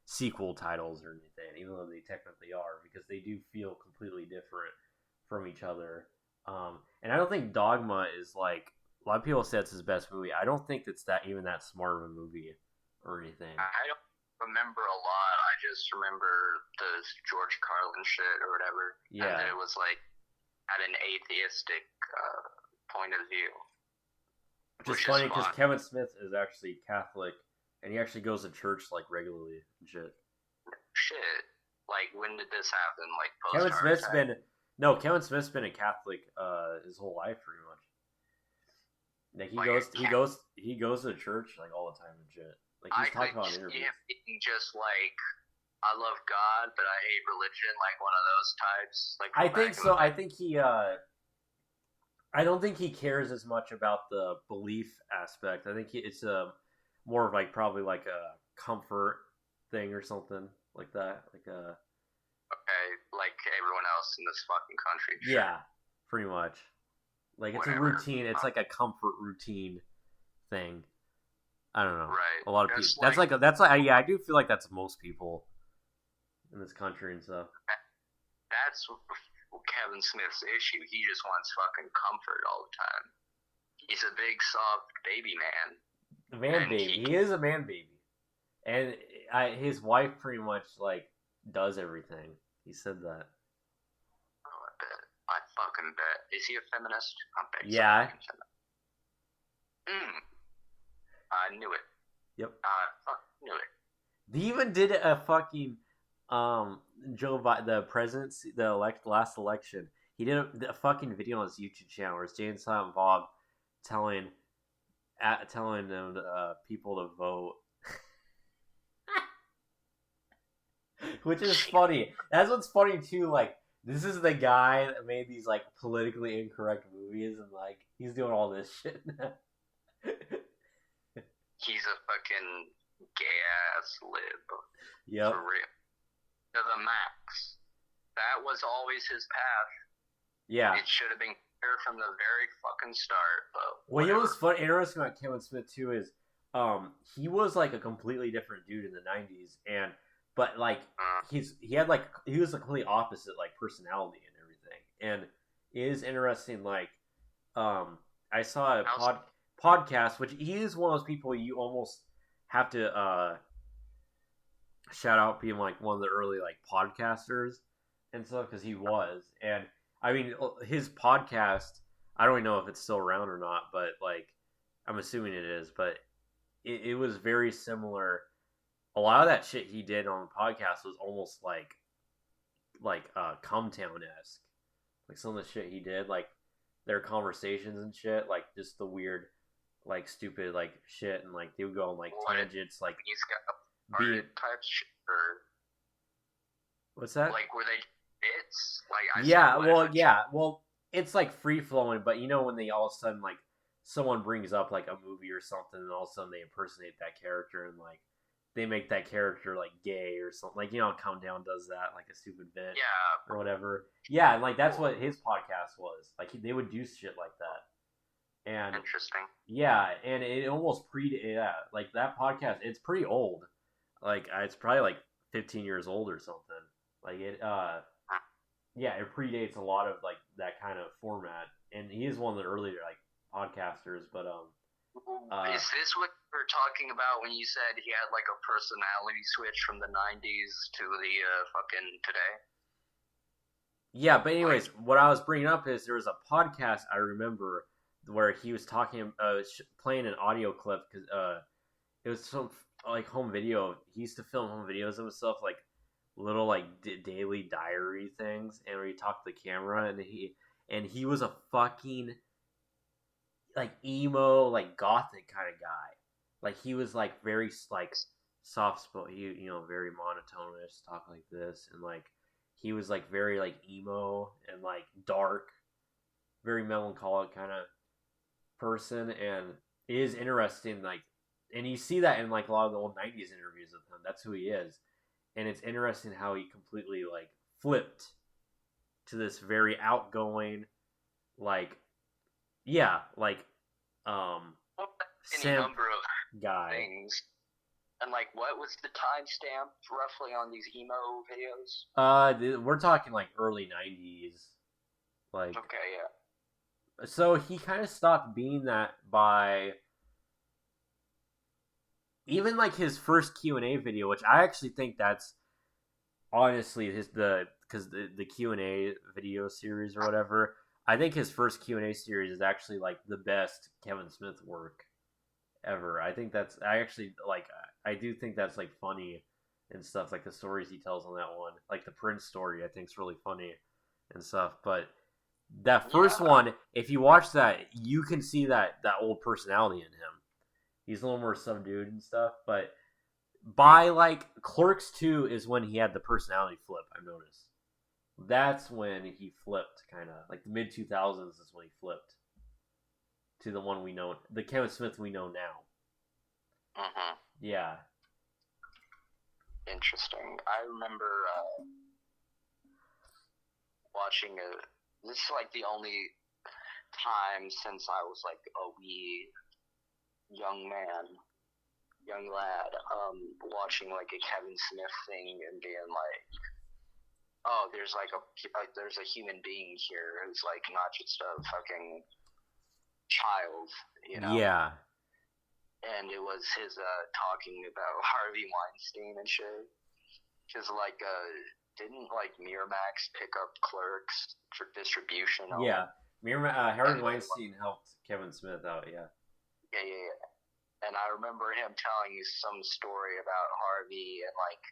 sequel titles or anything, even though they technically are, because they do feel completely different from each other. And I don't think Dogma is like, a lot of people say it's his best movie. I don't think it's that smart of a movie or anything. I don't remember a lot. I just remember the George Carlin shit or whatever. Yeah. And it was like at an atheistic point of view. Which is funny because Kevin Smith is actually Catholic, and he actually goes to church like regularly and shit. Shit. Like when did this happen? Like post Kevin Smith's been a Catholic his whole life pretty much. Like he goes to church like all the time and shit. Like he's talking about in interviews. Him being just like I love God, but I hate religion, like one of those types. Like I from think back in so. the I day. think he. I don't think he cares as much about the belief aspect. I think it's a more of like probably like a comfort thing or something like that. Like a Okay, like everyone else in this fucking country. Sure, yeah, pretty much. Like it's a whatever. routine. It's like a comfort routine thing. I don't know. Right. A lot of people. Just like That's like yeah. I do feel like that's most people in this country and stuff. that's Kevin Smith's issue. He just wants fucking comfort all the time. He's a big soft baby man. A man And baby. He is a man baby, and his wife pretty much like does everything. He said that. Oh, I bet. I fucking bet. Is he a feminist? I bet he's Yeah. a fucking feminist. I knew it. Yep. I fucking knew it. They even did a fucking Joe Biden, the presidency, last election. He did a fucking video on his YouTube channel where it's Jay and Silent Bob telling them people to vote, which is funny. That's what's funny too. Like this is the guy that made these like politically incorrect movies, and like he's doing all this shit now. He's a fucking gay ass lib. Yep. For real. To the max. That was always his path. Yeah. It should have been clear from the very fucking start, but Well, you whatever. know what's fun, interesting about Kevin Smith too is, he was like a completely different dude in the '90s, but like he was a complete opposite like personality and everything, and it is interesting. Like, I saw a podcast, which he is one of those people you almost have to shout out being like one of the early like podcasters and stuff because he was, and I mean his podcast. I don't even know if it's still around or not, but like I'm assuming it is. But it was very similar. A lot of that shit he did on the podcast was almost like Cumtown esque. Like some of the shit he did, like their conversations and shit, like just the weird, like stupid, like shit, and like they would go on like tangents, like he's got being type shit or what's that? like were they bits? Like I Yeah, saw well, whatever. yeah, well, it's like free flowing, but you know when they all of a sudden like someone brings up like a movie or something, and all of a sudden they impersonate that character and like they make that character like gay or something. Like you know, how Countdown does that, like a stupid bit, Yeah, or whatever. Yeah, and like that's what his podcast was. Like they would do shit like that, and interesting. yeah, and it almost like that podcast. It's pretty old. Like it's probably like 15 years old or something. Like it. Yeah, it predates a lot of like that kind of format, and he is one of the earlier like podcasters. But is this what you were talking about when you said he had like a personality switch from the '90s to the fucking today? yeah. But anyways, what I was bringing up is there was a podcast I remember where he was talking, playing an audio clip because it was some like home video. He used to film home videos of himself, like little like daily diary things, and where he talked to the camera, and he was a fucking like emo, like gothic kind of guy. Like he was like very like soft spoken, very monotonous, talk like this, and like he was like very like emo and like dark, very melancholic kind of person, and it is interesting, like, and you see that in like a lot of the old '90s interviews with him. That's who he is, and it's interesting how he completely like flipped to this very outgoing, like, yeah, like, Any number of guy. things. And like, what was the timestamp roughly on these emo videos? We're talking like early '90s, like. Okay, yeah. So he kind of stopped being that by even like his first Q&A video, which I actually think that's honestly because the Q&A video series or whatever. I think his first Q&A series is actually like the best Kevin Smith work ever. I do think that's like funny and stuff, like the stories he tells on that one, like the Prince story. I think is really funny and stuff, but. That first one, if you watch that, you can see that old personality in him. He's a little more subdued and stuff, but by like Clerks 2 is when he had the personality flip. I've noticed. That's when he flipped, kind of like the mid 2000s is when he flipped to the one we know, the Kevin Smith we know now. Yeah. Interesting. I remember watching this is like the only time since I was like a wee young lad, watching like a Kevin Smith thing and being like, oh, there's a human being here who's like not just a fucking child, you know? Yeah. And it was his talking about Harvey Weinstein and shit. Because like didn't like Miramax pick up Clerks for distribution? Yeah, Harvey Weinstein helped Kevin Smith out. Yeah. Yeah. And I remember him telling you some story about Harvey and like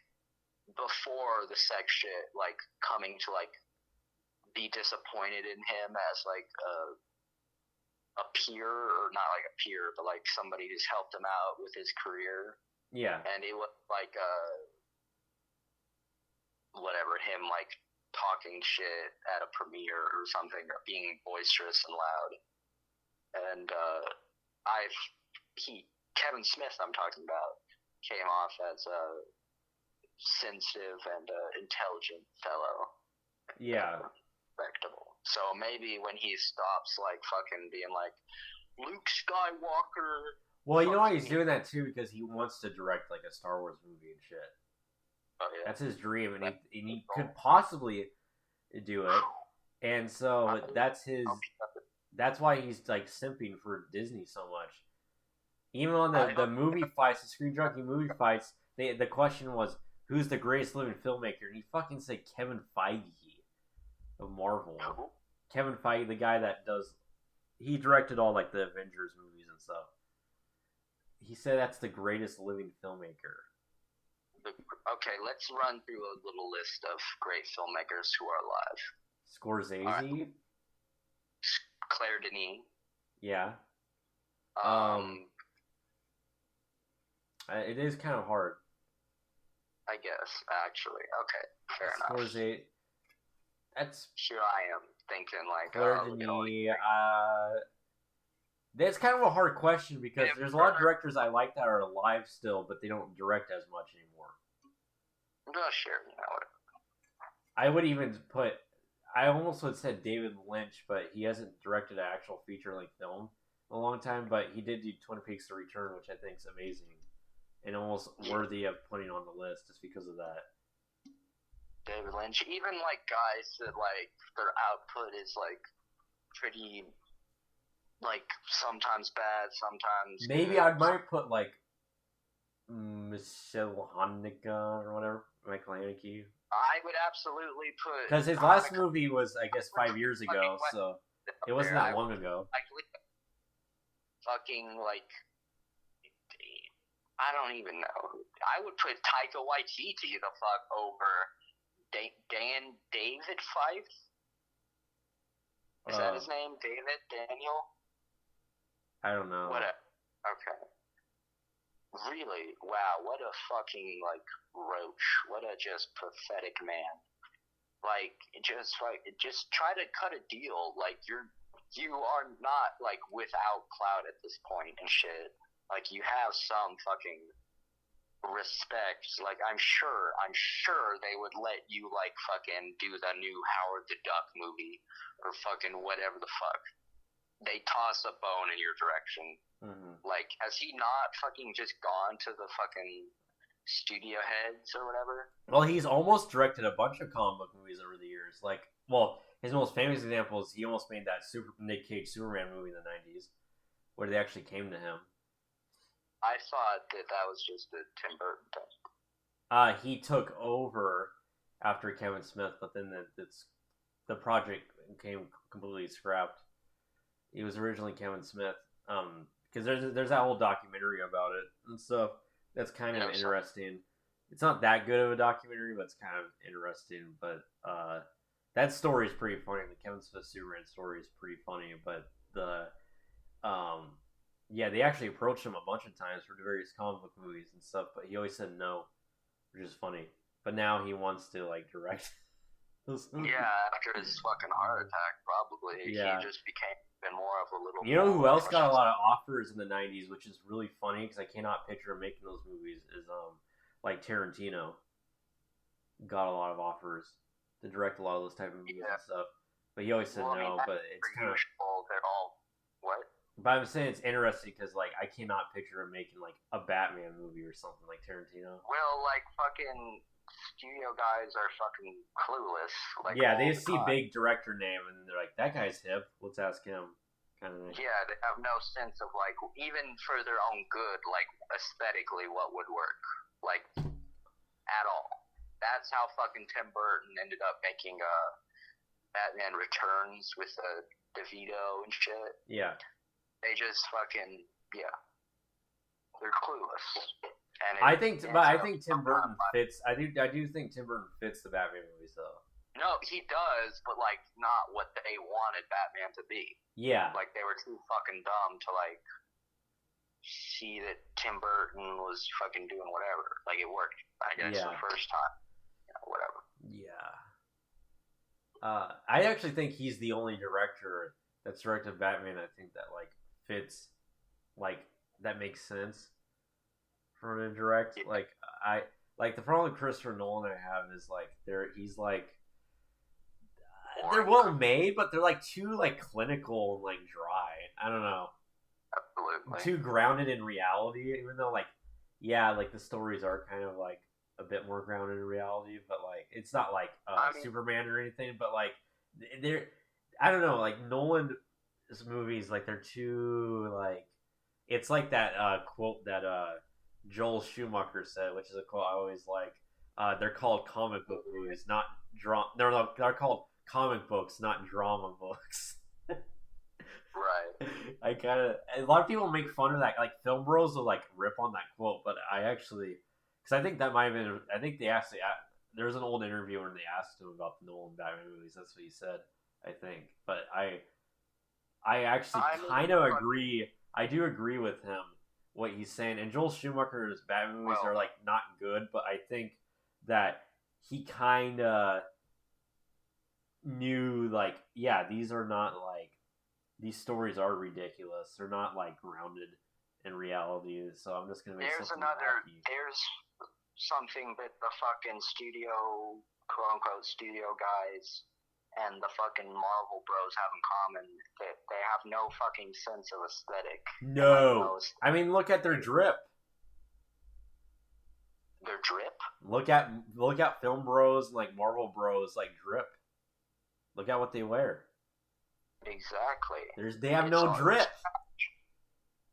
before the sex shit, like coming to like be disappointed in him as like a peer, or not like a peer, but like somebody who's helped him out with his career. Yeah. And it was like whatever, him like talking shit at a premiere or something, or being boisterous and loud. And Kevin Smith, I'm talking about, came off as a sensitive and intelligent fellow. Yeah. Respectable. So maybe when he stops like fucking being like Luke Skywalker. Well, you know why he's doing that too? Because he wants to direct like a Star Wars movie and shit. Oh yeah. That's his dream, and he could possibly do it. And so that's why he's like simping for Disney so much. Even on the movie fights, the screen junkie movie fights, the question was, who's the greatest living filmmaker? And he fucking said Kevin Feige of Marvel. Kevin Feige, the guy that he directed all like the Avengers movies and stuff. He said that's the greatest living filmmaker. Okay, let's run through a little list of great filmmakers who are alive. Scorsese. Right. Claire Denis. Yeah. It is kind of hard. I guess, actually. Okay, fair enough. Scorsese. That's... Here I am thinking like... Claire Denis. That's kind of a hard question because there's a lot of directors I like that are alive still, but they don't direct as much anymore. No, sure. You know what? I would even put... I almost would have said David Lynch, but he hasn't directed an actual feature-length film in a long time, but he did do Twin Peaks: The Return, which I think is amazing and almost worthy of putting on the list just because of that. David Lynch, even like guys that like their output is like pretty, like sometimes bad, sometimes maybe good. I might put like Michelle Haneke or whatever, Michael Haneke. I would absolutely put, because his last movie was, I guess, 5 years ago, so it wasn't that long ago. Fucking like, I don't even know. I would put Taika Waititi the fuck over David Fife. Is that his name? Daniel? I don't know. Okay. Really? Wow, what a fucking, like, roach. What a just pathetic man. Like, just try to cut a deal. Like, you are not, like, without clout at this point and shit. Like, you have some fucking respect. Like, I'm sure they would let you, like, fucking do the new Howard the Duck movie or fucking whatever the fuck. They toss a bone in your direction. Mm-hmm. Like, has he not fucking just gone to the fucking studio heads or whatever? Well, he's almost directed a bunch of comic book movies over the years. Like, well, his most famous example is he almost made that Nick Cage Superman movie in the 90s, where they actually came to him. I thought that was just a Tim Burton thing. He took over after Kevin Smith, but then the project became completely scrapped. It was originally Kevin Smith, because there's that whole documentary about it and stuff. That's kind of interesting. It's not that good of a documentary, but it's kind of interesting. But that story is pretty funny. The Kevin Smith Superman story is pretty funny. But Yeah, they actually approached him a bunch of times for various comic book movies and stuff, but he always said no, which is funny. But now he wants to like direct those movies. Yeah, after his fucking heart attack, probably Yeah. he just became even more of a little. You know who more else got a lot of offers in the '90s, which is really funny because I cannot picture him making those movies. Is like Tarantino got a lot of offers to direct a lot of those type of movies and stuff, but he always said Well, I mean, no. that's But it's kind of. usual. They're all what? But I'm saying it's interesting because like I cannot picture him making like a Batman movie or something like Tarantino. Well, like fucking studio guys are fucking clueless. Like Yeah, all they the see time. big director name and they're like, that guy's hip. Let's ask him. Kind of thing. Yeah, they have no sense of like even for their own good, like aesthetically, what would work, like at all. That's how fucking Tim Burton ended up making Batman Returns with DeVito and shit. Yeah. They just fucking they're clueless. And I think Tim Burton fits. I do think Tim Burton fits the Batman movies though. No, he does, but like not what they wanted Batman to be. Yeah. Like they were too fucking dumb to like see that Tim Burton was fucking doing whatever. Like it worked, I guess, the first time. Whatever. Yeah. I actually think he's the only director that's directed Batman. I think that like fits, like that makes sense for him to direct. Yeah. Like the problem with Christopher Nolan I have is like he's like Boring. they're well made, but they're like too like clinical and like dry. I don't know. Absolutely. Too grounded in reality, even though like like the stories are kind of like a bit more grounded in reality, but like it's not like Superman or anything, but like they're I don't know, like Nolan's movies like they're too like it's like that quote that Joel Schumacher said, which is a quote I always like. They're called comic book movies, not they're called comic books, not drama books. Right. A lot of people make fun of that. Like film bros will like rip on that quote, but I actually, because I think that might have been. I think they actually there was an old interview where they asked him about the Nolan Batman movies. That's what he said, I think. But I actually kind of agree. I do agree with him what he's saying. And Joel Schumacher's Batman movies are like not good, but I think that he kind of knew like these are not like. These stories are ridiculous. They're not like grounded in reality. So I'm just gonna make There's something wacky. There's something that the fucking studio, quote unquote studio guys, and the fucking Marvel bros have in common. That they have no fucking sense of aesthetic. No, I mean look at their drip. Their drip. Look at film bros and like Marvel bros like drip. Look at what they wear. Exactly. They have no drip.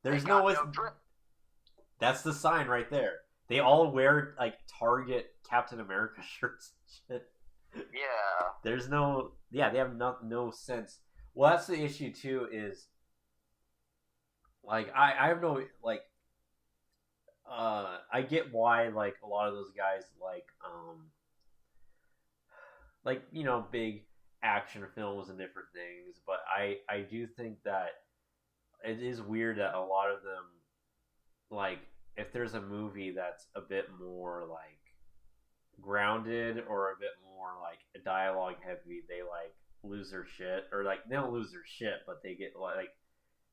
There's no drip. That's the sign right there. They all wear like Target Captain America shirts and shit. Yeah. There's no. Yeah, they have no sense. Well, that's the issue too. Is like I have no like. I get why like a lot of those guys like you know big action films and different things, but I do think that it is weird that a lot of them like if there's a movie that's a bit more like grounded or a bit more like dialogue heavy, they like lose their shit, or like they don't lose their shit, but they get like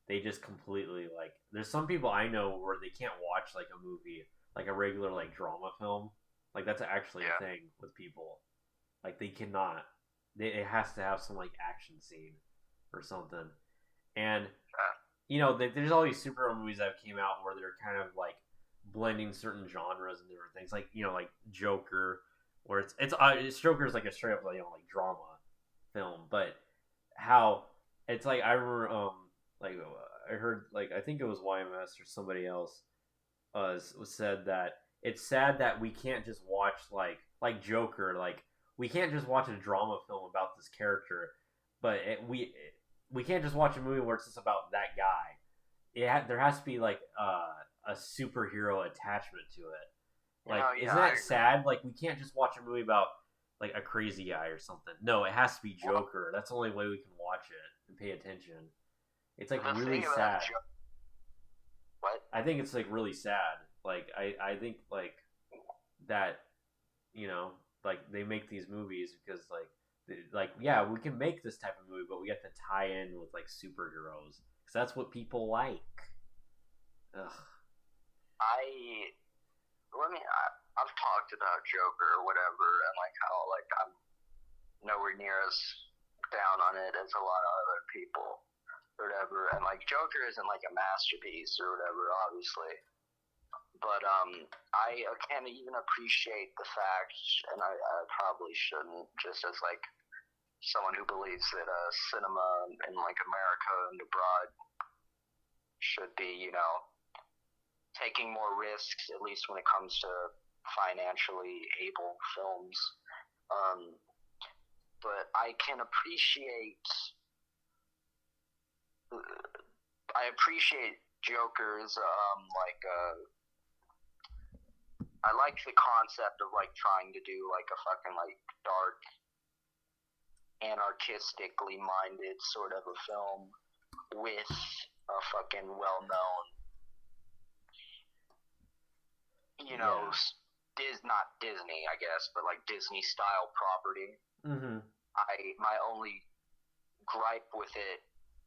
they just completely like there's some people I know where they can't watch like a movie like a regular like drama film, like that's actually a thing with people, like they cannot. It has to have some like action scene or something, and you know there's all these superhero movies that came out where they're kind of like blending certain genres and different things, like you know like Joker, where it's Joker's like a straight up like you know like drama film, but how it's like I remember like I heard like I think it was YMS or somebody else said that it's sad that we can't just watch like Joker like. We can't just watch a drama film about this character, but we can't just watch a movie where it's just about that guy. There has to be like a superhero attachment to it. Like, isn't that sad? Like, we can't just watch a movie about like a crazy guy or something. No, it has to be Joker. That's the only way we can watch it and pay attention. It's like really sad. I think it's like really sad. Like I think like that, you know, like they make these movies because like yeah, we can make this type of movie, but we have to tie in with like superheroes because that's what people like. Ugh. I've talked about Joker or whatever, and like how like I'm nowhere near as down on it as a lot of other people or whatever, and like Joker isn't like a masterpiece or whatever, obviously. But I can't even appreciate the fact, and I probably shouldn't, just as like someone who believes that cinema in like America and abroad should be, you know, taking more risks, at least when it comes to financially able films. But I can appreciate, Joker's I like the concept of like trying to do like a fucking like dark, anarchistically minded sort of a film with a fucking well-known, you know, not Disney, I guess, but like Disney style property. Mm-hmm. My only gripe with it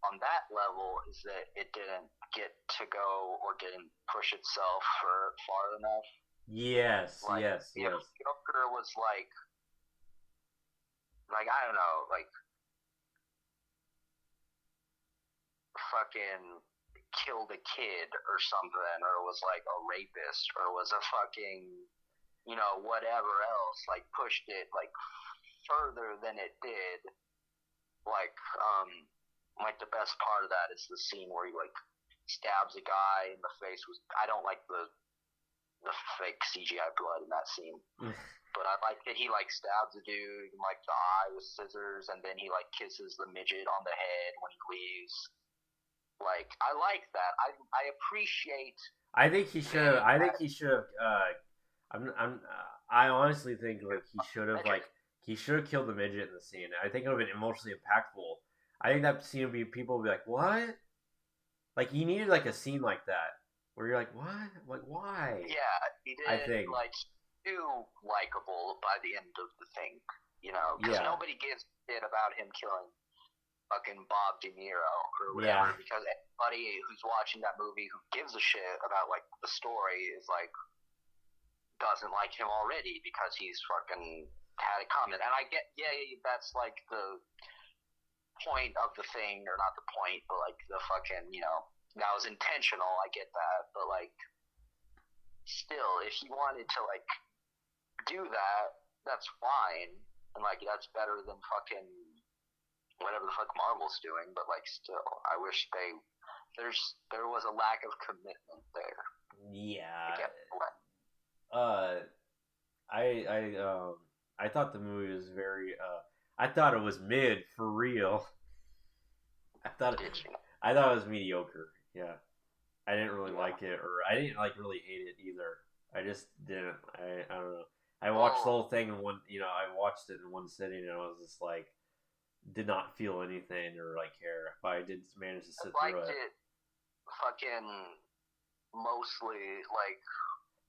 on that level is that it didn't get to go or didn't push itself for far enough. Yes, like, yes. Joker was like I don't know, like fucking killed a kid or something, or was like a rapist, or was a fucking, you know, whatever else, like pushed it like further than it did. Like the best part of that is the scene where he like stabs a guy in the face. I don't like the fake CGI blood in that scene. But I like that he like stabs a dude in like the eye with scissors, and then he like kisses the midget on the head when he leaves. Like I like that. I appreciate. I think he should have. I think he should have. I honestly think like he should have killed the midget in the scene. I think it would have been emotionally impactful. I think that scene would be people would be like, what? Like he needed like a scene like that where you're like, what? Like why? Yeah, he did. I think like too likable by the end of the thing, you know, because nobody gives a shit about him killing fucking Bob De Niro or whatever. Because anybody who's watching that movie who gives a shit about like the story is like doesn't like him already because he's fucking had it coming. And I get, that's like the point of the thing, or not the point, but like the fucking, you know, that was intentional. I get that, but like, still, if he wanted to like do that, that's fine, and like that's better than fucking whatever the fuck Marvel's doing. But like, still, I wish there was a lack of commitment there. Yeah. I thought the movie was very. I thought it was mid for real. I thought it was mediocre. Yeah, I didn't really like it, or I didn't like really hate it either. I just didn't. I don't know. I watched the whole thing in one. You know, I watched it in one sitting, and I was just like, did not feel anything or like care. But I did manage to sit through it. Fucking mostly like.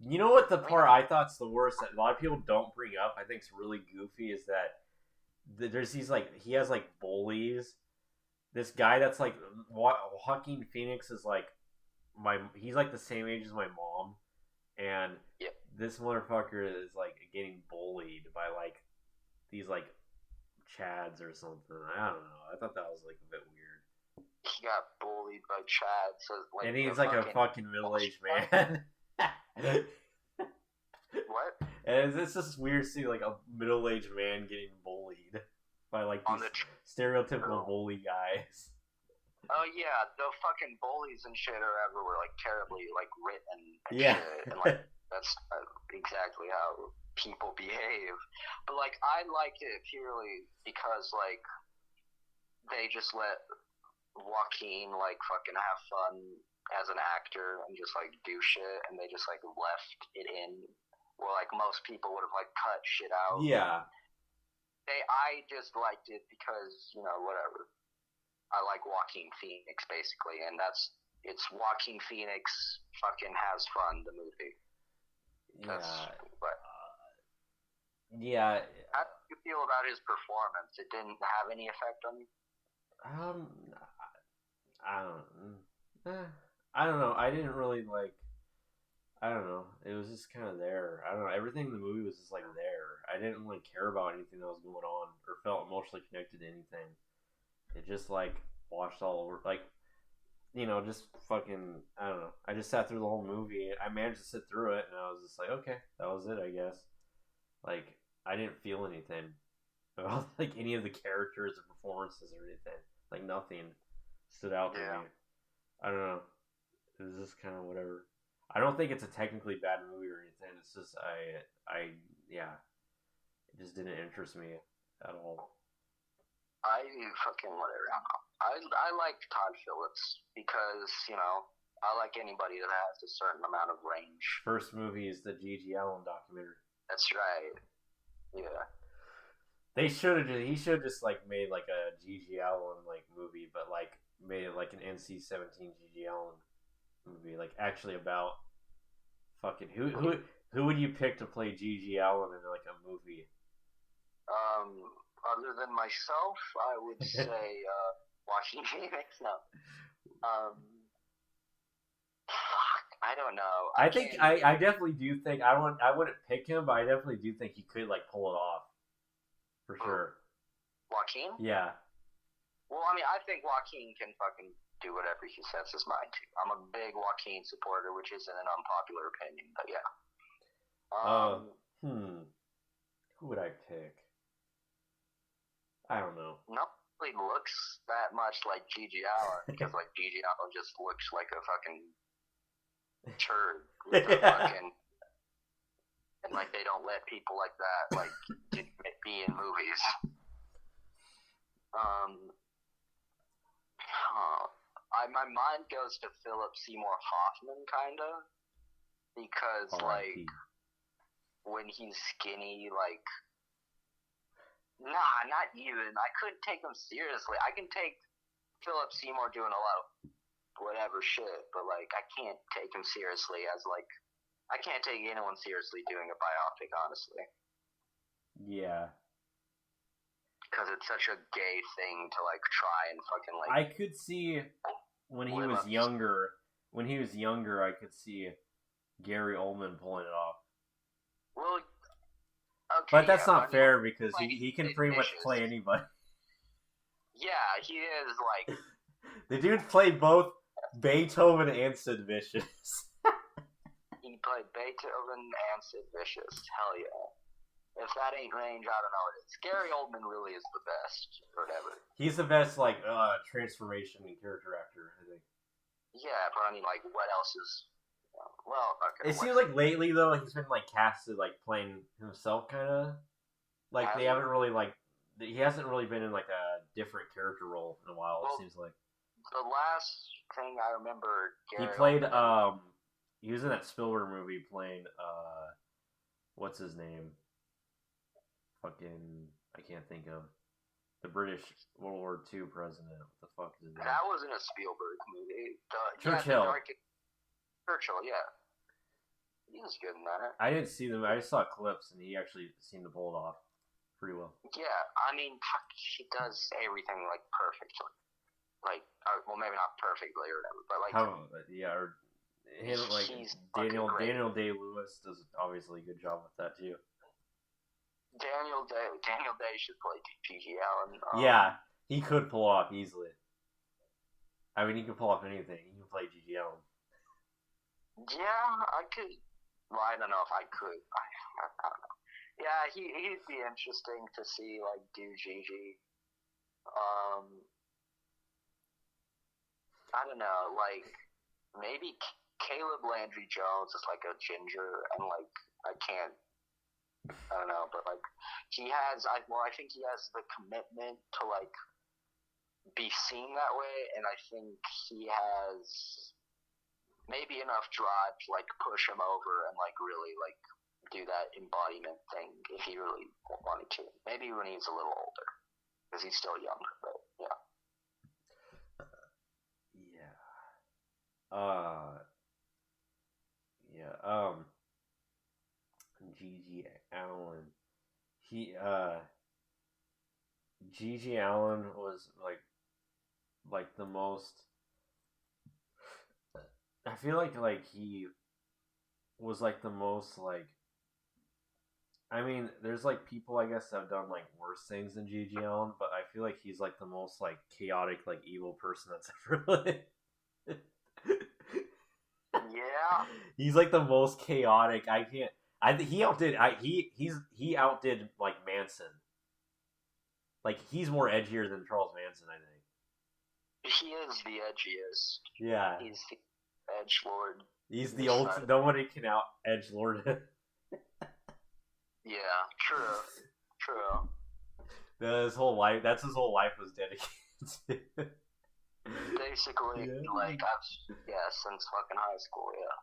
You know what the part I thought's the worst that a lot of people don't bring up, I think it's really goofy, is that there's these like, he has like bullies. This guy that's like, Joaquin Phoenix is like, he's like the same age as my mom, and this motherfucker is like getting bullied by like these like chads or something. I don't know. I thought that was like a bit weird. He got bullied by chads, so like, and he's like a fucking middle-aged man. What? And it's just weird seeing like a middle-aged man getting bullied by like these stereotypical bully guys. Oh yeah, the fucking bullies and shit are everywhere, like terribly like written and shit, and like that's exactly how people behave. But like I liked it purely because like they just let Joaquin like fucking have fun as an actor and just like do shit, and they just like left it in where like most people would have like cut shit out. Yeah. I just liked it because, you know, whatever. I like Joaquin Phoenix basically, and that's it's Joaquin Phoenix fucking has fun, the movie. That's what. Yeah. How do you feel about his performance? It didn't have any effect on you? I don't know. I didn't really like. I don't know. It was just kind of there. I don't know. Everything in the movie was just like there. I didn't really care about anything that was going on or felt emotionally connected to anything. It just like washed all over. Like, just fucking. I don't know. I just sat through the whole movie. I managed to sit through it, and I was just like, okay, that was it, I guess. Like, I didn't feel anything about like any of the characters or performances or anything. Like, nothing stood out to me. I don't know. It was just kind of whatever. I don't think it's a technically bad movie or anything. It's just it just didn't interest me at all. I fucking whatever. I like Todd Phillips because I like anybody that has a certain amount of range. First movie is the G.G. Allen documentary. That's right. Yeah. He should have just like made like a G.G. Allen like movie, but like made it like an NC-17 G.G. Allen movie, like actually about fucking who would you pick to play G.G. Allen in like a movie? Other than myself, I would say Joaquin Phoenix. No. Fuck, I don't know. I definitely do think I wouldn't pick him, but I definitely do think he could like pull it off for sure. Joaquin? Yeah. Well, I mean, I think Joaquin can fucking do whatever he sets his mind to. I'm a big Joaquin supporter, which isn't an unpopular opinion, but yeah. Who would I pick? I don't know. Nobody looks that much like G.G. Allen because like G.G. Allen just looks like a fucking turd with a fucking, and like they don't let people like that like be in movies. My mind goes to Philip Seymour Hoffman kinda because like when he's skinny, like. Nah, not even. I couldn't take him seriously. I can take Philip Seymour doing a lot of whatever shit, but like I can't take him seriously as like I can't take anyone seriously doing a biopic, honestly. Yeah. Because it's such a gay thing to like try and fucking like. I could see when he was younger. When he was younger, I could see Gary Oldman pulling it off. Well. Okay, but that's not fair because he can pretty much play anybody. Yeah, he is like. The dude played both Beethoven and Sid Vicious. He played Beethoven and Sid Vicious. Hell yeah. If that ain't range, I don't know what it is. Gary Oldman really is the best, or whatever. He's the best, like, transformation and character actor, I think. Yeah, but I mean, like, what else is. Well, okay. It seems like lately, though, he's been, like, casted, like, playing himself, kind of. Like, they haven't really, like... He hasn't really been in, like, a different character role in a while, it seems like. The last thing I remember... He played, he was in that Spielberg movie playing, what's his name? Fucking... I can't think of. The British World War II president. What the fuck is his name? That wasn't a Spielberg movie. Churchill. Churchill, yeah. He was good in that. I didn't see them. I just saw clips, and he actually seemed to pull it off pretty well. Yeah, I mean, he does everything, like, perfectly. Like, well, maybe not perfectly or whatever, but, like... or him, like, Daniel Day-Lewis does obviously a good job with that, too. Daniel Day should play G.G. Allen. Yeah, he could pull off easily. I mean, he could pull off anything. He can play G.G. Allen. Yeah, I could. Well, I don't know if I could. I don't know. Yeah, he'd be interesting to see, like, do Gigi. I don't know, like, maybe Caleb Landry Jones is like a ginger, and like I don't know, but like I think he has the commitment to like be seen that way, and I think he has maybe enough drive to like push him over and like really like do that embodiment thing if he really wanted to. Maybe when he's a little older, because he's still young. But yeah. Uh, yeah. G.G. Allen. He G.G. Allen was like the most. I feel like he was like the most like. I mean, there's like people I guess that have done like worse things than G.G. Allen, but I feel like he's like the most like chaotic, like evil person that's ever lived. Yeah. He's like the most chaotic. I can't. I think he outdid. He outdid like Manson. Like he's more edgier than Charles Manson. I think. He is the edgiest. Yeah. He's the edge lord. He's the old. Nobody can out edge lord him. Yeah. True. His whole life. That's his whole life was dedicated to. Basically, like since fucking high school, yeah.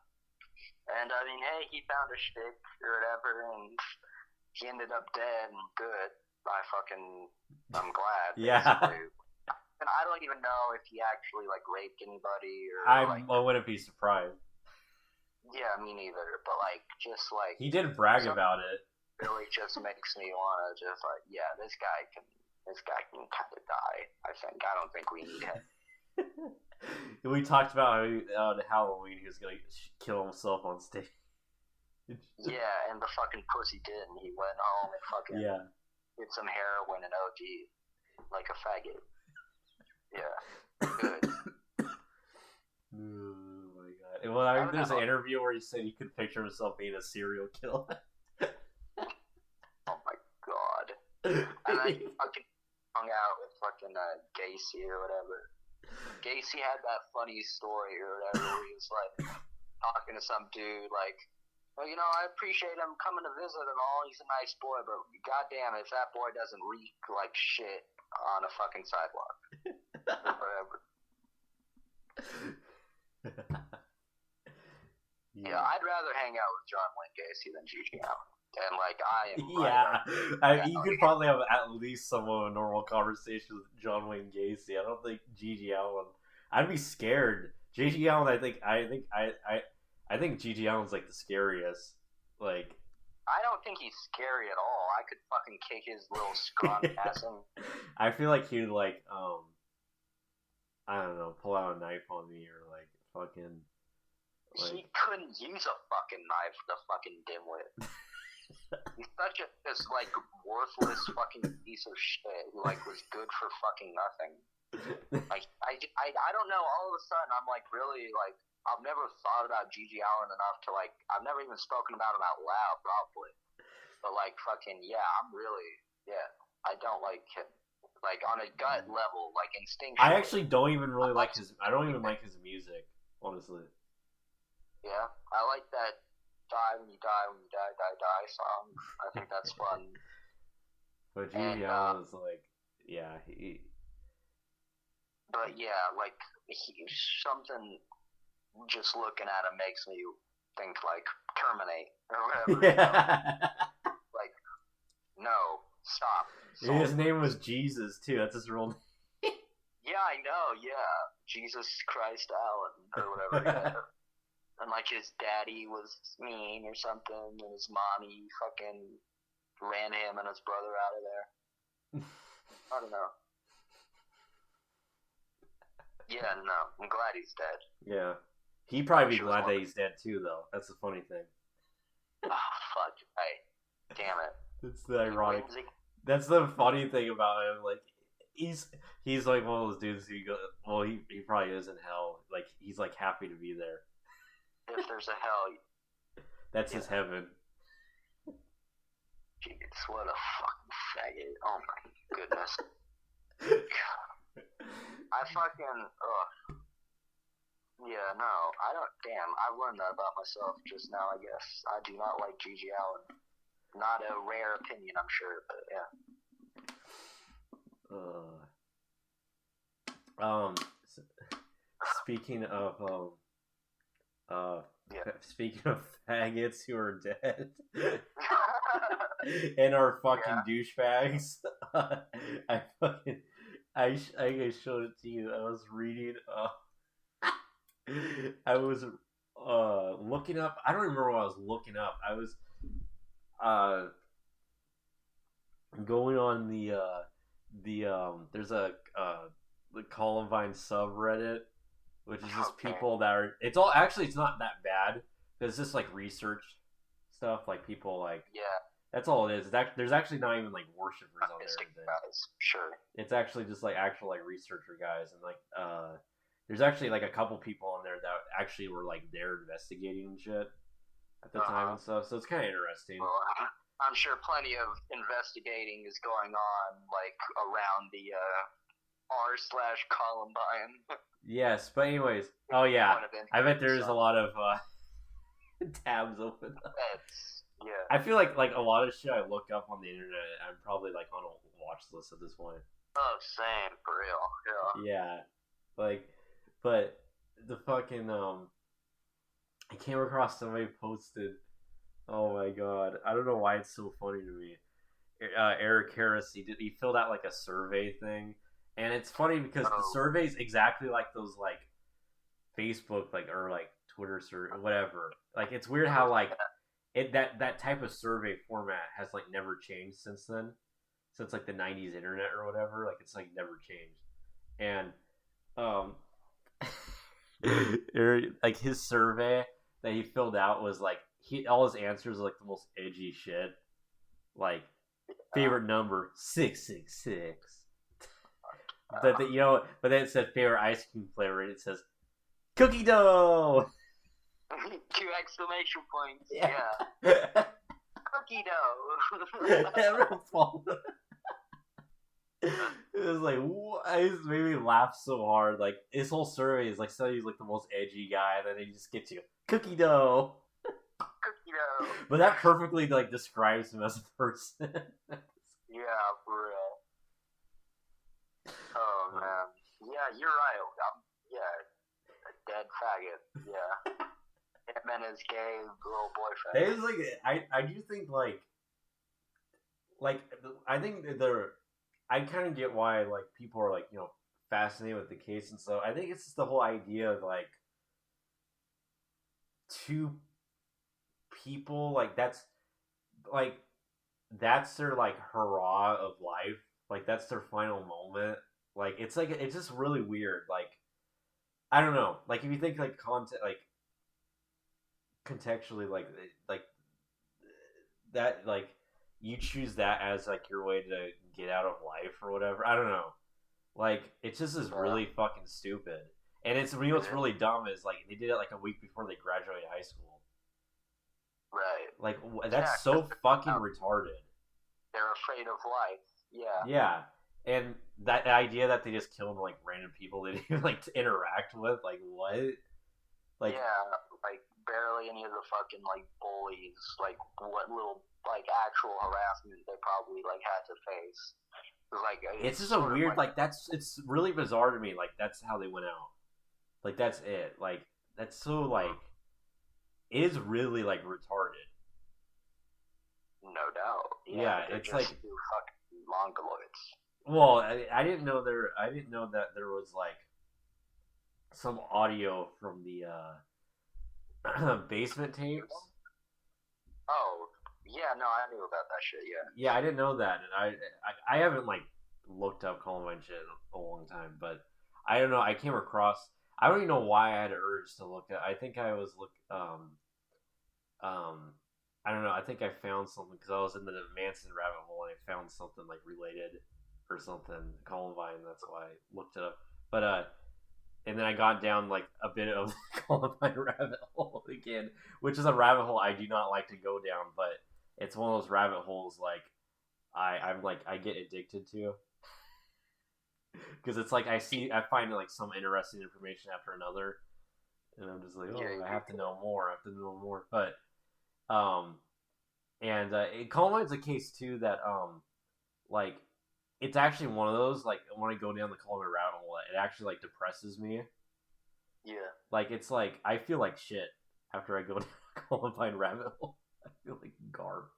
And I mean, hey, he found a shtick or whatever, and he ended up dead and good. I'm glad. Yeah. Basically. And I don't even know if he actually like raped anybody or. I wouldn't be surprised. Yeah, me neither. But like, just like he did brag about it. Really, just makes me wanna just like, yeah, this guy can kind of die. I think. I don't think we need him. We talked about how on Halloween he was gonna kill himself on stage. Yeah, and the fucking pussy did, and he went home and fucking did some heroin and OD like a faggot. Yeah, good. Oh my god! Well, there's an interview where he said he could picture himself being a serial killer. Oh my god! And then he fucking hung out with fucking Gacy or whatever. Gacy had that funny story or whatever where he was like talking to some dude like, well, you know, I appreciate him coming to visit and all, he's a nice boy, but goddamn if that boy doesn't reek like shit on a fucking sidewalk. Or whatever. Yeah, I'd rather hang out with John Wayne Gacy than G.G. Allen. And like I am. You could probably have at least somewhat of a normal conversation with John Wayne Gacy. I don't think G.G. Allen. I'd be scared. G.G. Allen. I think G.G. Allen's like the scariest. Like. I don't think he's scary at all. I could fucking kick his little scrawny ass in. I feel like he'd like I don't know, pull out a knife on me or like fucking. Like... He couldn't use a fucking knife, the fucking dimwit. He's such a just like worthless fucking piece of shit who like was good for fucking nothing. Like I don't know. All of a sudden, I'm like really like I've never thought about G.G. Allen enough to like I've never even spoken about him out loud probably. But like fucking I'm really I don't like him. Like on a gut level, like instinctually. I actually don't even really like his. I don't even like his music, honestly. Yeah, I like that. Die when you die, die song. I think that's fun. But G.G. Allen is like, But yeah, like something. Just looking at him makes me think like terminate or whatever. Like, no, stop. His name was Jesus too. That's his real name. Yeah, I know. Yeah, Jesus Christ Allen or whatever. Yeah. And like his daddy was mean or something, and his mommy fucking ran him and his brother out of there. I don't know. Yeah, no, I'm glad he's dead. Yeah, he'd probably be glad that he's dead too, though. That's the funny thing. Oh fuck! Hey, damn it. That's the ironic. That's the funny thing about him. Like he's like one of those dudes who go. Well, he probably is in hell. Like he's like happy to be there. If there's a hell, that's his heaven. Jeez, what a fucking faggot! Oh my goodness. I fucking yeah, no, I don't. Damn, I've learned that about myself just now. I guess I do not like G.G. Allen. Not a rare opinion, I'm sure, but yeah. Speaking of speaking of faggots who are dead and are fucking douchebags, I showed it to you. I was reading I was looking up. I don't remember what I was looking up. I was uh going on there's a the Columbine subreddit, which is just Okay. people that are. It's all actually it's not that bad. It's just like research stuff, like people like Yeah, that's all it is. There's actually not even like worshipers on there. Or mystic anything. guys, sure. It's actually just like actual like researcher guys and like there's actually like a couple people on there that actually were like there investigating and shit at the time and stuff. So it's kind of interesting. Well, I'm sure plenty of investigating is going on, like around the r/Columbine. Yes, but anyways, oh yeah, Point of interest, I bet there's so a lot of tabs open. yeah. I feel like a lot of shit I look up on the internet, I'm probably like on a watch list at this point. Oh, same for real. Yeah. Yeah, like, but the fucking I came across somebody posted. Oh my god, I don't know why it's so funny to me. Eric Harris, he filled out like a survey thing, and it's funny because the survey's exactly like those like Facebook like or like Twitter or whatever. Like it's weird how like that type of survey format has like never changed since then, since like the '90s internet or whatever. Like it's like never changed, and um, like his survey that he filled out was like all his answers are like the most edgy shit, like favorite number 666. But but then it said favorite ice cream flavor, and it says cookie dough. 2 exclamation points. Yeah. Cookie dough. It was like, what? It just made me laugh so hard. Like his whole survey is like, so he's like the most edgy guy, and then he just gets you cookie dough. Cookie dough. But that perfectly like describes him as a person. Yeah, for real. Oh man. Yeah, you're right. A dead faggot. Yeah. Him and his gay little boyfriend. It's like I do think like I think I kind of get why like people are like fascinated with the case and so I think it's just the whole idea of like two people like that's their like hurrah of life, like that's their final moment, like it's just really weird, like I don't know, like if you think like content like contextually like that, like you choose that as like your way to get out of life or whatever, I don't know, like it just is really fucking stupid, and it's what's really dumb is like they did it like a week before they graduated high school. Right. Like that's so fucking retarded. They're afraid of life. Yeah. Yeah, and that idea that they just killed like random people they didn't like to interact with, like what? Like yeah, like barely any of the fucking like bullies, like what little like actual harassment they probably like had to face. Like it's just a weird like it's really bizarre to me. Like that's how they went out. Like that's it. Like that's so like. Is really like retarded. No doubt. Yeah, it's like fucking mongoloids. Well, I didn't know that there was like some audio from the basement tapes. Oh, yeah, no, I knew about that shit. Yeah. Yeah, I didn't know that, and I haven't like looked up Columbine shit in a long time, but I don't know. I came across. I don't even know why I had an urge to look at. I think I was I don't know. I think I found something because I was in the Manson rabbit hole and I found something like related or something Columbine. That's why I looked it up. But and then I got down like a bit of the Columbine rabbit hole again, which is a rabbit hole I do not like to go down, but it's one of those rabbit holes like I'm like I get addicted to. Because it's like I find like some interesting information after another, and I'm just like, I have to know more. But Columbine's a case too that like it's actually one of those like when I go down the Columbine rabbit hole, it actually like depresses me. Yeah. Like it's like I feel like shit after I go down the Columbine rabbit hole. I feel like garbage.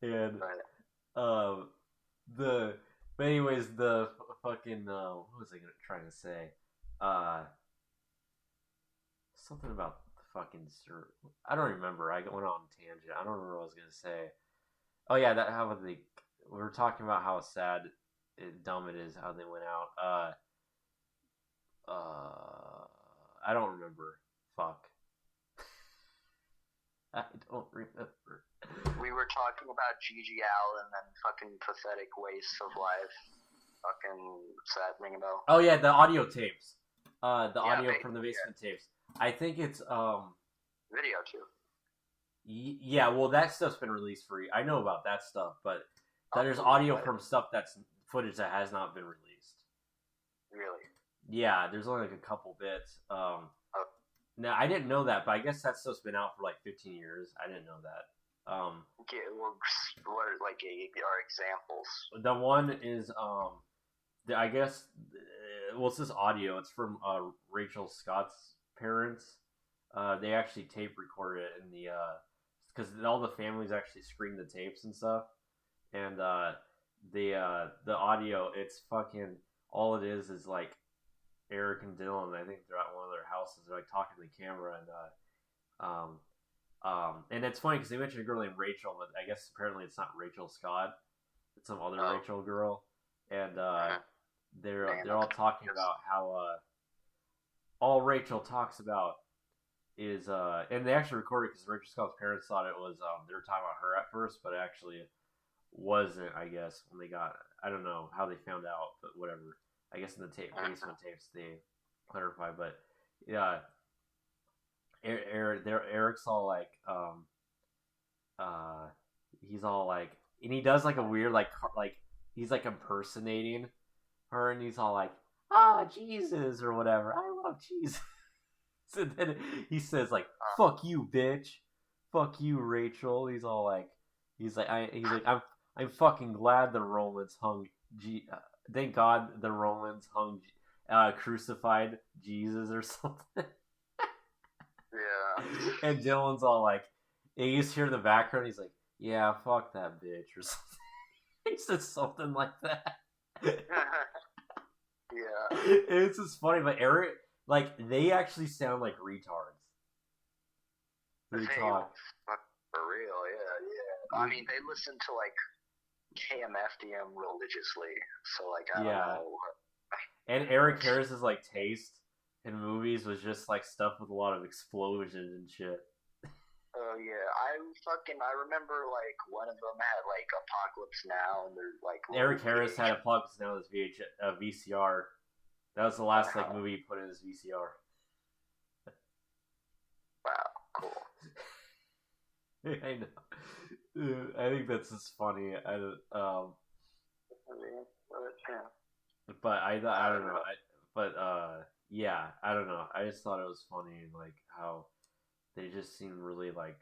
And but anyways, the fucking what was I trying to say? something about the fucking. I don't remember. I went on a tangent. I don't remember what I was gonna say. Oh yeah, that how they. We were talking about how sad, dumb it is how they went out. I don't remember. Fuck. I don't remember. We were talking about Gigi Allen and fucking pathetic waste of life. Fucking, what's that ring a bell? Oh yeah, the audio tapes. The Yeah, audio from the basement tapes. I think it's Video too. yeah. Well, that stuff's been released free. I know about that stuff, but there's audio from stuff that's footage that has not been released. Really? Yeah, there's only like a couple bits. Now I didn't know that, but I guess that stuff's been out for like 15 years. I didn't know that. Okay, well, what are, like are examples? The one is I guess well, it's this audio. It's from Rachel Scott's parents. They actually tape recorded it in the because all the families actually screened the tapes and stuff, and the audio. It's fucking all it is like Eric and Dylan. I think they're at one of their houses. They're like talking to the camera and it's funny because they mentioned a girl named Rachel, but I guess apparently it's not Rachel Scott. It's some other Rachel girl, and they're all talking about how all Rachel talks about is and they actually recorded because Rachel Scott's parents thought it was they were talking about her at first, but it actually wasn't. I guess when they got I don't know how they found out, but whatever. I guess in the basement tapes they clarify, but yeah. Eric's all like, he's all like, and he does like a weird like he's like impersonating her, and he's all like, Jesus or whatever. I love Jesus. And then he says like, fuck you, bitch, fuck you, Rachel. He's all like, I'm fucking glad the Romans hung. Thank God the Romans hung, crucified Jesus or something. Yeah. And Dylan's all like, you just hear in the background, he's like, yeah, fuck that bitch or something. He says something like that. Yeah. It's just funny, but Eric, like, they actually sound like retards. They talk. For real, yeah. I mean, they listen to like KMFDM religiously, so like I don't know. And Eric Harris's like taste in movies was just like stuff with a lot of explosions and shit. Oh yeah, I remember like one of them had like Apocalypse Now, and they're like Eric Harris had Apocalypse Now as VCR. That was the last like movie he put in his VCR. Wow, cool. I know. Dude, I think that's just funny. But I don't know. Yeah, I don't know. I just thought it was funny, like how they just seem really like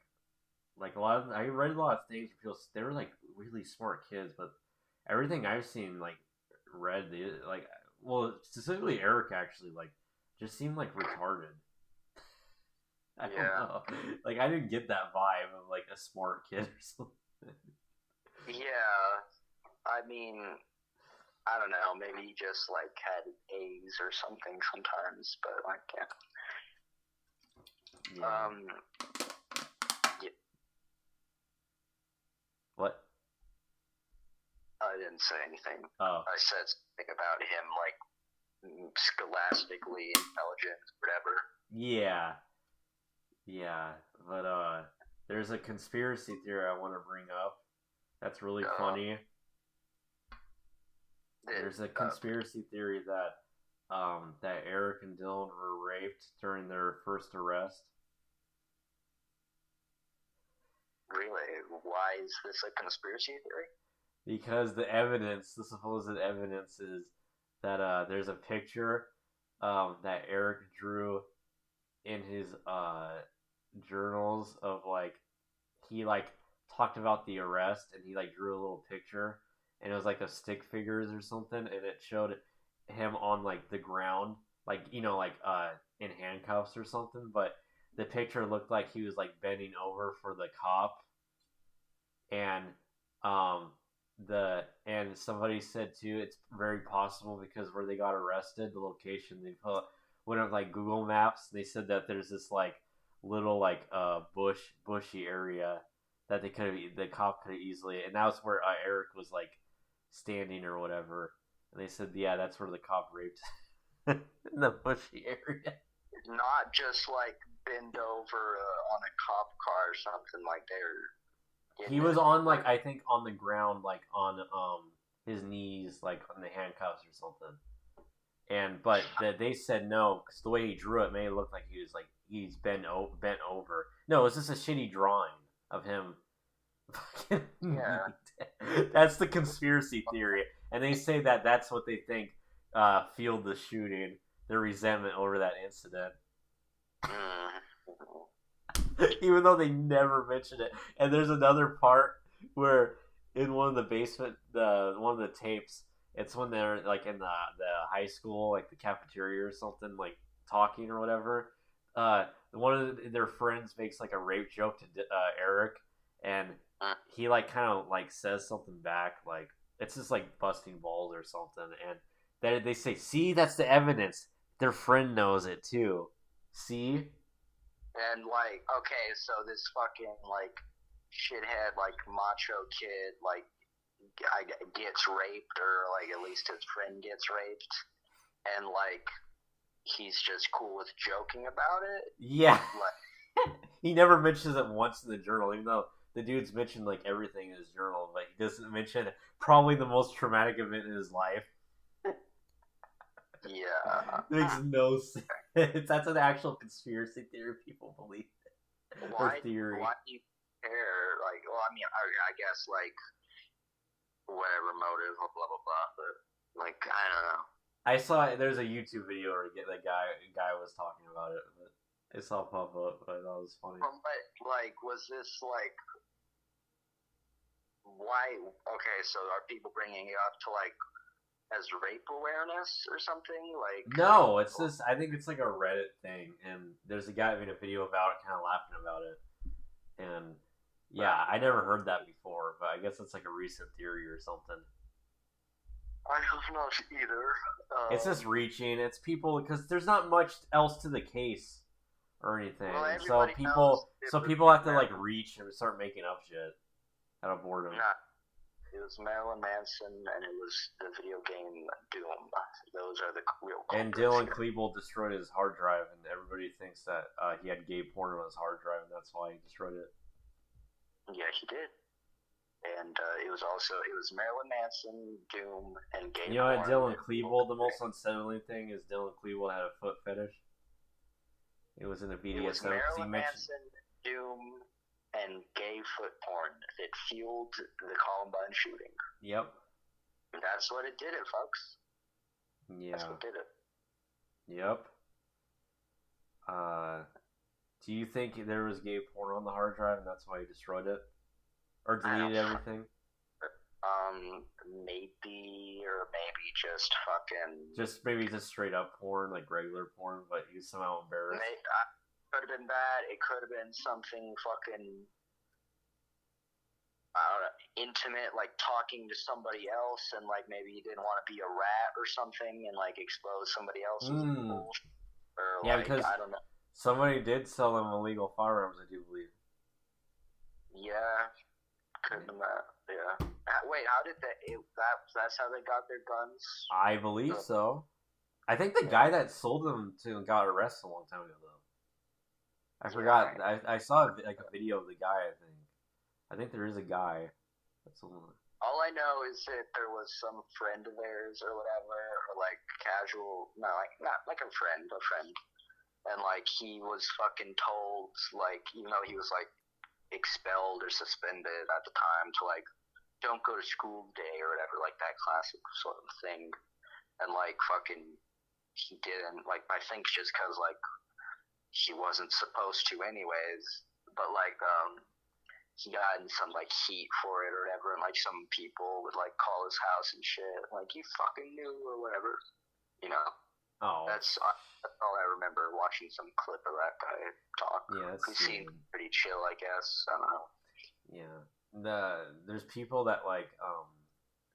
a lot of. I read a lot of things where people they were like really smart kids, but everything I've seen like well specifically Eric actually like just seemed like retarded. I don't know. Like I didn't get that vibe of like a smart kid or something. Yeah, I mean. I don't know, maybe he just like had A's or something sometimes, but like yeah. Yeah. What? I didn't say anything. Oh. I said something about him like scholastically intelligent, whatever. Yeah. Yeah. But there's a conspiracy theory I want to bring up that's really funny. There's a conspiracy theory that that Eric and Dylan were raped during their first arrest. Really? Why is this a conspiracy theory? Because the supposed evidence is that there's a picture that Eric drew in his journals of like he like talked about the arrest and he like drew a little picture. And it was like a stick figures or something, and it showed him on like the ground, like like in handcuffs or something. But the picture looked like he was like bending over for the cop, and somebody said too, it's very possible because where they got arrested, the location they put went up like Google Maps. They said that there's this like little like bushy area that the cop could have easily, and that was where Eric was like standing or whatever. And they said, yeah, that's where the cop raped in the bushy area. Not just like bend over on a cop car or something like they're. He was on like I think on the ground, like on his knees, like on the handcuffs or something. And but they said no because the way he drew it made it look like he was like he's bent over. No, it was just a shitty drawing of him. Yeah, that's the conspiracy theory, and they say that that's what they think fueled the shooting, the resentment over that incident. Even though they never mentioned it. And there's another part where in one of the basement, one of the tapes, it's when they're like in the high school, like the cafeteria or something, like talking or whatever. One of their friends makes like a rape joke to Eric, and he like kind of like says something back, like it's just like busting balls or something, and then they say, "See, that's the evidence. Their friend knows it too. See." And like, okay, so this fucking like shithead, like macho kid, like gets raped, or like at least his friend gets raped, and like he's just cool with joking about it. Yeah, like, he never mentions it once in the journal, even though the dude's mentioned like everything in his journal, but he doesn't mention probably the most traumatic event in his life. Yeah, it makes no sense. That's an actual conspiracy theory people believe. Why do you care? Like, well, I mean, I guess like whatever motive, blah blah blah. But like, I don't know. I saw there's a YouTube video where the guy was talking about it, but I saw it pop up. But that was funny. But like, was this like? Why? Okay, so are people bringing it up to like as rape awareness or something? Like, no, it's just I think it's like a Reddit thing, and there's a guy that made a video about it, kind of laughing about it, and yeah, I never heard that before, but I guess it's like a recent theory or something. I have not either. It's just reaching. It's people because there's not much else to the case or anything, well, so people have to like reach and start making up shit out of boredom. Nah. It was Marilyn Manson, and it was the video game Doom. Those are the real culprits. And Dylan Klebold destroyed his hard drive, and everybody thinks that he had gay porn on his hard drive, and that's why he destroyed it. Yeah, he did. And it was Marilyn Manson, Doom, and gay porn. You know what, Dylan Klebold, the most unsettling thing is Dylan Klebold had a foot fetish. It was in the BDSM. It was Marilyn Manson, Doom, and gay foot porn that fueled the Columbine shooting. Yep. That's what it did it, folks. Yeah. That's what did it. Yep. Do you think there was gay porn on the hard drive and that's why he destroyed it? Or deleted everything? Maybe just fucking... Maybe just straight up porn, like regular porn, but he was somehow embarrassed. Could have been that. It could have been something fucking, I don't know, intimate, like talking to somebody else, and like maybe he didn't want to be a rat or something, and like expose somebody else's bullshit. Or yeah, like, because I don't know. Somebody did sell them illegal firearms, I do believe. Yeah, could have been that. Yeah. Wait, how did that's how they got their guns? I believe so. I think the guy that sold them to got arrested a long time ago, though. I forgot. I saw like a video of the guy. I think there is a guy. That's the one. All I know is that there was some friend of theirs or whatever, or like casual, no, like not like a friend, and like he was fucking told, like, even though he was like expelled or suspended at the time, to like don't go to school day or whatever, like that classic sort of thing, and like fucking he didn't, like, I think just because like he wasn't supposed to anyways, but like he got in some like heat for it or whatever, and like some people would like call his house and shit, like, you fucking knew or whatever, you know. Oh, that's all I remember, watching some clip of that guy talk. Yeah, he seemed pretty chill, I guess. I don't know. Yeah, there's people that like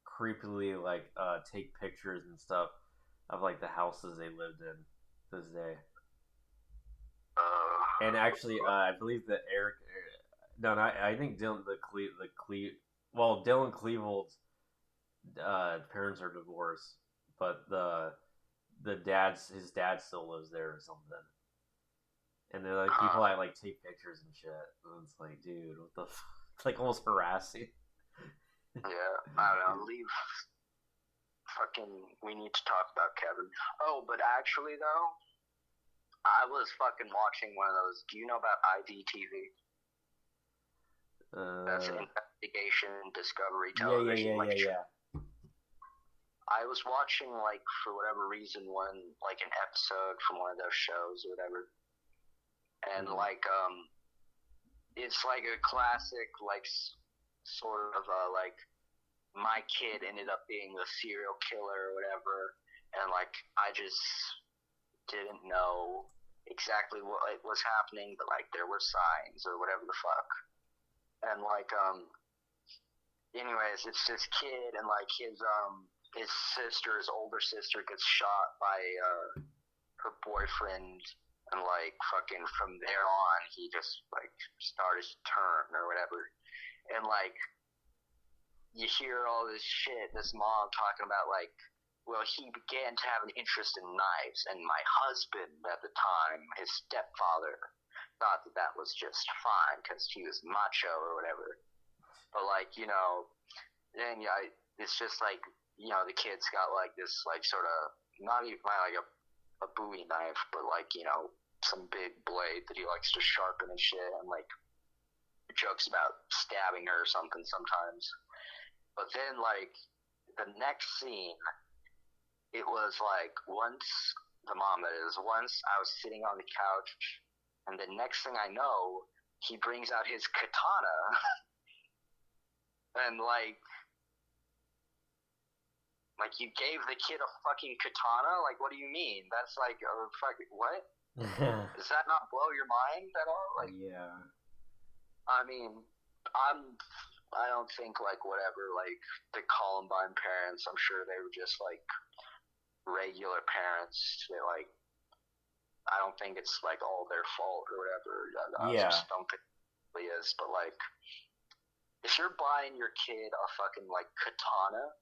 creepily like take pictures and stuff of like the houses they lived in. this day. Uh, And actually, I believe that Eric. No, not, I think Dylan well, Dylan Klebold's parents are divorced, but his dad still lives there or something. And they're like people that like take pictures and shit. And it's like, dude, what the? It's like almost harassing. yeah, I don't know. Leave. We need to talk about Kevin. Oh, but actually though, I was fucking watching one of those. Do you know about IDTV? That's Investigation Discovery Television. Yeah. I was watching, like, for whatever reason, an episode from one of those shows or whatever. And, it's like a classic, like, sort of, my kid ended up being the serial killer or whatever. And, like, I just didn't know exactly what was happening, but, like, there were signs or whatever the fuck. And, anyways, it's this kid and, like, his older sister gets shot by her boyfriend, and like fucking from there on he just like started to turn or whatever. And like you hear all this shit, this mom talking about like, well, he began to have an interest in knives, and my husband at the time, his stepfather, thought that was just fine because he was macho or whatever. But like, then it's just like, the kid's got like this like sort of not even like a Bowie knife, but like, some big blade that he likes to sharpen and shit, and like jokes about stabbing her or something sometimes. But then like the next scene, it was like once I was sitting on the couch, and the next thing I know, he brings out his katana and like you gave the kid a fucking katana? Like, what do you mean? That's like a fucking what? Does that not blow your mind at all? Like, yeah. I mean, I don't think like whatever, like the Columbine parents, I'm sure they were just like regular parents. They like, I don't think it's like all their fault or whatever. I just don't think it really is. But like, if you're buying your kid a fucking like katana,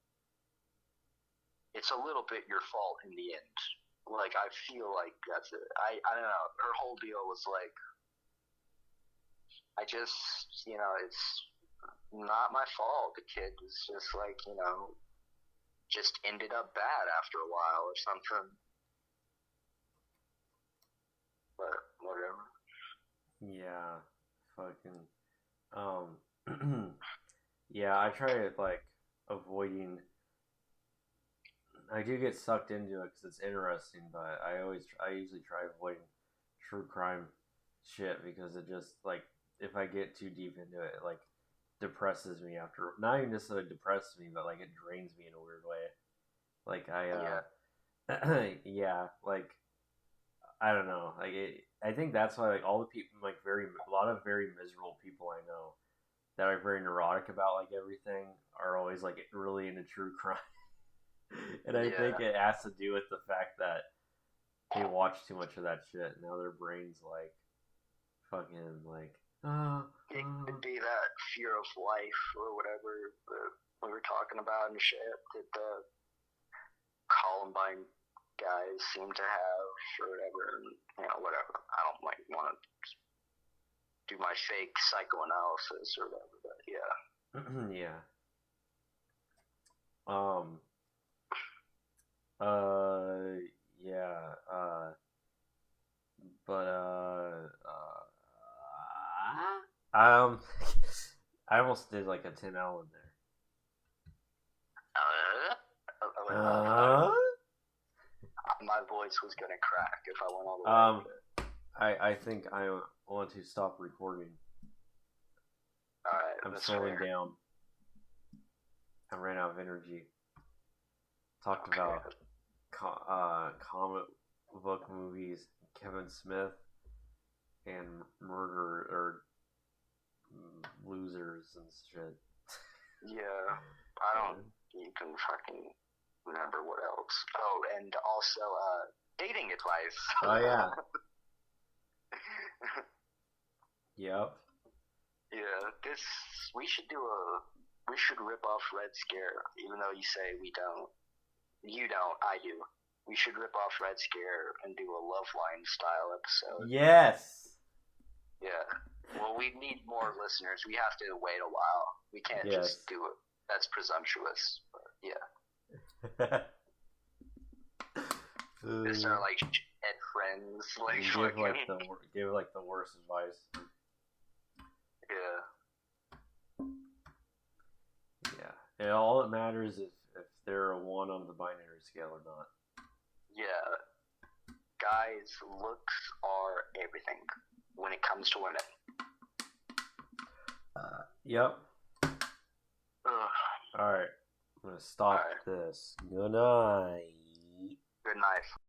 it's a little bit your fault in the end. Like, I feel like that's it. I don't know. Her whole deal was like, I just, it's not my fault. The kid was just like, just ended up bad after a while or something. But whatever. Yeah. Fucking. Yeah, I try like avoiding. I do get sucked into it because it's interesting, but I usually try avoiding true crime shit because it just like if I get too deep into it, it like depresses me after. Not even necessarily depresses me, but like it drains me in a weird way. Like yeah, like I don't know. Like I think that's why like all the people like a lot of very miserable people I know that are very neurotic about like everything are always like really into true crime. And I think it has to do with the fact that they watch too much of that shit. Now their brains like fucking like. It could be that fear of life or whatever that we were talking about and shit that the Columbine guys seem to have or whatever. And, whatever. I don't like want to do my fake psychoanalysis or whatever, but yeah. Yeah. Yeah, but, I almost did like a 10L in there. My voice was gonna crack if I went all the way with it. I think I want to stop recording. Alright, I'm slowing down. I ran out of energy. Talked about comic book movies, Kevin Smith, and murder or losers and shit. Yeah, I don't. You can fucking remember what else. Oh, and also dating advice. Oh yeah. Yep. Yeah, we should rip off Red Scare, even though you say we don't. You don't, I do. We should rip off Red Scare and do a Love Line style episode. Yes. Yeah. Well, we need more listeners. We have to wait a while. We can't just do it. That's presumptuous. But yeah. Just our like head friends, like give like the worst advice. Yeah. Yeah. And all that matters is if they're a 1 on the binary scale or not. Yeah. Guys, looks are everything when it comes to women. Yep. Alright. I'm going to stop this. Good night. Good night.